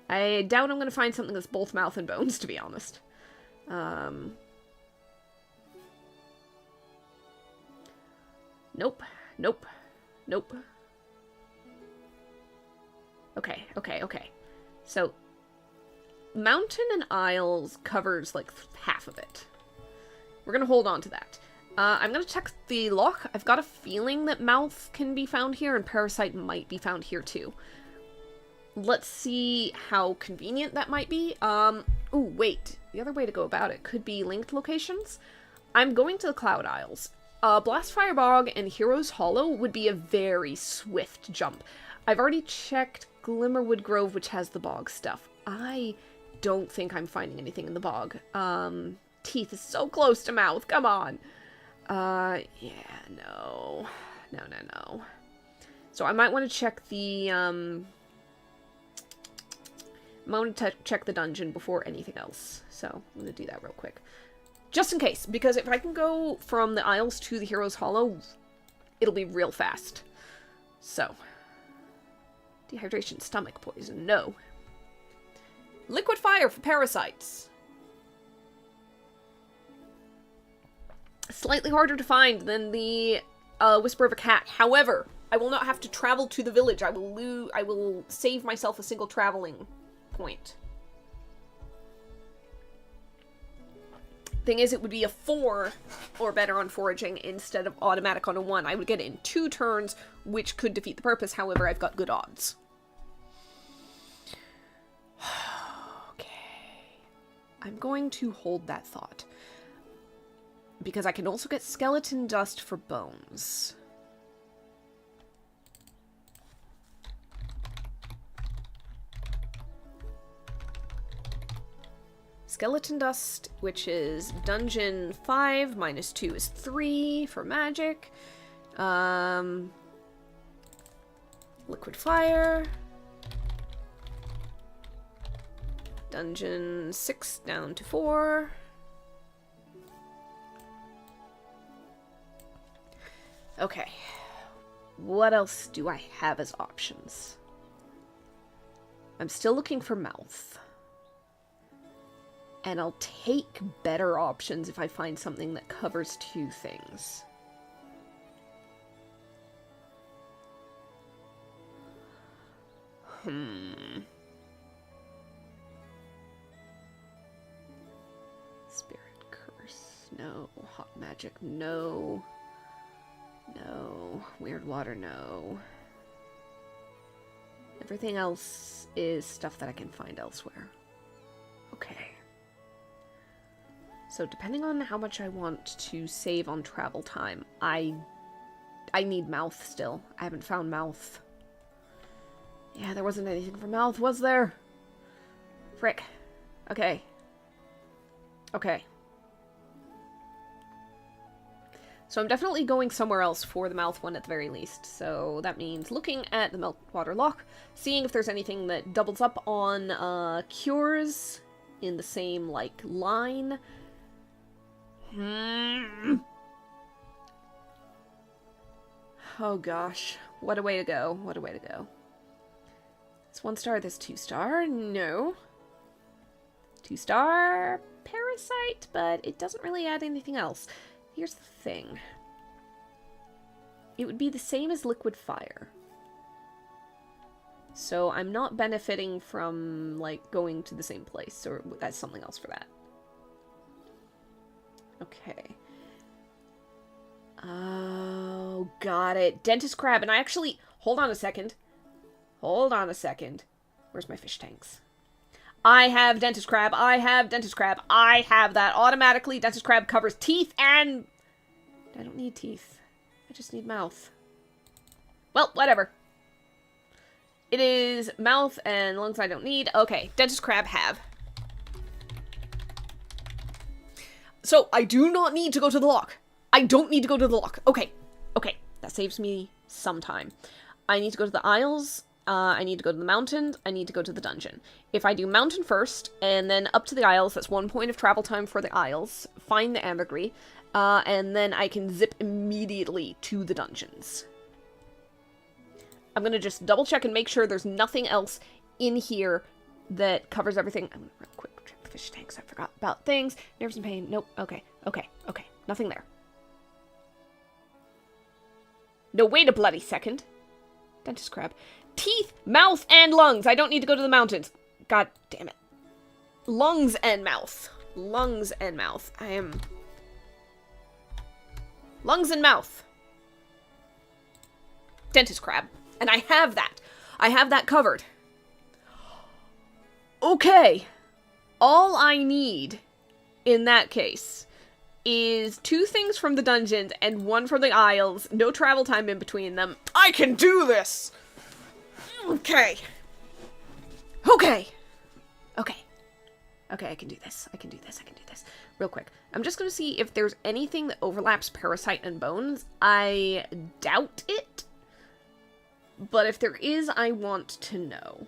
[SPEAKER 1] I doubt I'm going to find something that's both mouth and bones, to be honest. Nope. Nope. Nope. Okay, okay, okay. So, Mountain and Isles covers, like, half of it. We're gonna hold on to that. I'm gonna check the lock. I've got a feeling that mouth can be found here, and parasite might be found here, too. Let's see how convenient that might be. Ooh, wait. The other way to go about it could be linked locations. I'm going to the Cloud Isles. Blastfire Bog and Hero's Hollow would be a very swift jump. I've already checked Glimmerwood Grove, which has the bog stuff. I don't think I'm finding anything in the bog. Teeth is so close to mouth. Come on. Yeah, no. No. So I might want to check the, I want to check the dungeon before anything else. So I'm going to do that real quick. Just in case, because if I can go from the Isles to the Hero's Hollow, it'll be real fast. So. Dehydration, stomach poison, no. Liquid fire for parasites. Slightly harder to find than the Whisper of a Cat. However, I will not have to travel to the village. I will save myself a single traveling point. Thing is, it would be a 4 or better on foraging instead of automatic on a 1. I would get it in 2 turns, which could defeat the purpose. However, I've got good odds. Okay. I'm going to hold that thought. Because I can also get skeleton dust for bones. Skeleton dust, which is dungeon 5, minus 2 is 3 for magic. Liquid fire. Dungeon 6 down to 4. Okay. What else do I have as options? I'm still looking for mouth. And I'll take better options if I find something that covers 2 things. Spirit curse. No. Hot magic. No. No. Weird water. No. Everything else is stuff that I can find elsewhere. Okay. So depending on how much I want to save on travel time, I need mouth still. I haven't found mouth. Yeah, there wasn't anything for mouth, was there? Frick. Okay. Okay. So I'm definitely going somewhere else for the mouth one at the very least. So that means looking at the Meltwater Lock, seeing if there's anything that doubles up on cures in the same, like, line. Oh gosh. What a way to go. What a way to go. It's 1 star, this 2 star. No. 2 star parasite, but it doesn't really add anything else. Here's the thing. It would be the same as liquid fire. So I'm not benefiting from, like, going to the same place, or that's something else for that. Okay. got it. Dentist crab. And I actually... Hold on a second. Hold on a second. Where's my fish tanks? I have dentist crab. I have dentist crab. I have that automatically. Dentist crab covers teeth and... I don't need teeth. I just need mouth. Well, whatever. It is mouth and lungs I don't need. Okay, dentist crab have. So, I do not need to go to the lock. I don't need to go to the lock. Okay, okay. That saves me some time. I need to go to the Isles. I need to go to the mountain. I need to go to the dungeon. If I do mountain first, and then up to the Isles, that's 1 point of travel time for the Isles. Find the ambergris. And then I can zip immediately to the dungeons. I'm gonna just double check and make sure there's nothing else in here that covers everything. I'm gonna real quick check the fish tanks. I forgot about things. Nerves and pain. Nope. Okay. Okay. Okay. Nothing there. No, wait a bloody second. Dentist crab. Teeth, mouth, and lungs. I don't need to go to the mountains. God damn it. Lungs and mouth. Lungs and mouth. I am... Lungs and mouth. Dentist crab. And I have that. I have that covered. Okay. All I need, in that case, is 2 things from the dungeons and 1 from the Isles. No travel time in between them. I can do this! Okay. Okay. Okay. Okay, I can do this. I can do this. I can do this. Real quick. I'm just gonna see if there's anything that overlaps Parasite and Bones. I doubt it. But if there is, I want to know.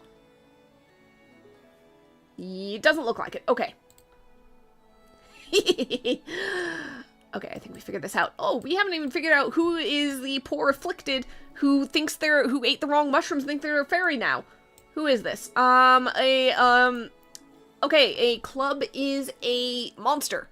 [SPEAKER 1] It doesn't look like it. Okay. Okay, I think we figured this out. Oh, we haven't even figured out who is the poor afflicted who ate the wrong mushrooms and think they're a fairy now. Who is this? Okay, a club is a monster.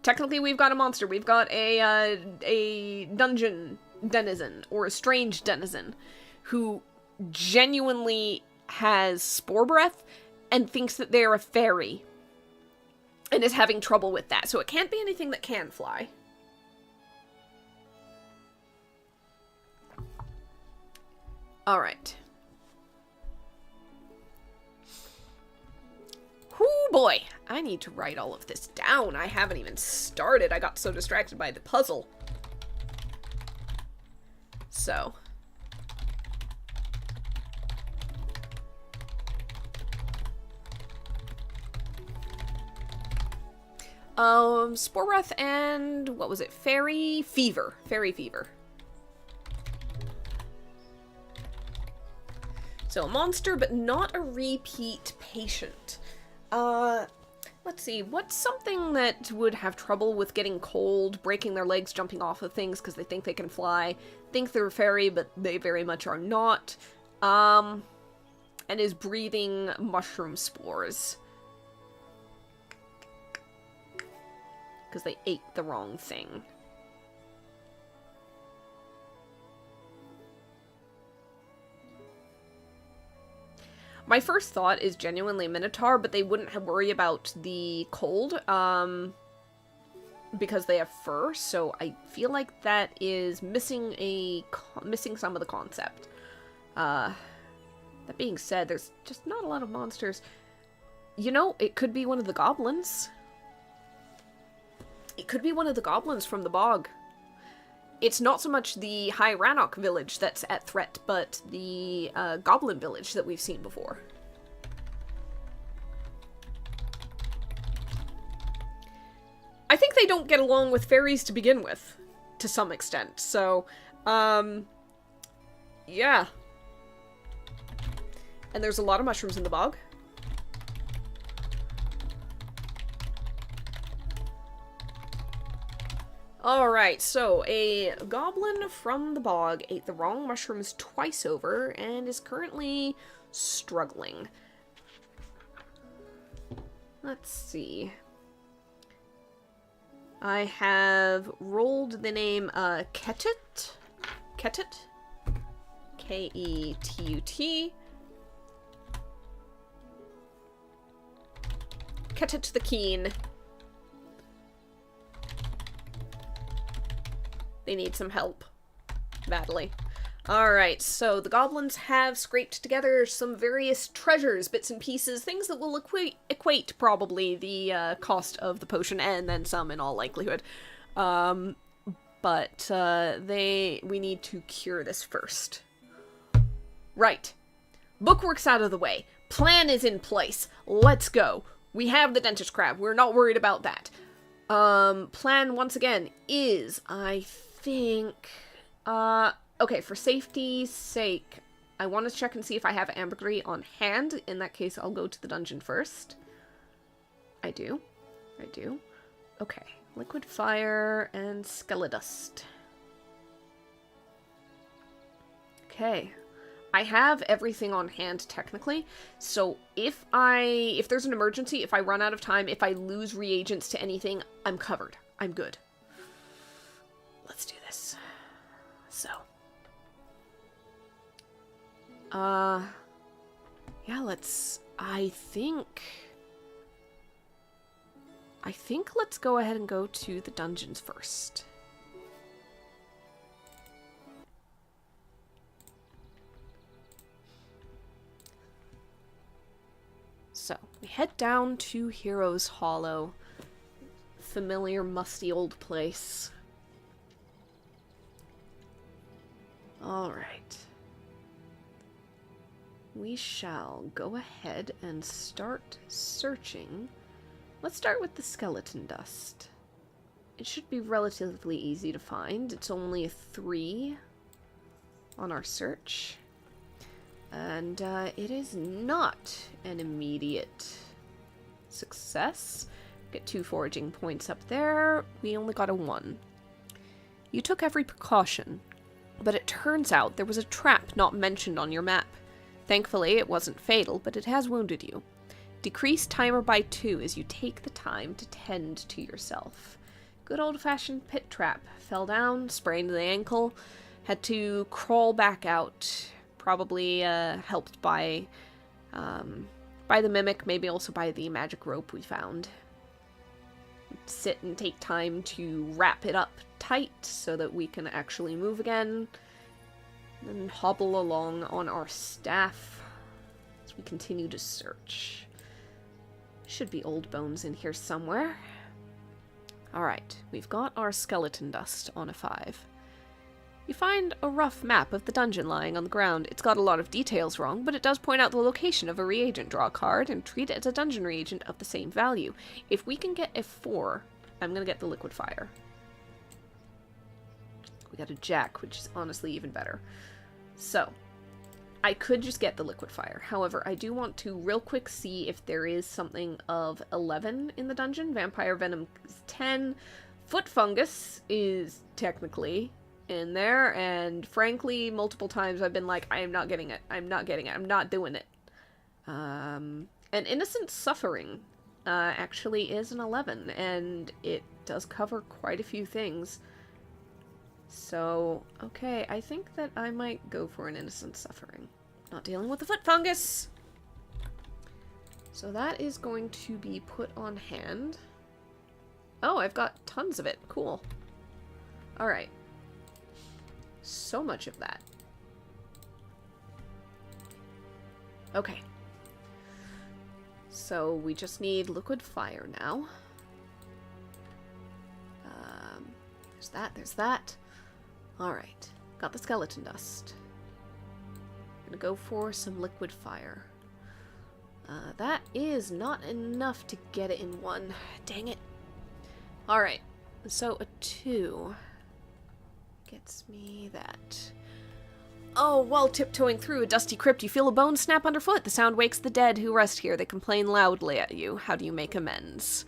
[SPEAKER 1] Technically, we've got a monster. We've got a dungeon denizen, or a strange denizen, who genuinely has spore breath and thinks that they're a fairy, and is having trouble with that. So it can't be anything that can fly. Alright. Whoo boy! I need to write all of this down. I haven't even started. I got so distracted by the puzzle. So. Spore breath and, what was it? Fairy fever. Fairy fever. So a monster, but not a repeat patient. Let's see, what's something that would have trouble with getting cold, breaking their legs, jumping off of things because they think they can fly, think they're a fairy, but they very much are not, and is breathing mushroom spores. Because they ate the wrong thing. My first thought is genuinely Minotaur, but they wouldn't have worry about the cold, because they have fur, so I feel like that is missing some of the concept. That being said, there's just not a lot of monsters. You know, it could be one of the goblins. It could be one of the goblins from the bog. It's not so much the High Rannoch village that's at threat, but the goblin village that we've seen before. I think they don't get along with fairies to begin with, to some extent, so, yeah. And there's a lot of mushrooms in the bog. Alright, so a goblin from the bog ate the wrong mushrooms twice over and is currently struggling. Let's see. I have rolled the name Ketut. Ketut? K-E-T-U-T. Ketut the Keen. They need some help. badly. Alright, so the goblins have scraped together some various treasures, bits and pieces, things that will equate probably the cost of the potion, and then some in all likelihood. We need to cure this first. Right. Bookwork's out of the way. Plan is in place. Let's go. We have the dentist crab. We're not worried about that. Plan, once again, is, I think... Okay, for safety's sake, I want to check and see if I have ambergris on hand. In that case, I'll go to the dungeon first. I do. Okay, liquid fire and skeledust. Okay, I have everything on hand technically, so if there's an emergency, if I run out of time, if I lose reagents to anything, I'm covered. I'm good. Let's do this. So. Yeah, I think let's go ahead and go to the dungeons first. So, we head down to Heroes Hollow. Familiar, musty old place. Alright. We shall go ahead and start searching. Let's start with the skeleton dust. It should be relatively easy to find. It's only a 3 on our search. And it is not an immediate success. Get 2 foraging points up there. We only got a 1. You took every precaution, but it turns out there was a trap not mentioned on your map. Thankfully, it wasn't fatal, but it has wounded you. Decrease timer by 2 as you take the time to tend to yourself. Good old-fashioned pit trap. Fell down, sprained the ankle, had to crawl back out. Probably helped by the mimic, maybe also by the magic rope we found. Sit and take time to wrap it up tight so that we can actually move again. And hobble along on our staff as we continue to search. Should be old bones in here somewhere. Alright, we've got our skeleton dust on a 5. You find a rough map of the dungeon lying on the ground. It's got a lot of details wrong, but it does point out the location of a reagent. Draw a card and treat it as a dungeon reagent of the same value. If we can get a 4, I'm gonna get the liquid fire. We got a jack, which is honestly even better. So, I could just get the liquid fire. However, I do want to real quick see if there is something of 11 in the dungeon. Vampire venom is 10. Foot fungus is technically in there, and frankly, multiple times I've been like, I am not getting it. I'm not doing it. And innocent suffering actually is an 11, and it does cover quite a few things. So, okay, I think that I might go for an innocent suffering. Not dealing with the foot fungus! So that is going to be put on hand. Oh, I've got tons of it. Cool. Alright. So much of that. Okay. So we just need liquid fire now. There's that. Alright, got the skeleton dust. Gonna go for some liquid fire. That is not enough to get it in 1. Dang it. Alright, so a 2 gets me that. Oh, while tiptoeing through a dusty crypt, you feel a bone snap underfoot. The sound wakes the dead who rest here. They complain loudly at you. How do you make amends?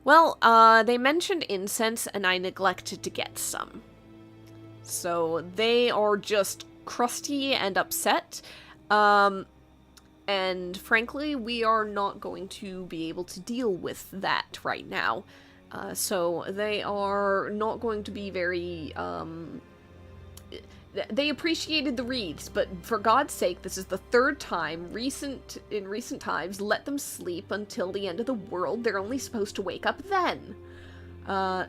[SPEAKER 1] Well, they mentioned incense, and I neglected to get some. So they are just crusty and upset. And frankly, we are not going to be able to deal with that right now. So they are not going to be very, they appreciated the wreaths, but for God's sake, this is the 3rd time in recent times, let them sleep until the end of the world. They're only supposed to wake up then.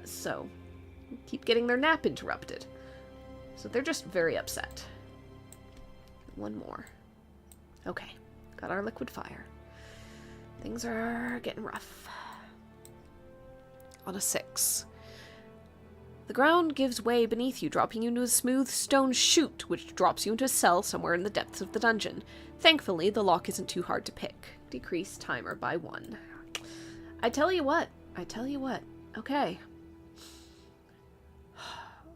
[SPEAKER 1] So keep getting their nap interrupted. So they're just very upset. One more. Okay. Got our liquid fire. Things are getting rough. On a 6. The ground gives way beneath you, dropping you into a smooth stone chute, which drops you into a cell somewhere in the depths of the dungeon. Thankfully, the lock isn't too hard to pick. Decrease timer by 1. I tell you what. Okay.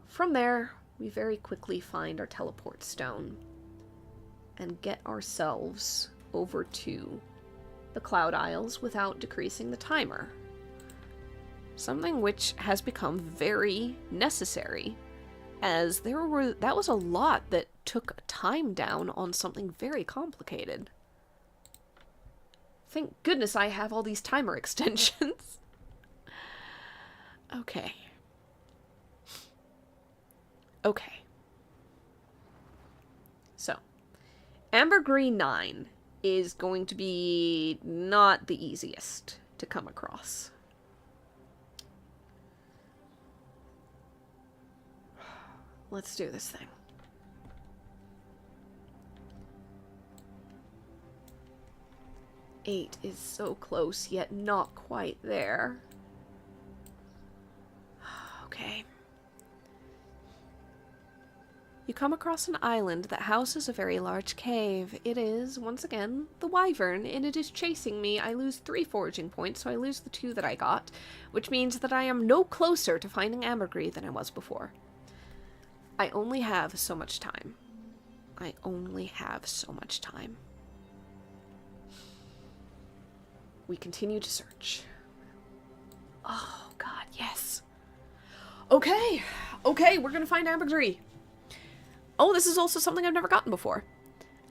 [SPEAKER 1] From there, we very quickly find our teleport stone and get ourselves over to the Cloud Isles without decreasing the timer. Something which has become very necessary, as that was a lot that took time down on something very complicated. Thank goodness I have all these timer extensions. Okay. So, Ambergris 9 is going to be not the easiest to come across. Let's do this thing. Eight is so close, yet not quite there. Okay. You come across an island that houses a very large cave. It is, once again, the Wyvern, and it is chasing me. I lose 3 foraging points, so I lose the 2 that I got, which means that I am no closer to finding Ambergris than I was before. I only have so much time. We continue to search. Oh, God, yes. Okay, we're gonna find Ambergris. Oh, this is also something I've never gotten before.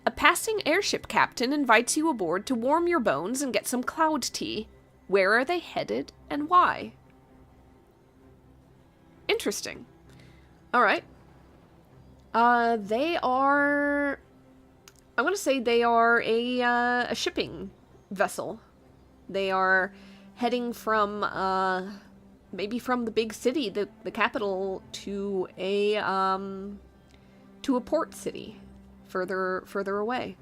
[SPEAKER 1] A passing airship captain invites you aboard to warm your bones and get some cloud tea. Where are they headed and why? Interesting. Alright. They are... I'm gonna say they are a shipping vessel. They are heading from, maybe from the big city, the capital, to a port city further away.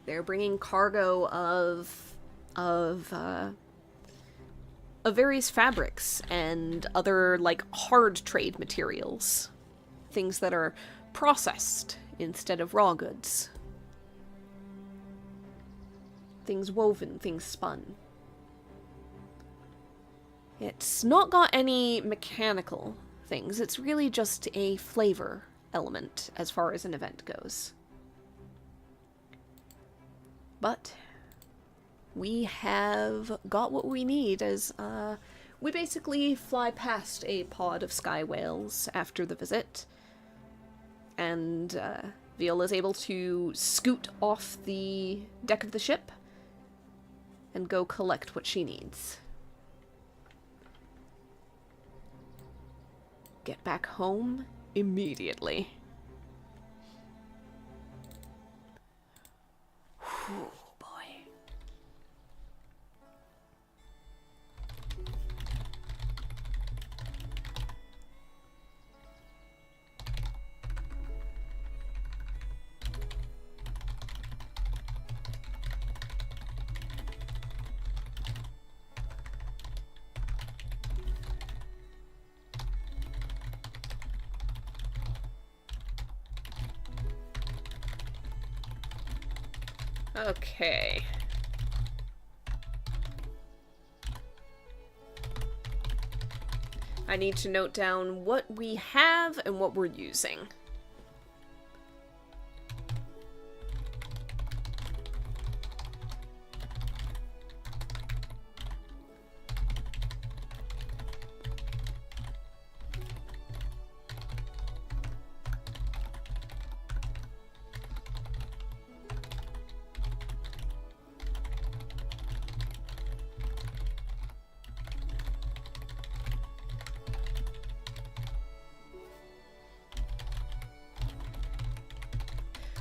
[SPEAKER 1] They're bringing cargo of various fabrics and other, like, hard trade materials. Things that are processed instead of raw goods. Things woven, things spun. It's not got any mechanical things. It's really just a flavor element as far as an event goes. But we have got what we need as we basically fly past a pod of sky whales after the visit. And Viola's able to scoot off the deck of the ship and go collect what she needs. Get back home immediately. Whew, boy. Okay. I need to note down what we have and what we're using.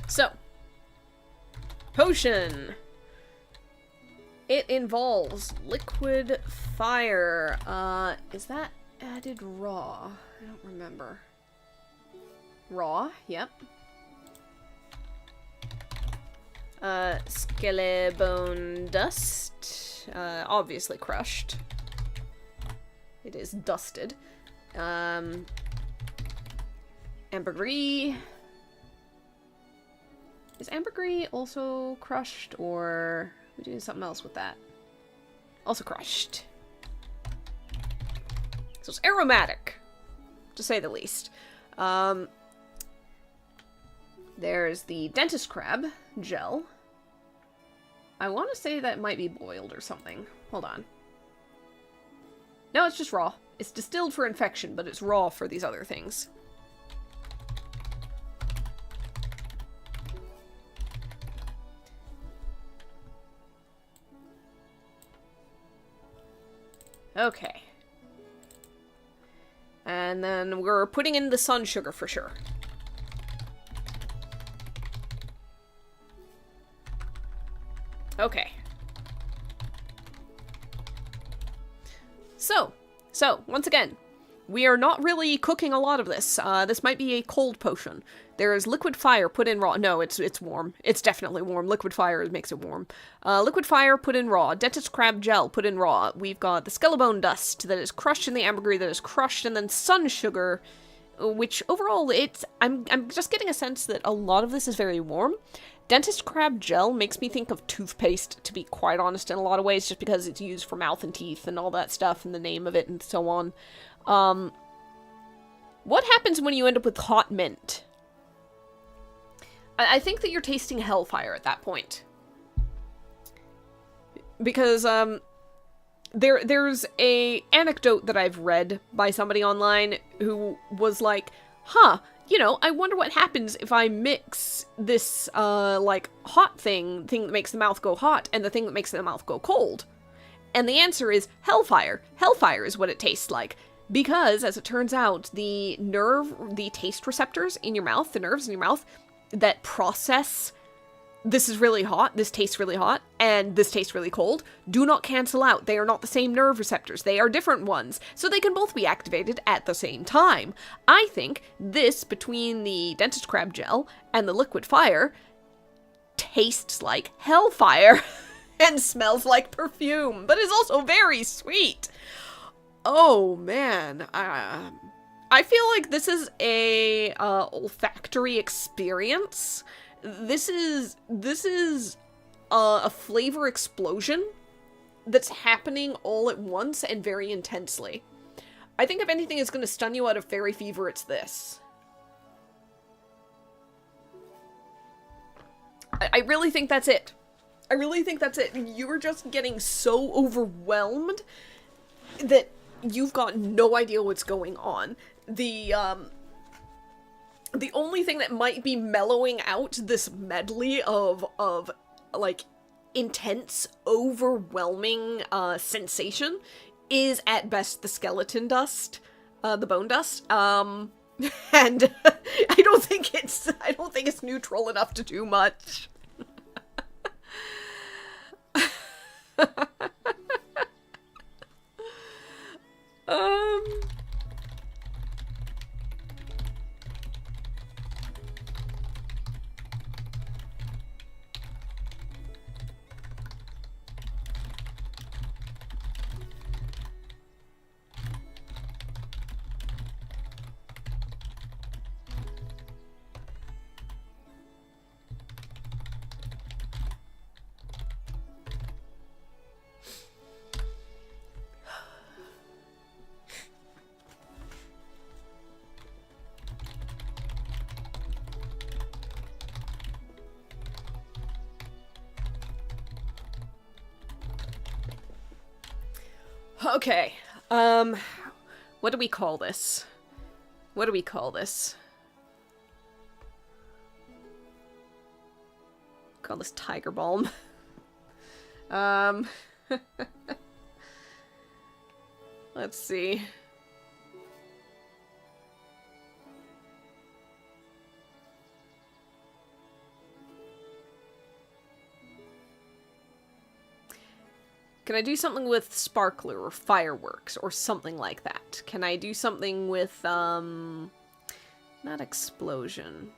[SPEAKER 1] So, potion. It involves liquid fire. Is that added raw? I don't remember. Raw, yep. Skelebone dust. Obviously crushed. It is dusted. Ambergris. Is ambergris also crushed, or are we doing something else with that? Also crushed. So it's aromatic, to say the least. There's the dentist crab gel. I want to say that might be boiled or something. Hold on. No, it's just raw. It's distilled for infection, but it's raw for these other things. Okay. And then we're putting in the sun sugar for sure. Okay. So, once again, we are not really cooking a lot of this. This might be a cold potion. There is liquid fire put in raw. No, it's warm. It's definitely warm. Liquid fire makes it warm. Liquid fire put in raw. Dentist crab gel put in raw. We've got the skelebone dust that is crushed in the ambergris that is crushed, and then sun sugar, which overall I'm just getting a sense that a lot of this is very warm. Dentist crab gel makes me think of toothpaste, to be quite honest, in a lot of ways, just because it's used for mouth and teeth and all that stuff, and the name of it, and so on. What happens when you end up with hot mint? I think that you're tasting hellfire at that point. Because, there's a anecdote that I've read by somebody online who was like, huh, you know, I wonder what happens if I mix this, like, hot thing that makes the mouth go hot and the thing that makes the mouth go cold. And the answer is hellfire. Hellfire is what it tastes like. Because, as it turns out, the taste receptors in your mouth, the nerves in your mouth, that process this is really hot, this tastes really hot, and this tastes really cold, do not cancel out. They are not the same nerve receptors. They are different ones. So they can both be activated at the same time. I think this, between the dentist crab gel and the liquid fire, tastes like hellfire and smells like perfume, but is also very sweet. Oh, man. I feel like this is a olfactory experience. This is a flavor explosion that's happening all at once and very intensely. I think if anything is going to stun you out of fairy fever, it's this. I really think that's it. I really think that's it. You're just getting so overwhelmed that you've got no idea what's going on. The only thing that might be mellowing out this medley of like, intense, overwhelming, sensation is, at best, the skeleton dust, the bone dust, and I don't think it's neutral enough to do much. Okay, what do we call this? What do we call this? Call this Tiger Balm. Let's see. Can I do something with sparkler or fireworks or something like that? Can I do something with, not explosion.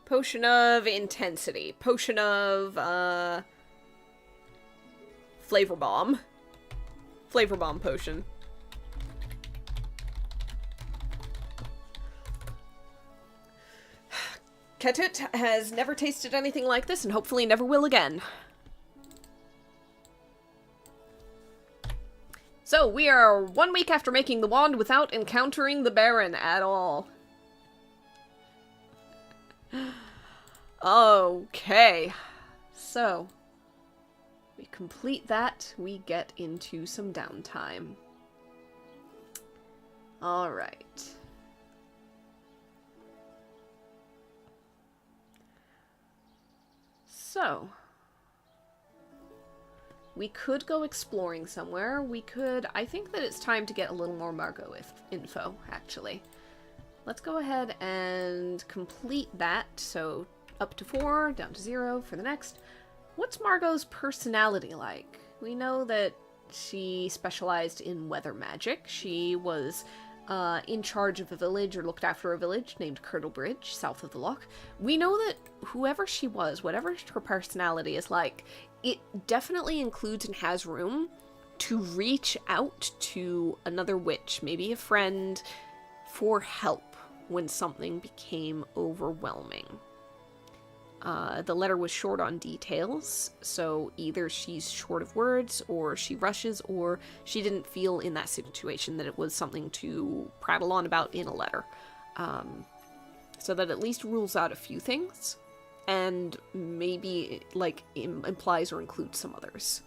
[SPEAKER 1] Potion of intensity. Potion of, flavor bomb. Flavor bomb potion. Ketut has never tasted anything like this and hopefully never will again. So, we are 1 week after making the wand without encountering the Baron at all. Okay, so we complete that, we get into some downtime. Alright. So, we could go exploring somewhere. I think that it's time to get a little more Margot info, actually. Let's go ahead and complete that. So, up to 4, down to 0 for the next. What's Margot's personality like? We know that she specialized in weather magic. She was in charge of a village, or looked after a village, named Kirtlebridge, south of the loch. We know that whoever she was, whatever her personality is like, it definitely includes and has room to reach out to another witch, maybe a friend, for help when something became overwhelming. The letter was short on details, so either she's short of words, or she rushes, or she didn't feel in that situation that it was something to prattle on about in a letter. So that at least rules out a few things, and maybe, like, implies or includes some others.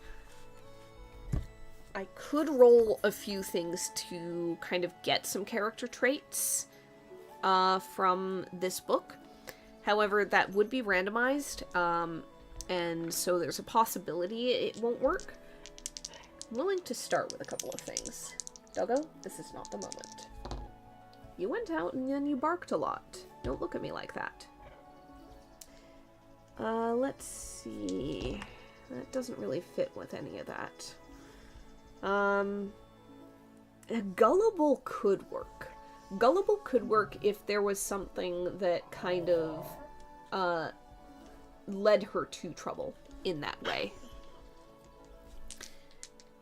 [SPEAKER 1] I could roll a few things to kind of get some character traits from this book. However, that would be randomized, and so there's a possibility it won't work. I'm willing to start with a couple of things. Doggo, this is not the moment. You went out and then you barked a lot. Don't look at me like that. Let's see. That doesn't really fit with any of that. Gullible could work. Gullible could work if there was something that kind of led her to trouble in that way.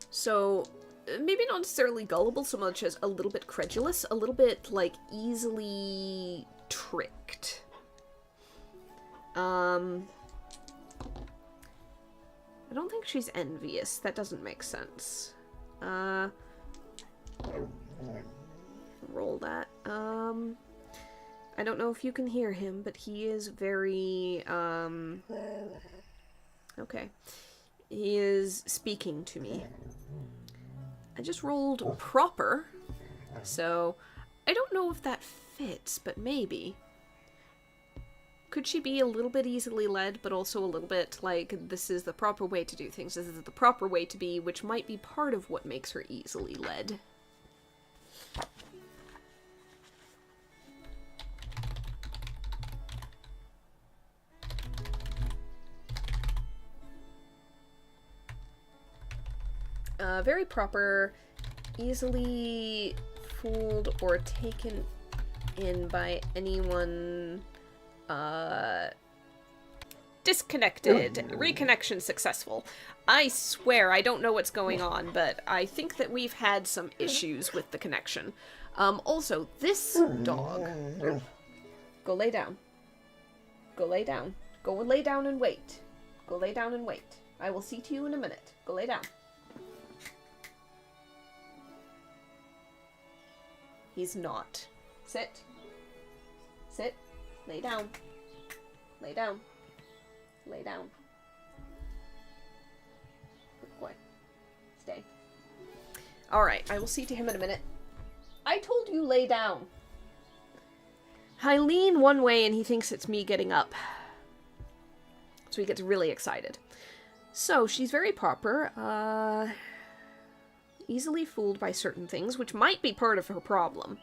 [SPEAKER 1] So, maybe not necessarily gullible so much as a little bit credulous, a little bit, like, easily tricked. I don't think she's envious. That doesn't make sense. Roll that. I don't know if you can hear him, but he is very, okay. He is speaking to me. I just rolled proper, so I don't know if that fits, but maybe. Could she be a little bit easily led, but also a little bit like, this is the proper way to do things, this is the proper way to be, which might be part of what makes her easily led. Very proper, easily fooled or taken in by anyone, disconnected. Reconnection successful. I swear I don't know what's going on, but I think that we've had some issues with the connection. Also, this dog. Go lay down. Go lay down. Go and lay down and wait. Go lay down and wait. I will see to you in a minute. Go lay down. He's not. Sit. Sit. Lay down. Lay down. Lay down. Good boy. Stay. Alright, I will see to him in a minute. I told you lay down. I lean one way and he thinks it's me getting up. So he gets really excited. So, she's very proper. Easily fooled by certain things, which might be part of her problem.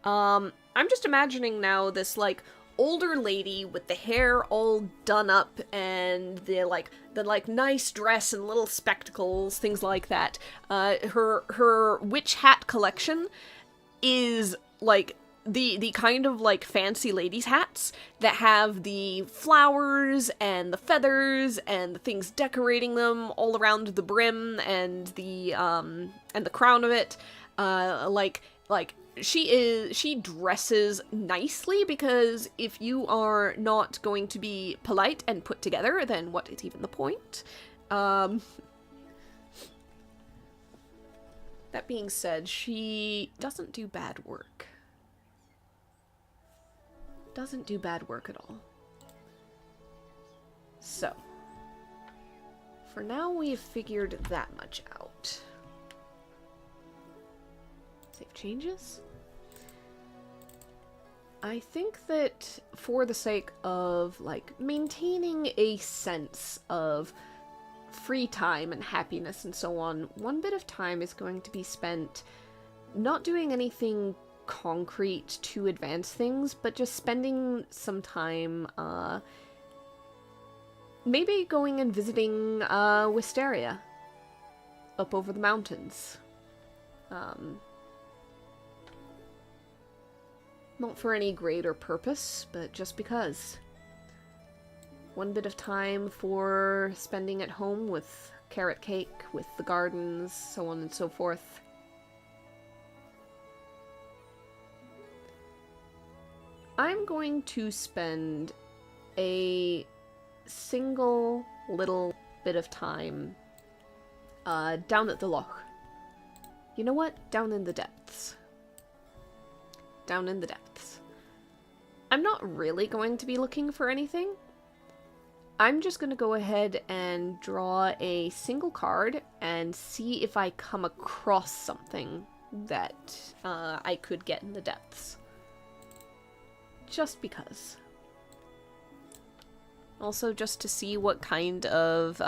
[SPEAKER 1] I'm just imagining now this, like, older lady with the hair all done up and the nice dress and little spectacles, things like that. Her witch hat collection is, like, the kind of, like, fancy ladies' hats that have the flowers and the feathers and the things decorating them all around the brim and the crown of it. She dresses nicely, because if you are not going to be polite and put together, then what is even the point? That being said, she doesn't do bad work. Doesn't do bad work at all. So, for now we've figured that much out. Save changes? I think that for the sake of, like, maintaining a sense of free time and happiness and so on, one bit of time is going to be spent not doing anything concrete to advance things, but just spending some time, maybe going and visiting, Wisteria. Up over the mountains. Not for any greater purpose, but just because. One bit of time for spending at home with carrot cake, with the gardens, so on and so forth. I'm going to spend a single little bit of time down at the loch. You know what? Down in the depths. Down in the depths. I'm not really going to be looking for anything. I'm just going to go ahead and draw a single card and see if I come across something that I could get in the depths. Just because. Also, just to see what kind of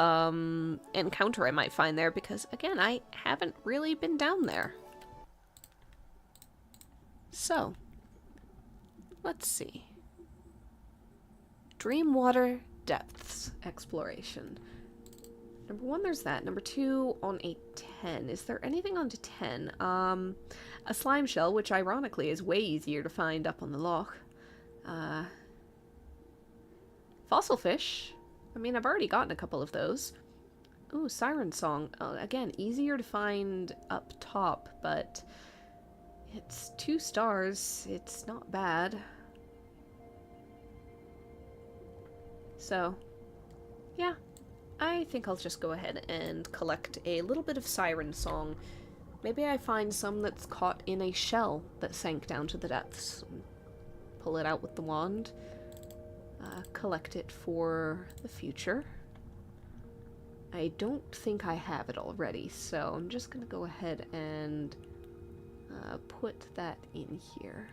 [SPEAKER 1] encounter I might find there, because, again, I haven't really been down there. So, let's see. Dreamwater Depths Exploration. Number 1, there's that. Number 2, on a 10. Is there anything on to 10? A slime shell, which ironically is way easier to find up on the loch. Fossil fish. I mean, I've already gotten a couple of those. Ooh, siren song. Again, easier to find up top, but it's 2 stars. It's not bad. So, yeah. I think I'll just go ahead and collect a little bit of siren song. Maybe I find some that's caught in a shell that sank down to the depths. Pull it out with the wand. Collect it for the future. I don't think I have it already, so I'm just gonna go ahead and put that in here.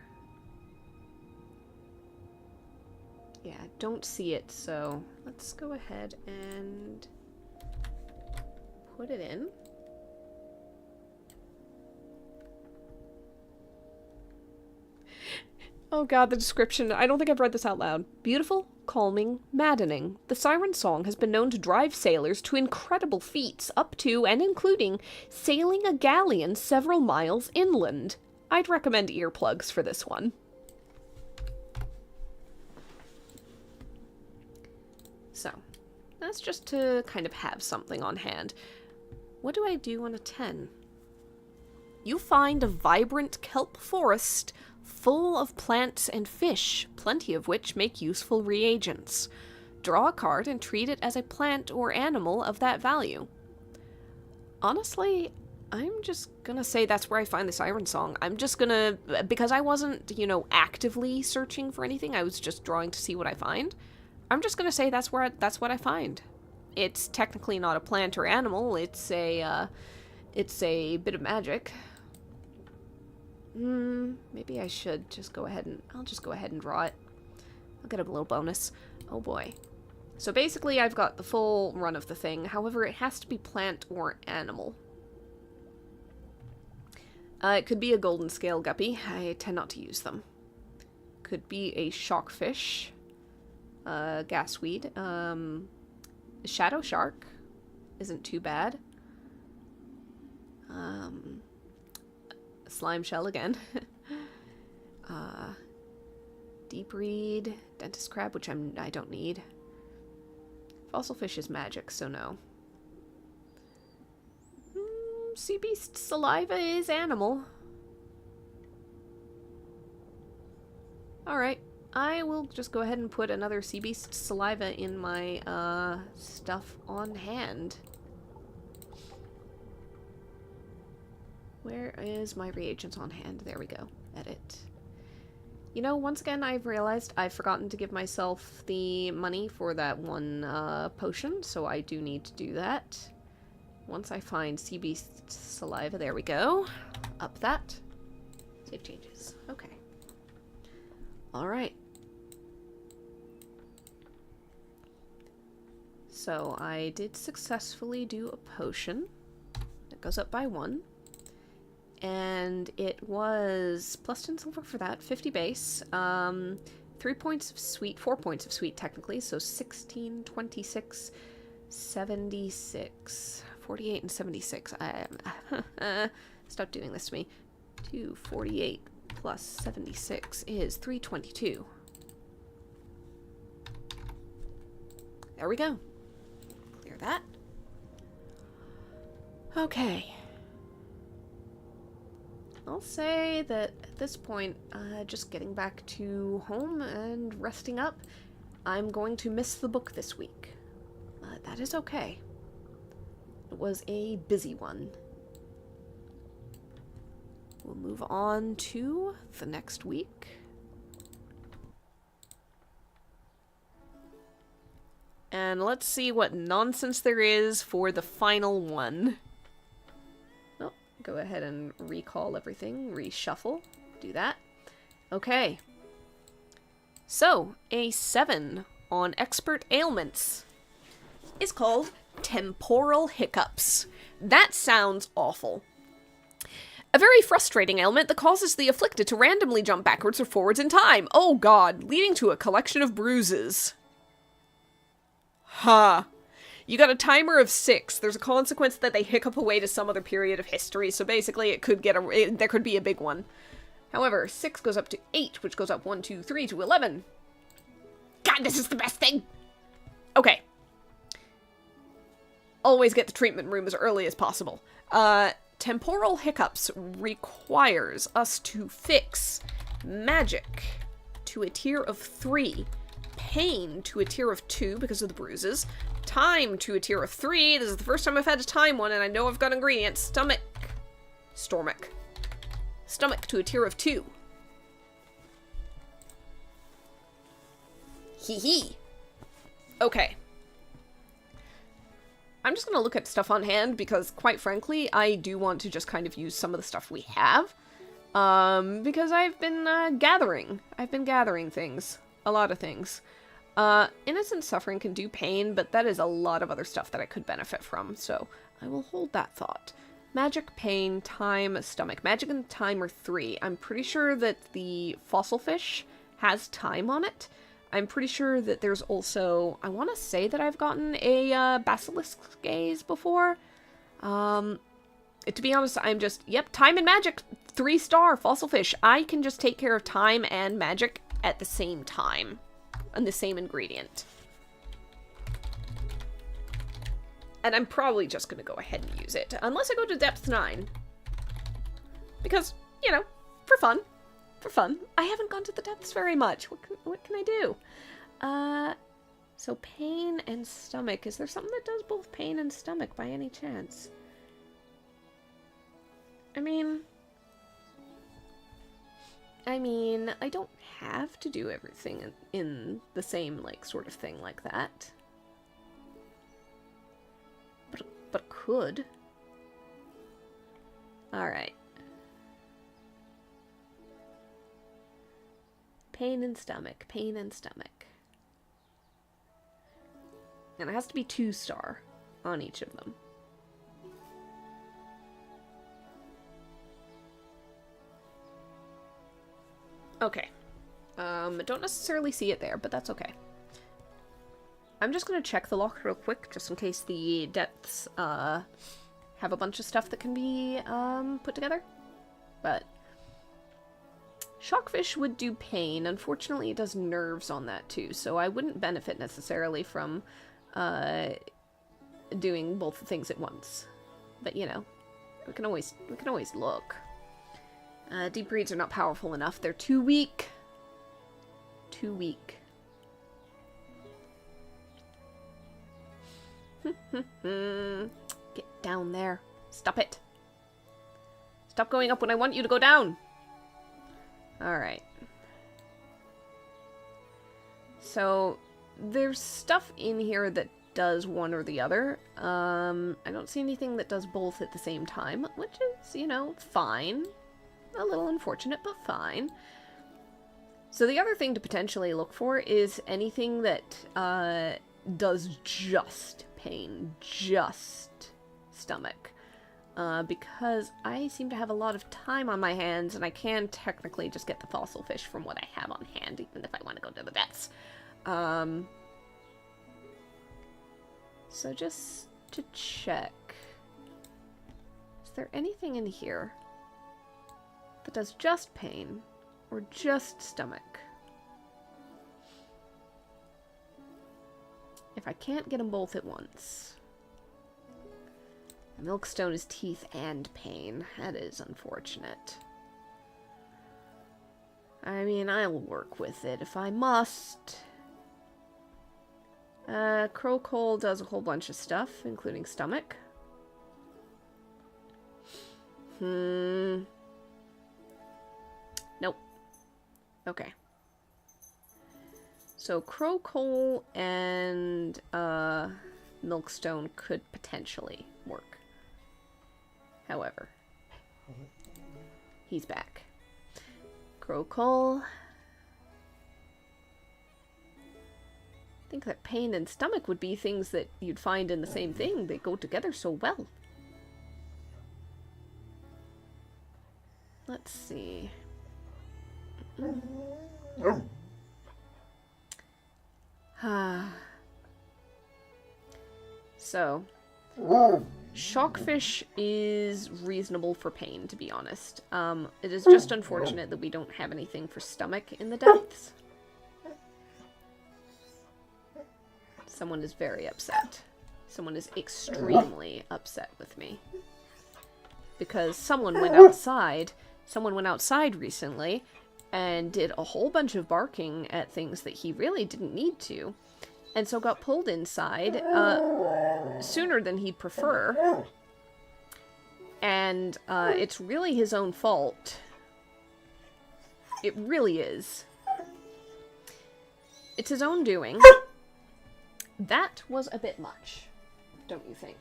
[SPEAKER 1] Yeah, I don't see it, so let's go ahead and put it in. Oh god, the description. I don't think I've read this out loud. Beautiful, calming, maddening. The siren song has been known to drive sailors to incredible feats, up to and including sailing a galleon several miles inland. I'd recommend earplugs for this one. So, that's just to kind of have something on hand. What do I do on a 10? You find a vibrant kelp forest full of plants and fish, plenty of which make useful reagents. Draw a card and treat it as a plant or animal of that value. Honestly, I'm just gonna say that's where I find the siren song. I'm just gonna, because I wasn't, you know, actively searching for anything, I was just drawing to see what I find. I'm just gonna say that's what I find. It's technically not a plant or animal, it's a It's a bit of magic. Maybe I should just go ahead and... I'll just go ahead and draw it. I'll get a little bonus. Oh boy. So basically I've got the full run of the thing. However, it has to be plant or animal. It could be a golden scale guppy. I tend not to use them. Could be a shockfish. Gasweed. Shadow shark. Isn't too bad. Slime shell again. Deep reed. Dentist crab, which I don't need. Fossil fish is magic, so no. Sea beast saliva is animal. Alright. I will just go ahead and put another sea beast saliva in my stuff on hand. Where is my reagents on hand? There we go. Edit. You know, once again, I've realized I've forgotten to give myself the money for that one potion, so I do need to do that. Once I find sea beast saliva, there we go. Up that. Save changes. Okay. Alright. So I did successfully do a potion. It goes up by 1. And it was plus 10 silver for that, 50 base, 3 points of sweet, 4 points of sweet technically, so 16, 26, 76, 48 and 76. Stop doing this to me. 248 plus 76 is 322. There we go. Clear that. Okay. I'll say that at this point, just getting back to home and resting up, I'm going to miss the book this week. That is okay. It was a busy one. We'll move on to the next week. And let's see what nonsense there is for the final one. Go ahead and recall everything, reshuffle, do that. Okay. So, a 7 on expert ailments is called temporal hiccups. That sounds awful. A very frustrating ailment that causes the afflicted to randomly jump backwards or forwards in time. Oh god, leading to a collection of bruises. Ha. You got a timer of 6. There's a consequence that they hiccup away to some other period of history, so basically it could get there could be a big one. However, 6 goes up to 8, which goes up 1, 2, 3 to 11. God, this is the best thing! Okay. Always get the treatment room as early as possible. Temporal hiccups requires us to fix magic to a tier of 3, pain to a tier of 2 because of the bruises, time to a tier of 3. This is the first time I've had to time one, and I know I've got ingredients. Stomach to a tier of 2. Hee hee. Okay. I'm just gonna look at stuff on hand because, quite frankly, I do want to just kind of use some of the stuff we have. Because I've been gathering. I've been gathering things. A lot of things. Innocent suffering can do pain, but that is a lot of other stuff that I could benefit from, so I will hold that thought. Magic, pain, time, stomach. Magic and time are 3. I'm pretty sure that the fossil fish has time on it. I'm pretty sure that there's also... I want to say that I've gotten a basilisk gaze before. To be honest, I'm just... Yep, time and magic. 3-star fossil fish. I can just take care of time and magic at the same time. And the same ingredient. And I'm probably just going to go ahead and use it. Unless I go to depth 9. Because, you know, for fun. For fun. I haven't gone to the depths very much. What can I do? So pain and stomach. Is there something that does both pain and stomach by any chance? I mean, I don't have to do everything in the same, like, sort of thing like that. But could. Alright. Pain in stomach, pain in stomach. And it has to be 2-star on each of them. Okay. I don't necessarily see it there, but that's okay. I'm just gonna check the lock real quick, just in case the depths, have a bunch of stuff that can be, put together. But Shockfish would do pain. Unfortunately, it does nerves on that too, so I wouldn't benefit necessarily from, doing both things at once. But, you know, we can always look. Deep reads are not powerful enough. They're too weak. Too weak. Get down there. Stop it. Stop going up when I want you to go down. Alright. So, there's stuff in here that does one or the other. I don't see anything that does both at the same time, which is, you know, fine. A little unfortunate, but fine. So the other thing to potentially look for is anything that does just pain, just stomach. Because I seem to have a lot of time on my hands, and I can technically just get the fossil fish from what I have on hand, even if I want to go to the depths. So just to check, is there anything in here that does just pain or just stomach? If I can't get them both at once. Milkstone is teeth and pain. That is unfortunate. I mean, I'll work with it if I must. Crow Coal does a whole bunch of stuff, including stomach. Nope. Okay. So Crow Coal and Milkstone could potentially work. However, he's back. Crow Coal. I think that pain and stomach would be things that you'd find in the same thing. They go together so well. Let's see. So, Shockfish is reasonable for pain, to be honest. It is just unfortunate that we don't have anything for stomach in the depths. Someone is very upset. Someone is extremely upset with me. Because someone went outside recently and did a whole bunch of barking at things that he really didn't need to. And so got pulled inside sooner than he'd prefer. And it's really his own fault. It really is. It's his own doing. That was a bit much, don't you think?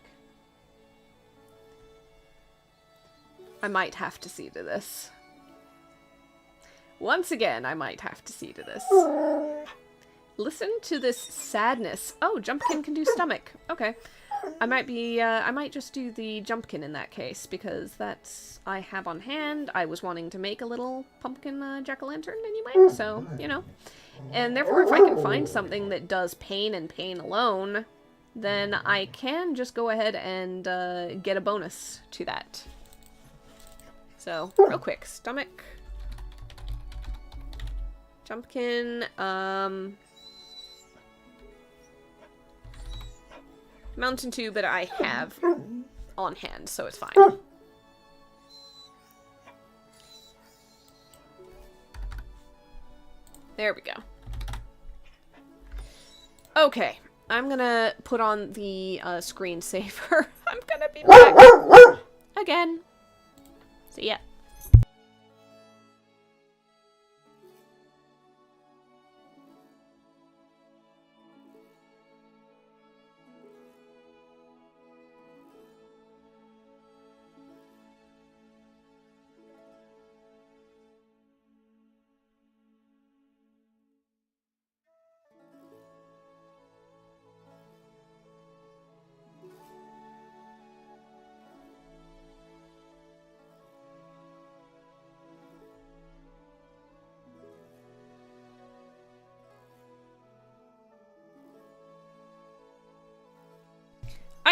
[SPEAKER 1] I might have to see to this. Once again, I might have to see to this. Listen to this sadness. Oh, Jumpkin can do stomach. Okay. I might just do the Jumpkin in that case, because that's I have on hand. I was wanting to make a little pumpkin jack-o'-lantern anyway, so, you know. And therefore, if I can find something that does pain and pain alone, then I can just go ahead and get a bonus to that. So, real quick. Stomach. Jumpkin. Mountain Tube that I have on hand, so it's fine. There we go. Okay, I'm gonna put on the screensaver. I'm gonna be back again. See ya.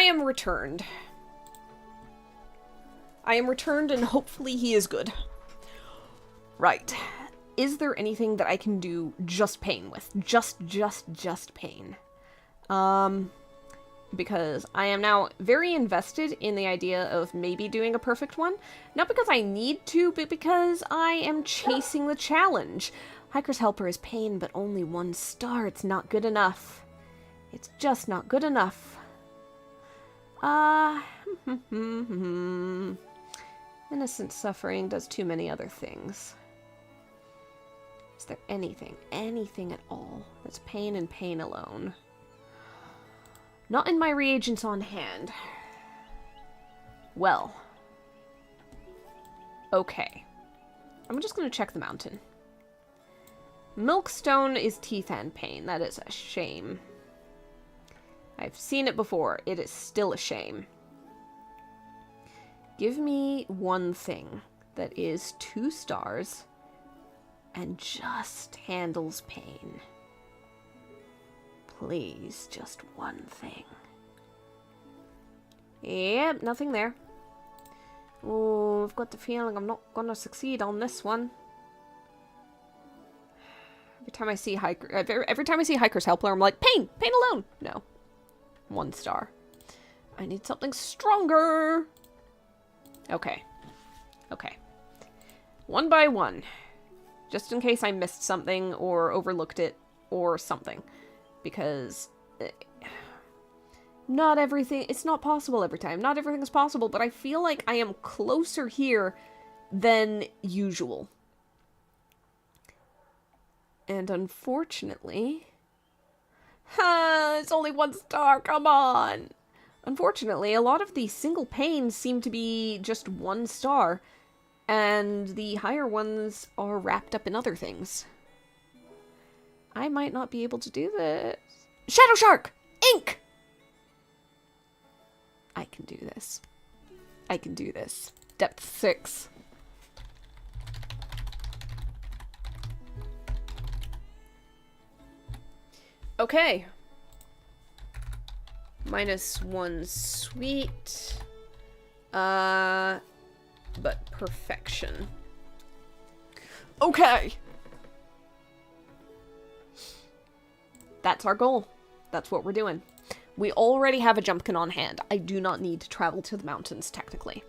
[SPEAKER 1] am returned. I am returned, and hopefully he is good. Right. Is there anything that I can do just pain with? Just pain. Because I am now very invested in the idea of maybe doing a perfect one. Not because I need to, but because I am chasing the challenge. Hiker's Helper is pain, but only 1 star. It's not good enough. It's just not good enough. Innocent suffering does too many other things. Is there anything at all that's pain and pain alone? Not in my reagents on hand. Well. Okay. I'm just gonna check the mountain. Milkstone is teeth and pain. That is a shame. I've seen it before. It is still a shame. Give me one thing that is 2 stars and just handles pain. Please, just one thing. Yep, nothing there. Oh, I've got the feeling I'm not gonna succeed on this one. Every time I see Hiker's Helper, I'm like, pain alone. No, 1 star. I need something stronger. Okay. 1 by 1. Just in case I missed something or overlooked it or something. Because not everything, it's not possible every time. Not everything is possible, but I feel like I am closer here than usual. And unfortunately... it's only 1 star, come on! Unfortunately, a lot of the single pains seem to be just 1 star, and the higher ones are wrapped up in other things. I might not be able to do this. Shadow Shark! Ink! I can do this. I can do this. Depth 6. Okay. -1 sweet. But perfection. Okay! That's our goal. That's what we're doing. We already have a Jumpkin on hand. I do not need to travel to the mountains, technically.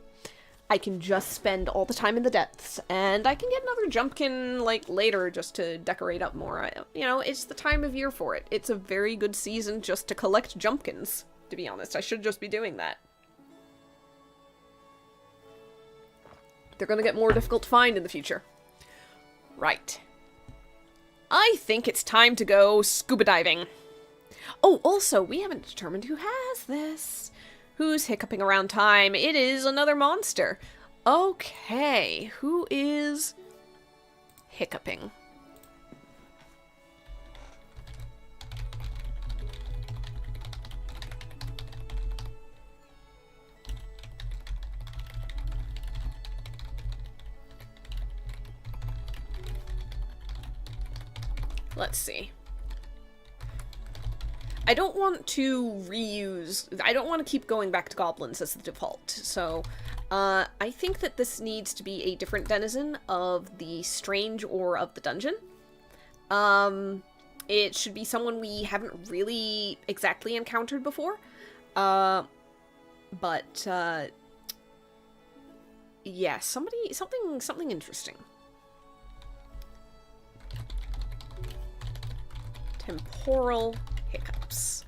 [SPEAKER 1] I can just spend all the time in the depths, and I can get another Jumpkin, like, later just to decorate up more. You know, it's the time of year for it. It's a very good season just to collect Jumpkins, to be honest. I should just be doing that. They're gonna get more difficult to find in the future. Right. I think it's time to go scuba diving. Oh, also, we haven't determined who has this. Who's hiccuping around time? It is another monster. Okay, who is hiccuping? Let's see. I don't want to reuse... I don't want to keep going back to goblins as the default, so... I think that this needs to be a different denizen of the strange or of the dungeon. It should be someone we haven't really exactly encountered before. Yeah, something interesting. Temporal hiccups.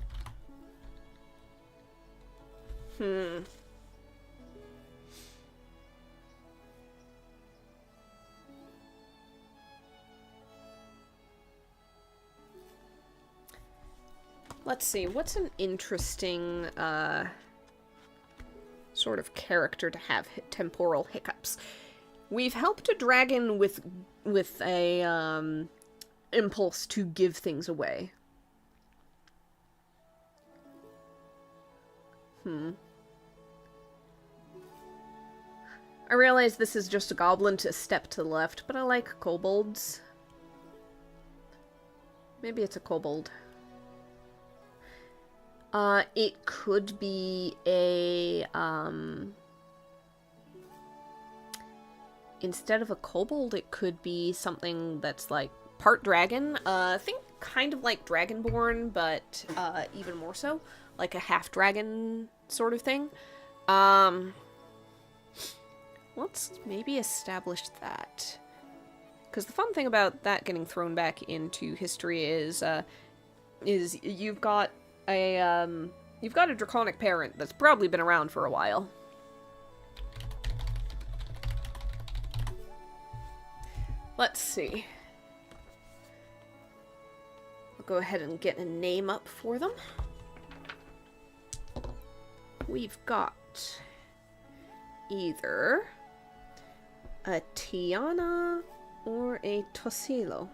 [SPEAKER 1] Let's see, what's an interesting, sort of character to have temporal hiccups? We've helped a dragon with a, impulse to give things away. I realize this is just a goblin to step to the left, but I like kobolds. Maybe it's a kobold. It could be a, instead of a kobold, it could be something that's, like, part dragon. I think kind of like Dragonborn, but, even more so. Like a half-dragon sort of thing. Let's maybe establish that. Because the fun thing about that getting thrown back into history is you've got a draconic parent that's probably been around for a while. Let's see. I'll go ahead and get a name up for them. We've got either a Tiana or a Tosilo.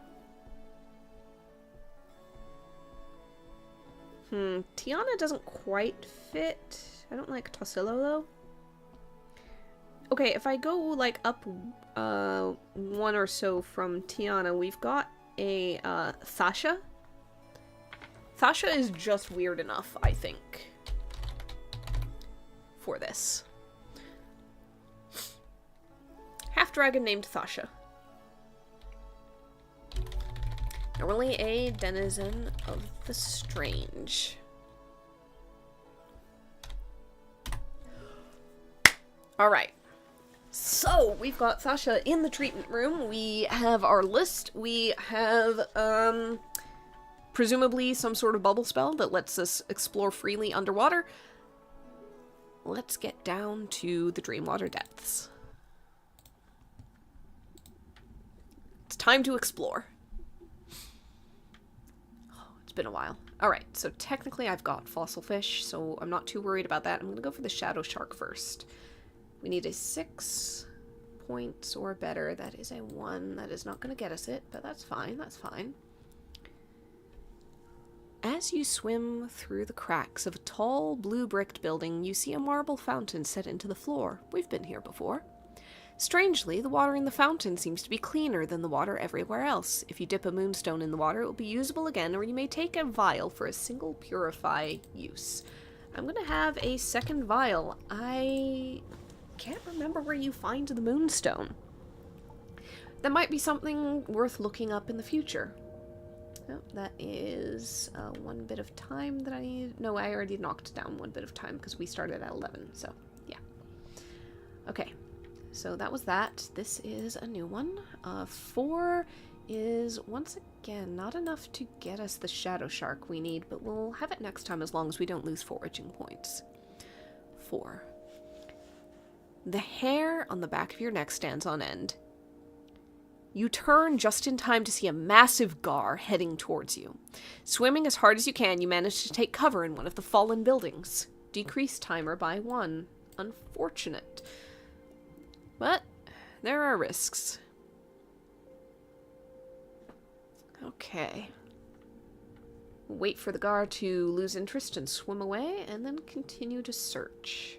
[SPEAKER 1] Tiana doesn't quite fit. I don't like Tosilo, though. Okay, if I go, like, up one or so from Tiana, we've got a Thasha. Thasha is just weird enough, I think, for this. Half-dragon named Thasha. Normally a denizen of the strange. Alright. So, we've got Thasha in the treatment room. We have our list. We have, presumably some sort of bubble spell that lets us explore freely underwater. Let's get down to the Dreamwater Depths. It's time to explore. Oh, it's been a while. Alright, so technically I've got fossil fish, so I'm not too worried about that. I'm gonna go for the shadow shark first. We need a 6 points or better. That is a 1. That is not going to get us it, but that's fine. That's fine. As you swim through the cracks of a tall, blue-bricked building, you see a marble fountain set into the floor. We've been here before. Strangely, the water in the fountain seems to be cleaner than the water everywhere else. If you dip a moonstone in the water, it will be usable again, or you may take a vial for a single purify use. I'm going to have a second vial. I can't remember where you find the moonstone. That might be something worth looking up in the future. Oh, that is 1 bit of time that I need. No, I already knocked down 1 bit of time because we started at 11, so yeah. Okay, so that was that. This is a new one. 4 is, once again, not enough to get us the shadow shark we need, but we'll have it next time as long as we don't lose foraging points. 4. The hair on the back of your neck stands on end. You turn just in time to see a massive gar heading towards you. Swimming as hard as you can, you manage to take cover in one of the fallen buildings. Decrease timer by 1. Unfortunate. But there are risks. Okay. Wait for the gar to lose interest and swim away, and then continue to search.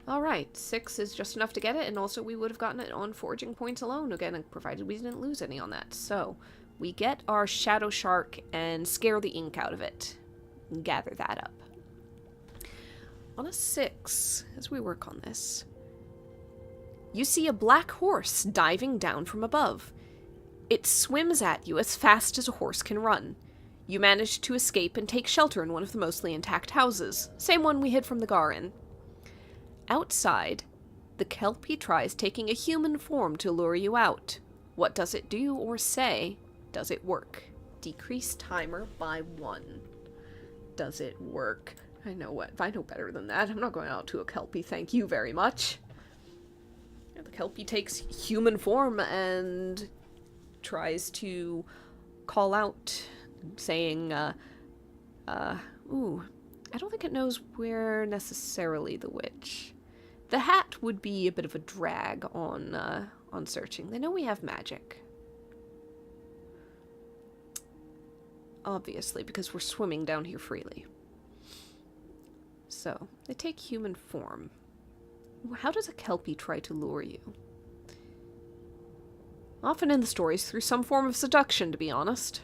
[SPEAKER 1] Alright, 6 is just enough to get it, and also we would have gotten it on foraging points alone, again, provided we didn't lose any on that. So, we get our shadow shark and scare the ink out of it. And gather that up. On a 6, as we work on this, you see a black horse diving down from above. It swims at you as fast as a horse can run. You manage to escape and take shelter in one of the mostly intact houses, same one we hid from the gar in. Outside, the Kelpie tries taking a human form to lure you out. What does it do or say? Does it work? Decrease timer by 1. Does it work? I know better than that. I'm not going out to a Kelpie, thank you very much. The Kelpie takes human form and tries to call out, saying, ooh, I don't think it knows we're necessarily the witch. The hat would be a bit of a drag on searching. They know we have magic. Obviously, because we're swimming down here freely. So, they take human form. How does a Kelpie try to lure you? Often in the stories, through some form of seduction, to be honest.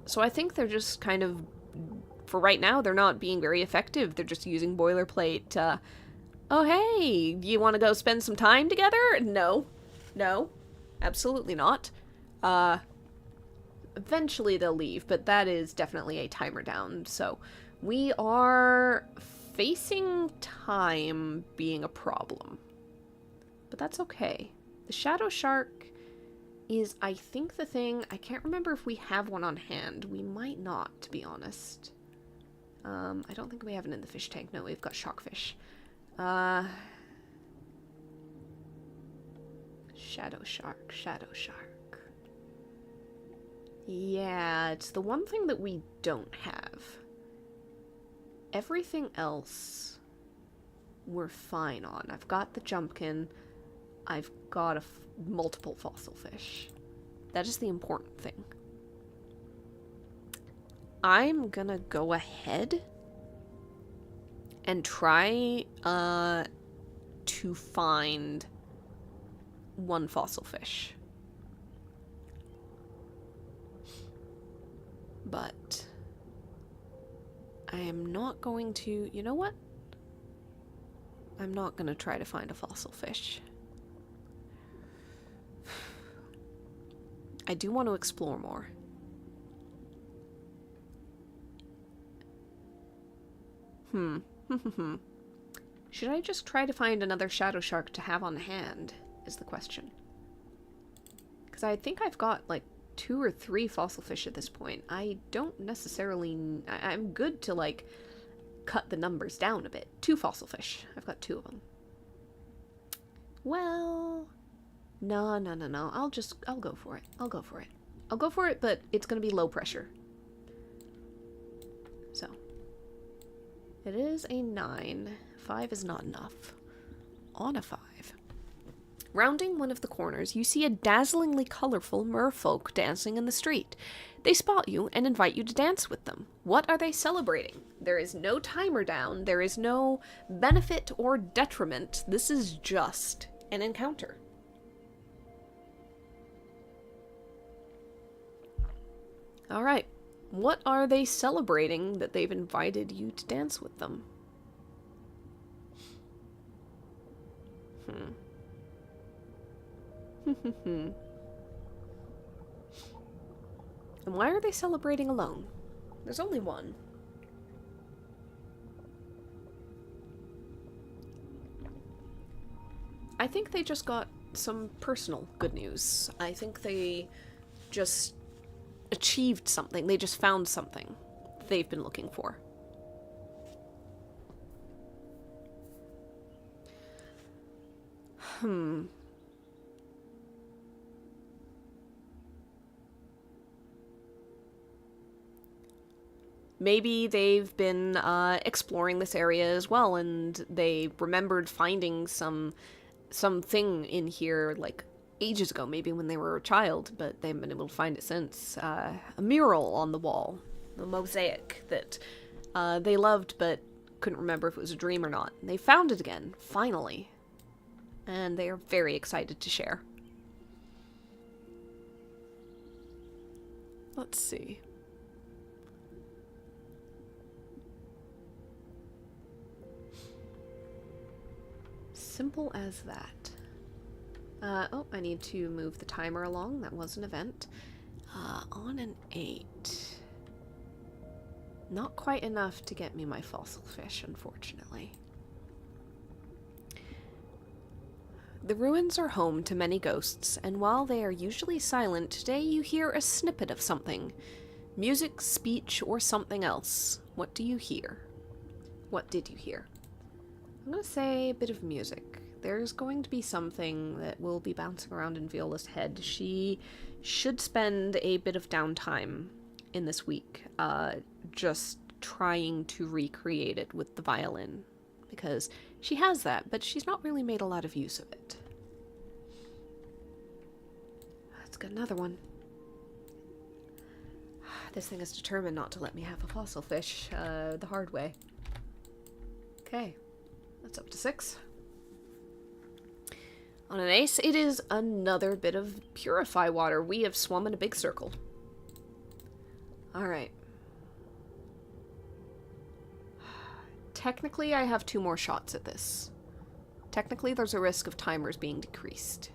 [SPEAKER 1] So I think they're just kind of, for right now, they're not being very effective. They're just using boilerplate, oh hey, you want to go spend some time together? No. No. Absolutely not. Eventually they'll leave, but that is definitely a timer down. So we are facing time being a problem. But that's okay. The shadow shark is, I think, the thing. I can't remember if we have one on hand. We might not, to be honest. I don't think we have it in the fish tank. No, we've got shockfish. Shadow shark, shadow shark. Yeah, it's the one thing that we don't have. Everything else we're fine on. I've got the jumpkin. I've got multiple fossil fish. That is the important thing. I'm gonna go ahead and try to find one fossil fish. But I am not going to... You know what? I'm not going to try to find a fossil fish. I do want to explore more. Should I just try to find another shadow shark to have on hand, is the question. Because I think I've got, like, 2 or 3 fossil fish at this point. I don't necessarily... I'm good to, like, cut the numbers down a bit. 2 fossil fish. I've got 2 of them. Well... No. I'll go for it. I'll go for it, but it's gonna be low pressure. So. It is a 9. 5 is not enough. On a 5. Rounding one of the corners, you see a dazzlingly colorful merfolk dancing in the street. They spot you and invite you to dance with them. What are they celebrating? There is no timer down. There is no benefit or detriment. This is just an encounter. Alright. What are they celebrating that they've invited you to dance with them? And why are they celebrating alone? There's only one. I think they just got some personal good news. I think they just achieved something. They just found something they've been looking for. Maybe they've been exploring this area as well, and they remembered finding something in here, like, ages ago, maybe when they were a child, but they haven't been able to find it since. A mural on the wall, a mosaic that they loved but couldn't remember if it was a dream or not. They found it again, finally, and they are very excited to share. Let's see. Simple as that. Oh, I need to move the timer along. That was an event. On an 8. Not quite enough to get me my fossil fish, unfortunately. The ruins are home to many ghosts, and while they are usually silent, today you hear a snippet of something. Music, speech, or something else. What do you hear? What did you hear? I'm gonna say a bit of music. There's going to be something that will be bouncing around in Viola's head. She should spend a bit of downtime in this week, just trying to recreate it with the violin. Because she has that, but she's not really made a lot of use of it. Let's get another one. This thing is determined not to let me have a fossil fish the hard way. Okay. That's up to 6. On an ace, it is another bit of purify water. We have swum in a big circle. Alright. Technically, I have 2 more shots at this. Technically, there's a risk of timers being decreased.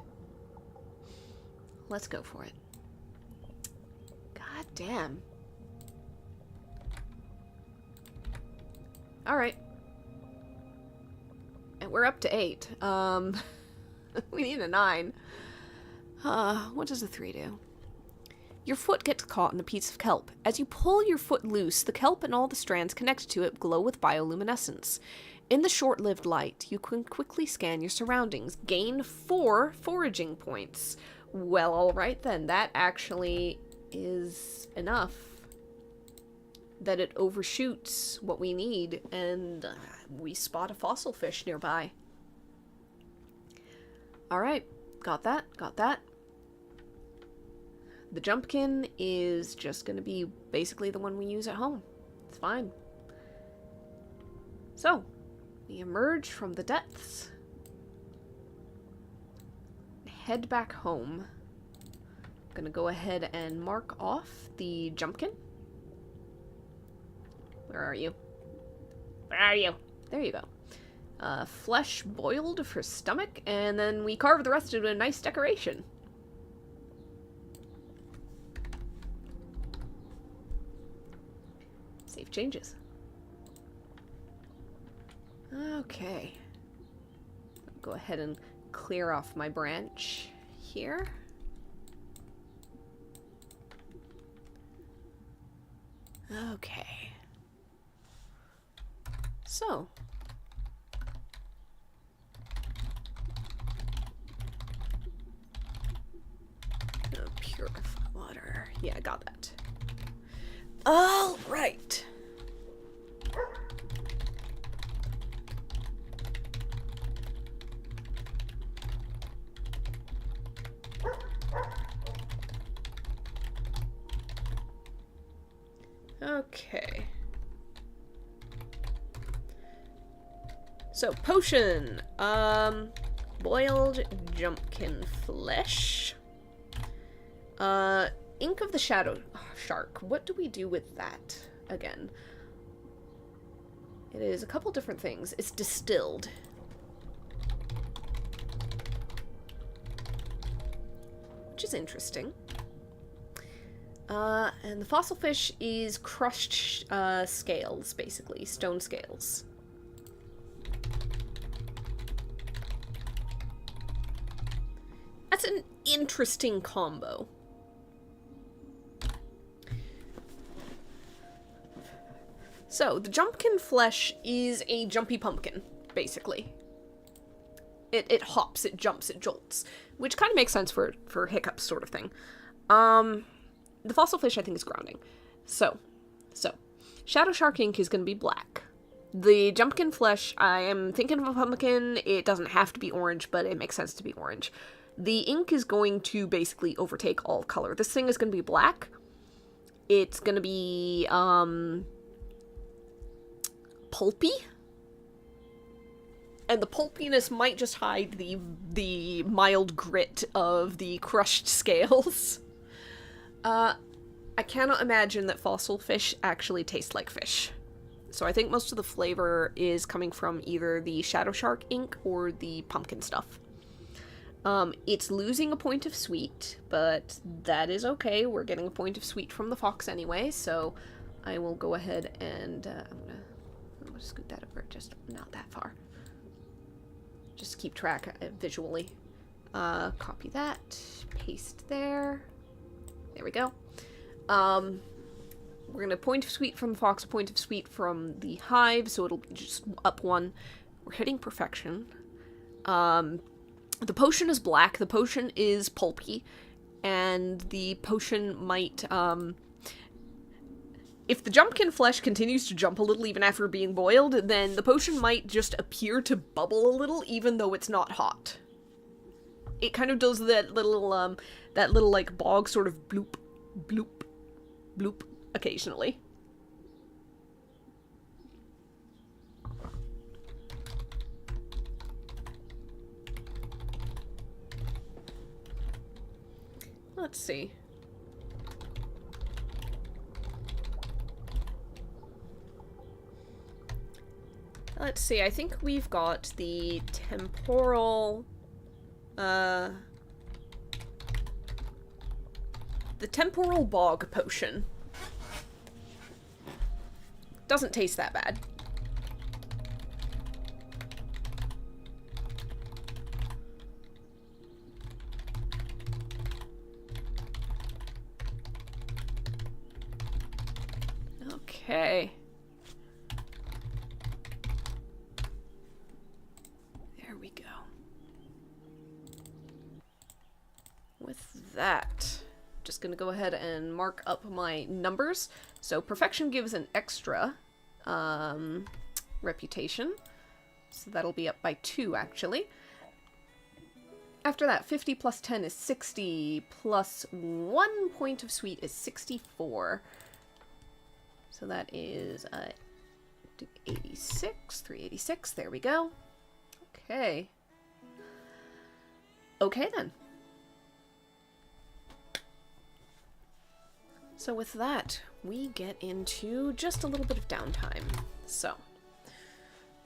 [SPEAKER 1] Let's go for it. God damn. Alright. And we're up to 8. We need a 9. What does a 3 do? Your foot gets caught in a piece of kelp. As you pull your foot loose, the kelp and all the strands connected to it glow with bioluminescence. In the short-lived light, you can quickly scan your surroundings. Gain 4 foraging points. Well, alright then. That actually is enough that it overshoots what we need, and we spot a fossil fish nearby. Alright. Got that. Got that. The jumpkin is just going to be basically the one we use at home. It's fine. So, we emerge from the depths. Head back home. I'm going to go ahead and mark off the jumpkin. Where are you? Where are you? There you go. Flesh boiled for stomach, and then we carve the rest into a nice decoration. Save changes. Okay. Go ahead and clear off my branch here. Okay. So. Purify water. Yeah, I got that. All right. Okay. So, potion. Boiled jumpkin flesh. Ink of the shadow shark. What do we do with that again? It is a couple different things. It's distilled. Which is interesting. And the fossil fish is crushed scales, basically. Stone scales. That's an interesting combo. So, the jumpkin flesh is a jumpy pumpkin, basically. It hops, it jumps, it jolts. Which kind of makes sense for hiccups sort of thing. The fossil fish, I think, is grounding. So. Shadow Shark ink is going to be black. The jumpkin flesh, I am thinking of a pumpkin. It doesn't have to be orange, but it makes sense to be orange. The ink is going to basically overtake all color. This thing is going to be black. It's going to be, pulpy. And the pulpiness might just hide the mild grit of the crushed scales. I cannot imagine that fossil fish actually taste like fish. So I think most of the flavor is coming from either the Shadow Shark ink or the pumpkin stuff. It's losing a point of sweet, but that is okay. We're getting a point of sweet from the fox anyway, so I will go ahead and I'm gonna scoot that over just not that far. Just keep track visually. Copy that, paste there. There we go. We're gonna point of sweet from the fox, a point of sweet from the hive, so it'll be just up 1. We're hitting perfection. The potion is black, the potion is pulpy, and the potion might, if the jumpkin flesh continues to jump a little even after being boiled, then the potion might just appear to bubble a little even though it's not hot. It kind of does that little, like, bog sort of bloop, bloop, bloop occasionally. Let's see. let's see, I think we've got the temporal, the temporal bog potion. Doesn't taste that bad. Okay. There we go. With that, just gonna go ahead and mark up my numbers. So perfection gives an extra reputation. So that'll be up by 2, actually. After that, 50 plus 10 is 60, plus 1 point of sweet is 64. So that is 86, 386, there we go. Okay. Okay then. So with that, we get into just a little bit of downtime. So,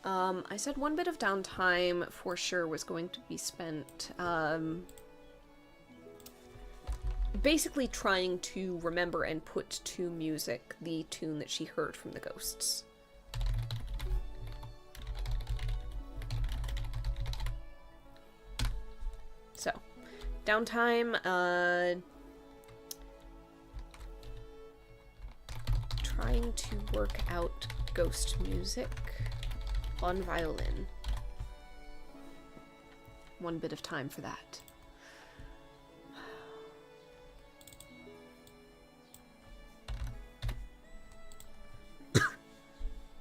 [SPEAKER 1] I said 1 bit of downtime for sure was going to be spent, basically trying to remember and put to music the tune that she heard from the ghosts. So, downtime, trying to work out ghost music on violin. 1 bit of time for that.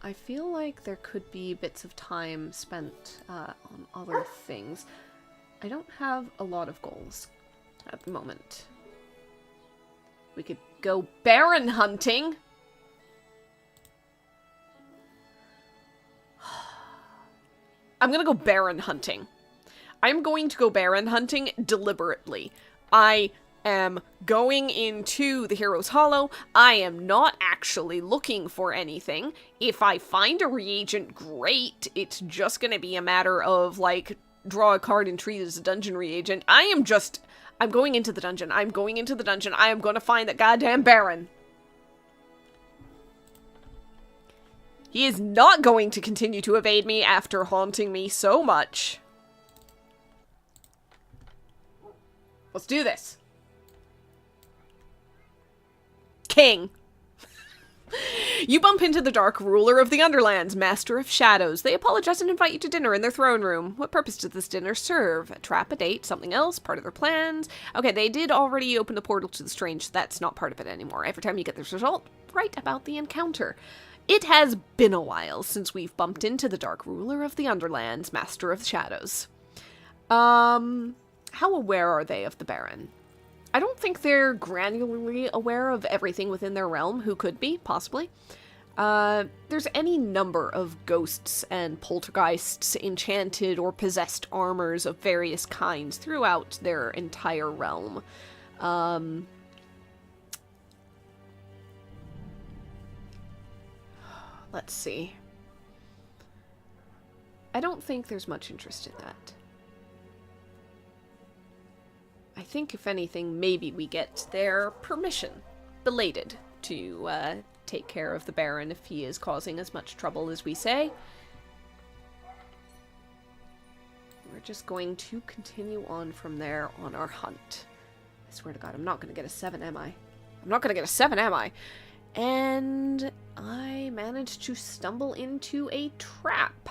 [SPEAKER 1] I feel like there could be bits of time spent on other things. I don't have a lot of goals at the moment. We could go baron hunting. I'm gonna go baron hunting. I'm going to go baron hunting deliberately. I am going into the Hero's Hollow. I am not actually looking for anything. If I find a reagent, great. It's just gonna be a matter of, like, draw a card and treat it as a dungeon reagent. I'm going into the dungeon. I'm going into the dungeon. I am gonna find that goddamn baron. He is not going to continue to evade me after haunting me so much. Let's do this. King. You bump into the Dark Ruler of the Underlands, Master of Shadows. They apologize and invite you to dinner in their throne room. What purpose does this dinner serve? A trap, a date, something else? Part of their plans? Okay, they did already open the portal to the strange. So that's not part of it anymore. Every time you get this result, write about the encounter. It has been a while since we've bumped into the Dark Ruler of the Underlands, Master of Shadows. How aware are they of the Baron? I don't think they're granularly aware of everything within their realm. Who could be? Possibly. There's any number of ghosts and poltergeists, enchanted or possessed armors of various kinds throughout their entire realm. Let's see. I don't think there's much interest in that. I think, if anything, maybe we get their permission, belated, to take care of the Baron if he is causing as much trouble as we say. We're just going to continue on from there on our hunt. I swear to God, I'm not going to get a 7, am I? I'm not going to get a 7, am I? And I managed to stumble into a trap,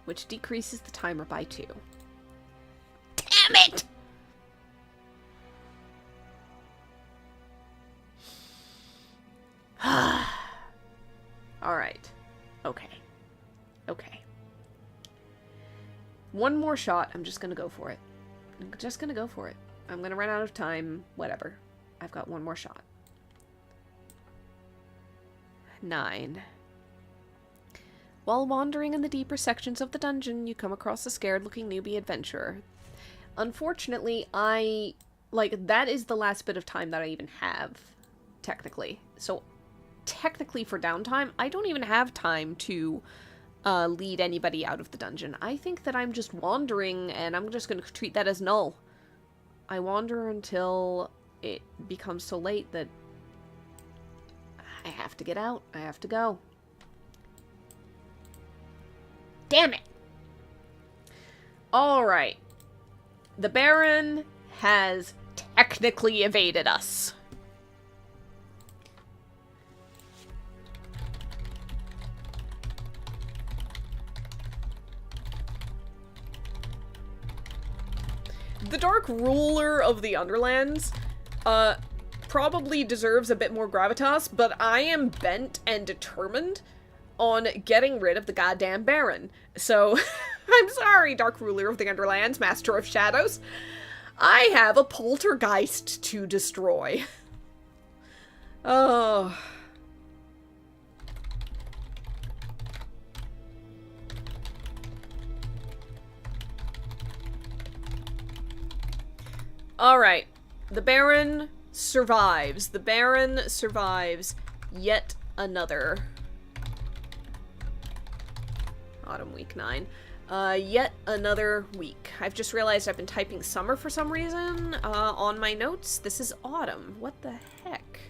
[SPEAKER 1] which decreases the timer by 2. Damn it! Alright. Okay. Okay. One more shot. I'm just gonna go for it. I'm just gonna go for it. I'm gonna run out of time. Whatever. I've got one more shot. 9. While wandering in the deeper sections of the dungeon, you come across a scared-looking newbie adventurer. Unfortunately, that is the last bit of time that I even have, technically. So, technically for downtime, I don't even have time to lead anybody out of the dungeon. I think that I'm just wandering, and I'm just going to treat that as null. I wander until it becomes so late that I have to get out. I have to go. Damn it! Alright. The Baron has technically evaded us. The Dark Ruler of the Underlands, probably deserves a bit more gravitas, but I am bent and determined on getting rid of the goddamn Baron. So, I'm sorry, Dark Ruler of the Underlands, Master of Shadows. I have a poltergeist to destroy. Oh. Alright. The Baron survives. The Baron survives yet another Autumn Week 9. Yet another week. I've just realized I've been typing summer for some reason on my notes. This is autumn. What the heck?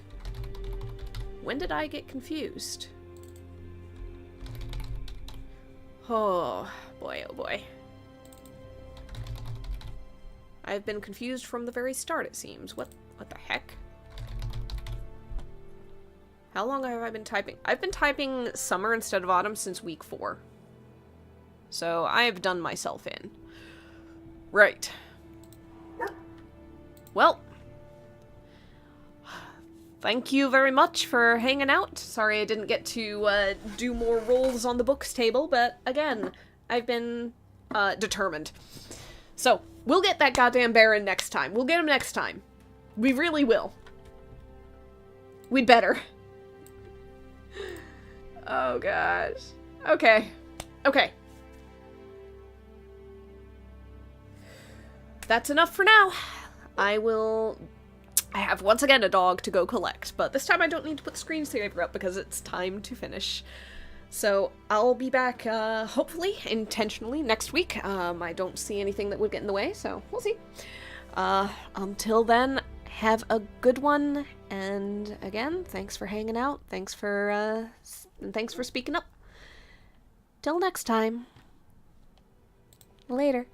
[SPEAKER 1] When did I get confused? Oh, boy, oh boy. I've been confused from the very start, it seems. What the heck? How long have I been typing? I've been typing summer instead of autumn since week 4. So, I have done myself in. Right. Well. Thank you very much for hanging out. Sorry I didn't get to do more rolls on the books table, but again, I've been determined. So, we'll get that goddamn Baron next time. We'll get him next time. We really will. We'd better. Oh gosh. Okay. Okay. That's enough for now. I have once again a dog to go collect, but this time I don't need to put the screensaver up because it's time to finish. So I'll be back, hopefully, intentionally, next week. I don't see anything that would get in the way, so we'll see. Until then, have a good one, and again, thanks for hanging out, thanks for speaking up. Till next time. Later.